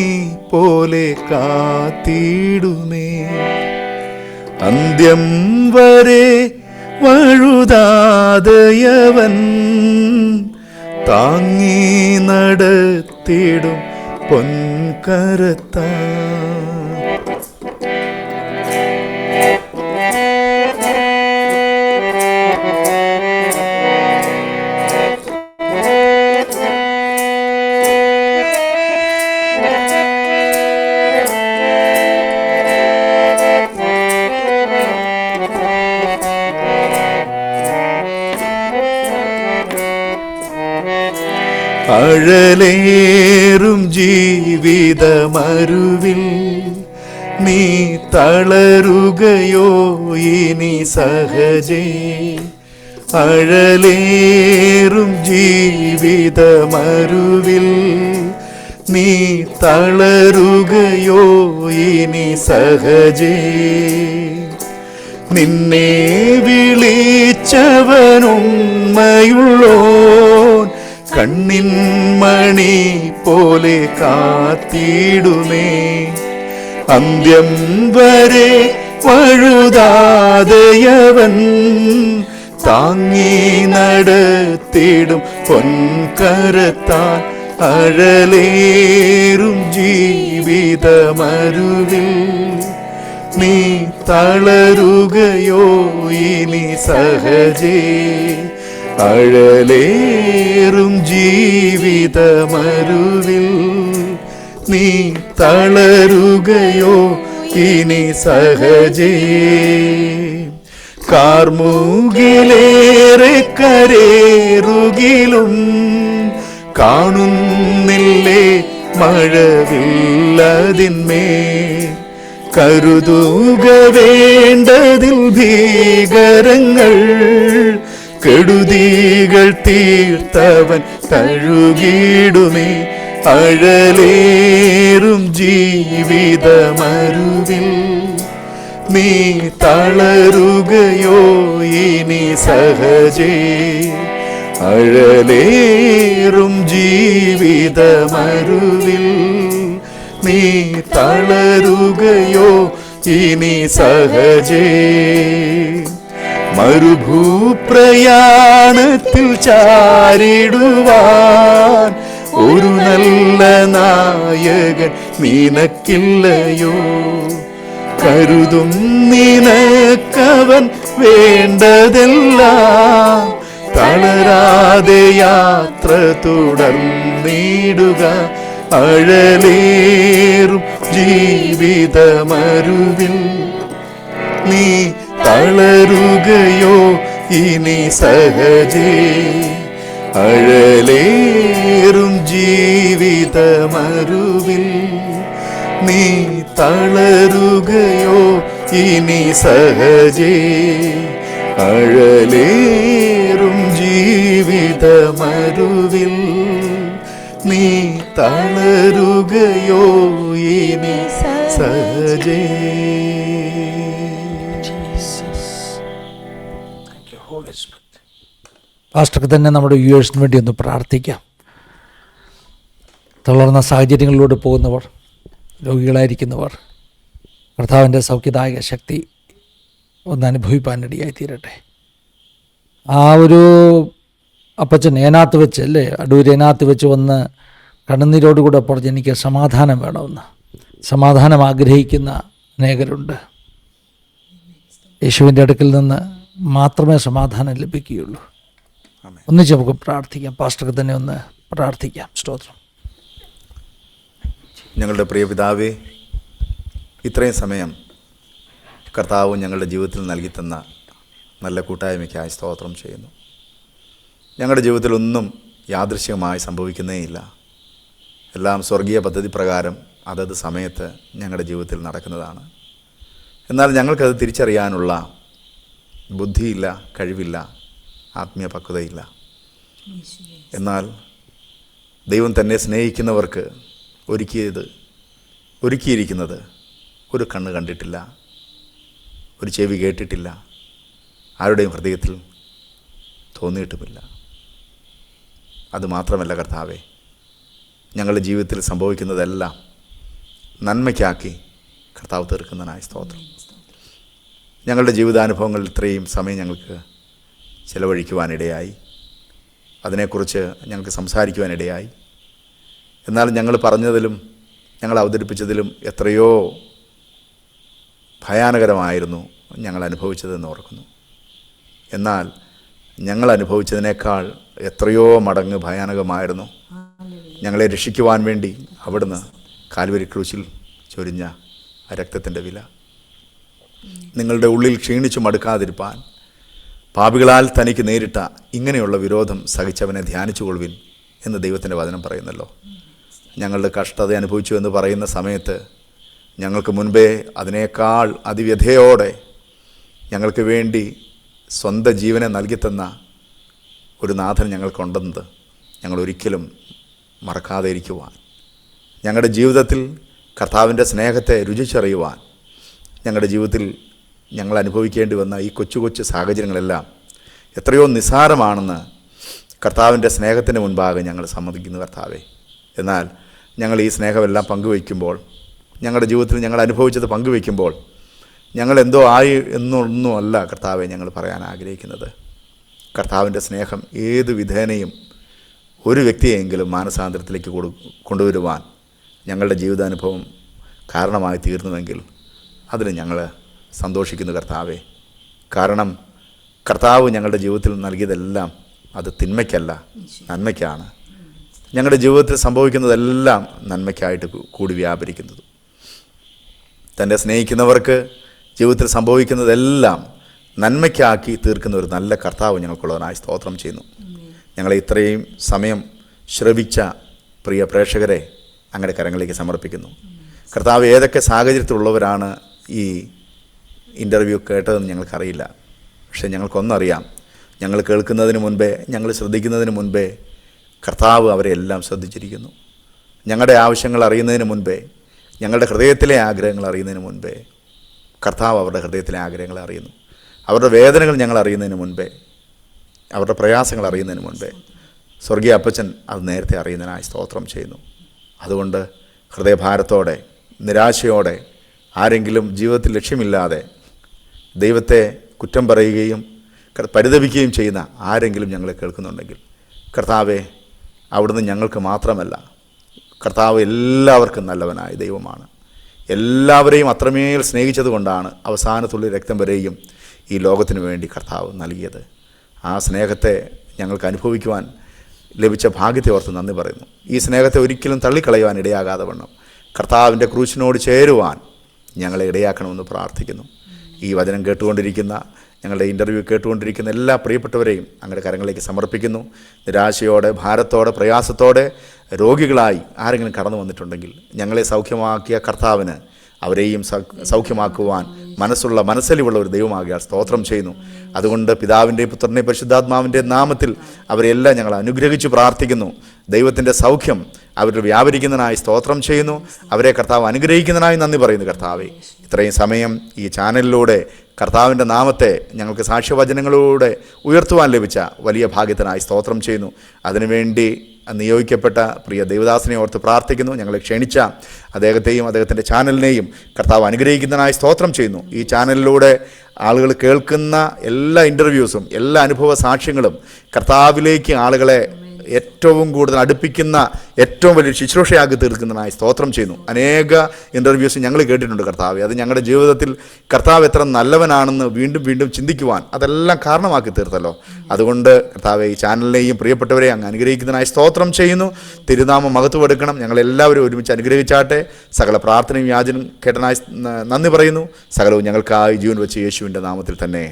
പോലെ കാത്തിടുമേ. അന്ത്യം വരെ വഴുതാതെയവൻ താങ്ങി നടത്തിടും പൊൻകരത്താ. അഴലേറും ജീവിതമരുവിൽ നീ തളരുകയോ ഇനി സഹജേ? അഴലേറും ജീവിതമരുവിൽ നീ തളരുകയോ ഇനി സഹജേ? നിന്നെ വിളിച്ചവനുണ്മയുള്ളോൻ കണ്ണിൻ മണി പോലെ കാത്തിടുമേ. അന്ത്യം വരെ വഴുതാതെയവൻ താങ്ങി നടത്തിടും പൊൻകരത്താൽ അഴലേറും ജീവിതമരുവിൽ നീ തളരുകയോ ഇനി സഹജേ? അഴലേറും ജീവിതമരുവിൽ നീ തളരുകയോ ഇനി സഹജേ? കാർമുകിലേറെ കരേറുകിലും കാണുന്നില്ലേ മഴവില്ലതിന്മേൽ? കരുതുക വേണ്ടതിൽ ഭീകരങ്ങൾ കെടുതികൾ തീർത്തവൻ തഴുകിടുമേ. അഴലേറും ജീവിതമരുവിൽ നീ തളരുകയോ ഇനി സഹജേ? അഴലേറും ജീവിതമരുവിൽ നീ തളരുകയോ ഇനി സഹജേ? മരുഭൂപ്രയാണത്തിൽ ചാരിടുവാൻ ഒരു നല്ല നായകൻ നിനക്കില്ലയോ? കരുതും നിനക്കവൻ വേണ്ടതെല്ലാം തളരാതെ യാത്ര തുടർന്നിടുക. അഴലേറും ജീവിതമരുവിൽ നീ തളരുകയോ ഇനി സഹജേ? അഴലേറും ജീവിതമരുവിൽ നീ തളരുകയോ ഇനി സഹജേ? അഴലേറും ജീവിതമരുവിൽ നീ തളരുകയോ ഇനി സഹജേ? പാസ്റ്റർക്ക് തന്നെ നമ്മുടെ വ്യൂവേഴ്സിന് വേണ്ടി ഒന്ന് പ്രാർത്ഥിക്കാം. തളർന്ന സാഹചര്യങ്ങളിലൂടെ പോകുന്നവർ, രോഗികളായിരിക്കുന്നവർ, കർത്താവിൻ്റെ സൗഖ്യദായക ശക്തി ഒന്ന് അനുഭവിപ്പാനിടയായി തീരട്ടെ. ആ ഒരു അപ്പച്ചൻ ഏനാത്ത് വെച്ച് അല്ലേ, അടൂർ ഏനാത്ത് വെച്ച് വന്ന് കണ്ണുനീരോടുകൂടെ പറഞ്ഞ് എനിക്ക് സമാധാനം വേണമെന്ന്. സമാധാനം ആഗ്രഹിക്കുന്ന അനേകരുണ്ട്. യേശുവിൻ്റെ അടുക്കൽ നിന്ന് മാത്രമേ സമാധാനം ലഭിക്കുകയുള്ളൂ. ഒന്നിച്ച് നമുക്ക് പ്രാർത്ഥിക്കാം. പാസ്റ്റർക്ക് തന്നെ ഒന്ന് പ്രാർത്ഥിക്കാം. സ്തോത്രം. ഞങ്ങളുടെ പ്രിയ പിതാവേ, ഇത്രയും സമയം കർത്താവ് ഞങ്ങളുടെ ജീവിതത്തിൽ നൽകി തന്ന നല്ല കൂട്ടായ്മയ്ക്കായി സ്തോത്രം ചെയ്യുന്നു. ഞങ്ങളുടെ ജീവിതത്തിലൊന്നും യാദൃശ്ചികമായി സംഭവിക്കുന്നേയില്ല. എല്ലാം സ്വർഗീയ പദ്ധതി പ്രകാരം അതത് സമയത്ത് ഞങ്ങളുടെ ജീവിതത്തിൽ നടക്കുന്നതാണ്. എന്നാൽ ഞങ്ങൾക്കത് തിരിച്ചറിയാനുള്ള ബുദ്ധിയില്ല, കഴിവില്ല, ആത്മീയ പക്വതയില്ല. എന്നാൽ ദൈവം തന്നെ സ്നേഹിക്കുന്നവർക്ക് ഒരുക്കിയിരിക്കുന്നത് ഒരു കണ്ണ് കണ്ടിട്ടില്ല, ഒരു ചെവി കേട്ടിട്ടില്ല, ആരുടെയും ഹൃദയത്തിൽ തോന്നിയിട്ടുമില്ല. അതുമാത്രമല്ല കർത്താവേ, ഞങ്ങളുടെ ജീവിതത്തിൽ സംഭവിക്കുന്നതെല്ലാം നന്മയ്ക്കാക്കി കർത്താവ് തീർക്കുന്നതിനായി സ്തോത്രം. ഞങ്ങളുടെ ജീവിതാനുഭവങ്ങളിൽ ഇത്രയും സമയം ഞങ്ങൾക്ക് ചിലവഴിക്കുവാനിടയായി, അതിനെക്കുറിച്ച് ഞങ്ങൾക്ക് സംസാരിക്കുവാനിടയായി. എന്നാൽ ഞങ്ങൾ പറഞ്ഞതിലും ഞങ്ങൾ അവതരിപ്പിച്ചതിലും എത്രയോ ഭയാനകരമായിരുന്നു ഞങ്ങൾ അനുഭവിച്ചതെന്ന് ഓർക്കുന്നു. എന്നാൽ ഞങ്ങൾ അനുഭവിച്ചതിനേക്കാൾ എത്രയോ മടങ്ങ് ഭയാനകമായിരുന്നു ഞങ്ങളെ രക്ഷിക്കുവാൻ വേണ്ടി അവിടുന്ന് കാൽവരി ക്രൂശിൽ ചൊരിഞ്ഞ ആ രക്തത്തിൻ്റെ വില. നിങ്ങളുടെ ഉള്ളിൽ ക്ഷീണിച്ചു മടുക്കാതിരിപ്പാൻ പാപികളാൽ തനിക്ക് നേരിട്ട ഇങ്ങനെയുള്ള വിരോധം സഹിച്ചവനെ ധ്യാനിച്ചുകൊള്ളുവിൻ എന്ന് ദൈവത്തിൻ്റെ വചനം പറയുന്നല്ലോ. ഞങ്ങളുടെ കഷ്ടത അനുഭവിച്ചു എന്ന് പറയുന്ന സമയത്ത് ഞങ്ങൾക്ക് മുൻപേ അതിനേക്കാൾ അതിവ്യഥയോടെ ഞങ്ങൾക്ക് വേണ്ടി സ്വന്തം ജീവനെ നൽകിത്തന്ന ഒരു നാഥൻ ഞങ്ങൾക്കുണ്ടെന്നത് ഞങ്ങൾ ഒരിക്കലും മറക്കാതെ ഇരിക്കുവാൻ, ഞങ്ങളുടെ ജീവിതത്തിൽ കർത്താവിൻ്റെ സ്നേഹത്തെ രുചിച്ചറിയുവാൻ, ഞങ്ങളുടെ ജീവിതത്തിൽ ഞങ്ങൾ അനുഭവിക്കേണ്ടി വന്ന ഈ കൊച്ചു കൊച്ചു സാഹചര്യങ്ങളെല്ലാം എത്രയോ നിസ്സാരമാണെന്ന് കർത്താവിൻ്റെ സ്നേഹത്തിന് മുൻപാകെ ഞങ്ങൾ സമ്മതിക്കുന്നു കർത്താവേ. എന്നാൽ ഞങ്ങൾ ഈ സ്നേഹമെല്ലാം പങ്കുവയ്ക്കുമ്പോൾ, ഞങ്ങളുടെ ജീവിതത്തിൽ ഞങ്ങൾ അനുഭവിച്ചത് പങ്കുവയ്ക്കുമ്പോൾ ഞങ്ങൾ എന്തോ ആയി എന്നൊന്നുമല്ല കർത്താവെ ഞങ്ങൾ പറയാൻ ആഗ്രഹിക്കുന്നത്. കർത്താവിൻ്റെ സ്നേഹം ഏത് വിധേനയും ഒരു വ്യക്തിയെങ്കിലും മാനസാന്തരത്തിലേക്ക് കൊണ്ടുവരുവാൻ ഞങ്ങളുടെ ജീവിതാനുഭവം കാരണമായി തീർന്നുവെങ്കിൽ അതിൽ ഞങ്ങൾ സന്തോഷിക്കുന്നു കർത്താവെ. കാരണം കർത്താവ് ഞങ്ങളുടെ ജീവിതത്തിൽ നൽകിയതെല്ലാം അത് തിന്മയ്ക്കല്ല, നന്മയ്ക്കാണ്. ഞങ്ങളുടെ ജീവിതത്തിൽ സംഭവിക്കുന്നതെല്ലാം നന്മയ്ക്കായിട്ട് കൂടി വ്യാപരിക്കുന്നത്. തൻ്റെ സ്നേഹിക്കുന്നവർക്ക് ജീവിതത്തിൽ സംഭവിക്കുന്നതെല്ലാം നന്മയ്ക്കാക്കി തീർക്കുന്ന ഒരു നല്ല കർത്താവ് ഞങ്ങൾക്കുള്ളതിനായി സ്തോത്രം ചെയ്യുന്നു. ഞങ്ങളെ ഇത്രയും സമയം ശ്രവിച്ച പ്രിയ പ്രേക്ഷകരെ അങ്ങയുടെ കരങ്ങളിലേക്ക് സമർപ്പിക്കുന്നു. കർത്താവ് ഏതൊക്കെ സാഹചര്യത്തിലുള്ളവരാണ് ഈ ഇൻ്റർവ്യൂ കേട്ടതെന്ന് ഞങ്ങൾക്കറിയില്ല. പക്ഷേ ഞങ്ങൾക്കൊന്നറിയാം, ഞങ്ങൾ കേൾക്കുന്നതിന് മുൻപേ, ഞങ്ങൾ ശ്രദ്ധിക്കുന്നതിന് മുൻപേ കർത്താവ് അവരെ എല്ലാം ശ്രദ്ധിച്ചിരിക്കുന്നു. ഞങ്ങളുടെ ആവശ്യങ്ങൾ അറിയുന്നതിന് മുൻപേ, ഞങ്ങളുടെ ഹൃദയത്തിലെ ആഗ്രഹങ്ങൾ അറിയുന്നതിന് മുൻപേ കർത്താവ് അവരുടെ ഹൃദയത്തിലെ ആഗ്രഹങ്ങളെ അറിയുന്നു. അവരുടെ വേദനകൾ ഞങ്ങൾ അറിയുന്നതിന് മുൻപേ, അവരുടെ പ്രയാസങ്ങൾ അറിയുന്നതിന് മുൻപേ സ്വർഗീയ അപ്പച്ചൻ അത് നേരത്തെ അറിയുന്നതിനായി സ്തോത്രം ചെയ്യുന്നു. അതുകൊണ്ട് ഹൃദയഭാരത്തോടെ, നിരാശയോടെ, ആരെങ്കിലും ജീവിതത്തിൽ ലക്ഷ്യമില്ലാതെ ദൈവത്തെ കുറ്റം പറയുകയും പരിതപിക്കുകയും ചെയ്യുന്ന ആരെങ്കിലും ഞങ്ങളെ കേൾക്കുന്നുണ്ടെങ്കിൽ കർത്താവെ, അവിടുന്ന് ഞങ്ങൾക്ക് മാത്രമല്ല, കർത്താവ് എല്ലാവർക്കും നല്ലവനായ ദൈവമാണ്. എല്ലാവരെയും അത്രമേൽ സ്നേഹിച്ചതുകൊണ്ടാണ് അവസാനത്തുള്ള രക്തം വരെയും ഈ ലോകത്തിന് വേണ്ടി കർത്താവ് നൽകിയത്. ആ സ്നേഹത്തെ ഞങ്ങൾക്ക് അനുഭവിക്കുവാൻ ലഭിച്ച ഭാഗ്യത്തെ ഓർത്ത് നന്ദി പറയുന്നു. ഈ സ്നേഹത്തെ ഒരിക്കലും തള്ളിക്കളയുവാൻ ഇടയാകാതെ വണ്ണം കർത്താവിൻ്റെ ക്രൂശിനോട് ചേരുവാൻ ഞങ്ങളെ ഇടയാക്കണമെന്ന് പ്രാർത്ഥിക്കുന്നു. ഈ വചനം കേട്ടുകൊണ്ടിരിക്കുന്ന, ഞങ്ങളുടെ ഇൻ്റർവ്യൂ കേട്ടുകൊണ്ടിരിക്കുന്ന എല്ലാ പ്രിയപ്പെട്ടവരെയും അങ്ങയുടെ കരങ്ങളിലേക്ക് സമർപ്പിക്കുന്നു. നിരാശയോടെ, ഭാരത്തോടെ, പ്രയാസത്തോടെ രോഗികളായി ആരെങ്കിലും കടന്നു വന്നിട്ടുണ്ടെങ്കിൽ ഞങ്ങളെ സൗഖ്യമാക്കിയ കർത്താവിന് അവരെയും സൗഖ്യമാക്കുവാൻ മനസ്സലിവുള്ള ഒരു ദൈവമാകിയാൽ സ്തോത്രം ചെയ്യുന്നു. അതുകൊണ്ട് പിതാവിൻ്റെയും പുത്രൻ്റെയും പരിശുദ്ധാത്മാവിൻ്റെ നാമത്തിൽ അവരെല്ലാം ഞങ്ങൾ അനുഗ്രഹിച്ച് പ്രാർത്ഥിക്കുന്നു. ദൈവത്തിൻ്റെ സൗഖ്യം അവരിൽ വ്യാപരിക്കുന്നതിനായി സ്തോത്രം ചെയ്യുന്നു. അവരെ കർത്താവ് അനുഗ്രഹിക്കുന്നതിനായി നന്ദി പറയുന്നു. കർത്താവെ, ഇത്രയും സമയം ഈ ചാനലിലൂടെ കർത്താവിൻ്റെ നാമത്തെ ഞങ്ങൾക്ക് സാക്ഷ്യവചനങ്ങളിലൂടെ ഉയർത്തുവാൻ ലഭിച്ച വലിയ ഭാഗ്യത്തിനായി സ്തോത്രം ചെയ്യുന്നു. അതിനുവേണ്ടി നിയോഗിക്കപ്പെട്ട പ്രിയ ദേവദാസിനെ ഓർത്ത് പ്രാർത്ഥിക്കുന്നു. ഞങ്ങളെ ക്ഷണിച്ച അദ്ദേഹത്തെയും അദ്ദേഹത്തിൻ്റെ ചാനലിനെയും കർത്താവ് അനുഗ്രഹിക്കുന്നതിനായി സ്തോത്രം ചെയ്യുന്നു. ഈ ചാനലിലൂടെ ആളുകൾ കേൾക്കുന്ന എല്ലാ ഇൻ്റർവ്യൂസും, എല്ലാ അനുഭവ സാക്ഷ്യങ്ങളും കർത്താവിലേക്ക് ആളുകളെ ഏറ്റവും കൂടുതൽ അടുപ്പിക്കുന്ന ഏറ്റവും വലിയ ശുശ്രൂഷയാക്കി തീർക്കുന്നതിനായി സ്തോത്രം ചെയ്യുന്നു. അനേക ഇൻ്റർവ്യൂസ് ഞങ്ങൾ കേട്ടിട്ടുണ്ട് കർത്താവെ. അത് ഞങ്ങളുടെ ജീവിതത്തിൽ കർത്താവ് എത്ര നല്ലവനാണെന്ന് വീണ്ടും വീണ്ടും ചിന്തിക്കുവാൻ അതെല്ലാം കാരണമാക്കി തീർത്തല്ലോ. അതുകൊണ്ട് കർത്താവെ ഈ ചാനലിനെയും പ്രിയപ്പെട്ടവരെയും അങ്ങ് അനുഗ്രഹിക്കുന്നതിനായി സ്തോത്രം ചെയ്യുന്നു. തിരുനാമം മഹത്വമെടുക്കണം. ഞങ്ങളെല്ലാവരും ഒരുമിച്ച് അനുഗ്രഹിച്ചാട്ടെ. സകല പ്രാർത്ഥനയും യാചനയും കേട്ടനായി നന്ദി പറയുന്നു. സകലവും ഞങ്ങൾക്കായി ജീവൻ വെച്ച് യേശുവിൻ്റെ നാമത്തിൽ തന്നെ.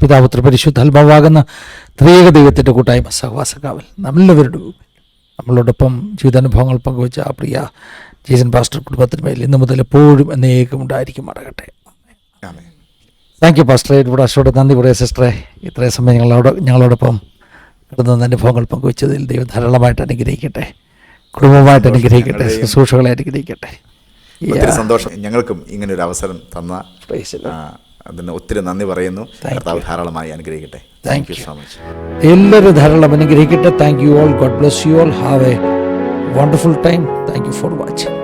പിതാപുത്ര പരിശുദ്ധാത്മാവാകുന്ന ത്രിയേക ദൈവത്തിൻ്റെ കൂട്ടായ്മ സഹവാസകാവൽ നമ്മളെല്ലാവരുടെ നമ്മളോടൊപ്പം ജീവിതാനുഭവങ്ങൾ പങ്കുവച്ച ആ പ്രിയ ജേസൺ പാസ്റ്റർ കുടുംബത്തിന്മേൽ ഇന്നു മുതൽ എപ്പോഴും എന്നേക്കും ഉണ്ടായിരിക്കും അടകട്ടെ. താങ്ക് യു പാസ്റ്ററെ. ഇവിടെ അശോട് നന്ദി പറയാം സിസ്റ്ററെ. ഇത്രയും സമയം ഞങ്ങളോടൊപ്പം കിടന്ന അനുഭവങ്ങൾ പങ്കുവച്ചതിൽ ദൈവം ധാരാളമായിട്ട് അനുഗ്രഹിക്കട്ടെ. കുടുംബമായിട്ട് അനുഗ്രഹിക്കട്ടെ. ശുശ്രൂഷകളെ അനുഗ്രഹിക്കട്ടെ. ഒത്തിരി സന്തോഷം. ഞങ്ങൾക്കും ഇങ്ങനെ ഒരു അവസരം തന്ന അതിന് ഒത്തിരി നന്ദി പറയുന്നു. കർത്താവ് ധാരാളമായി അനുഗ്രഹിക്കട്ടെ. Thank you so much. എല്ലാവരും ധാരാളം അനുഗ്രഹിക്കട്ടെ. Thank you all. God bless you all. Have A wonderful time. Thank you for watching.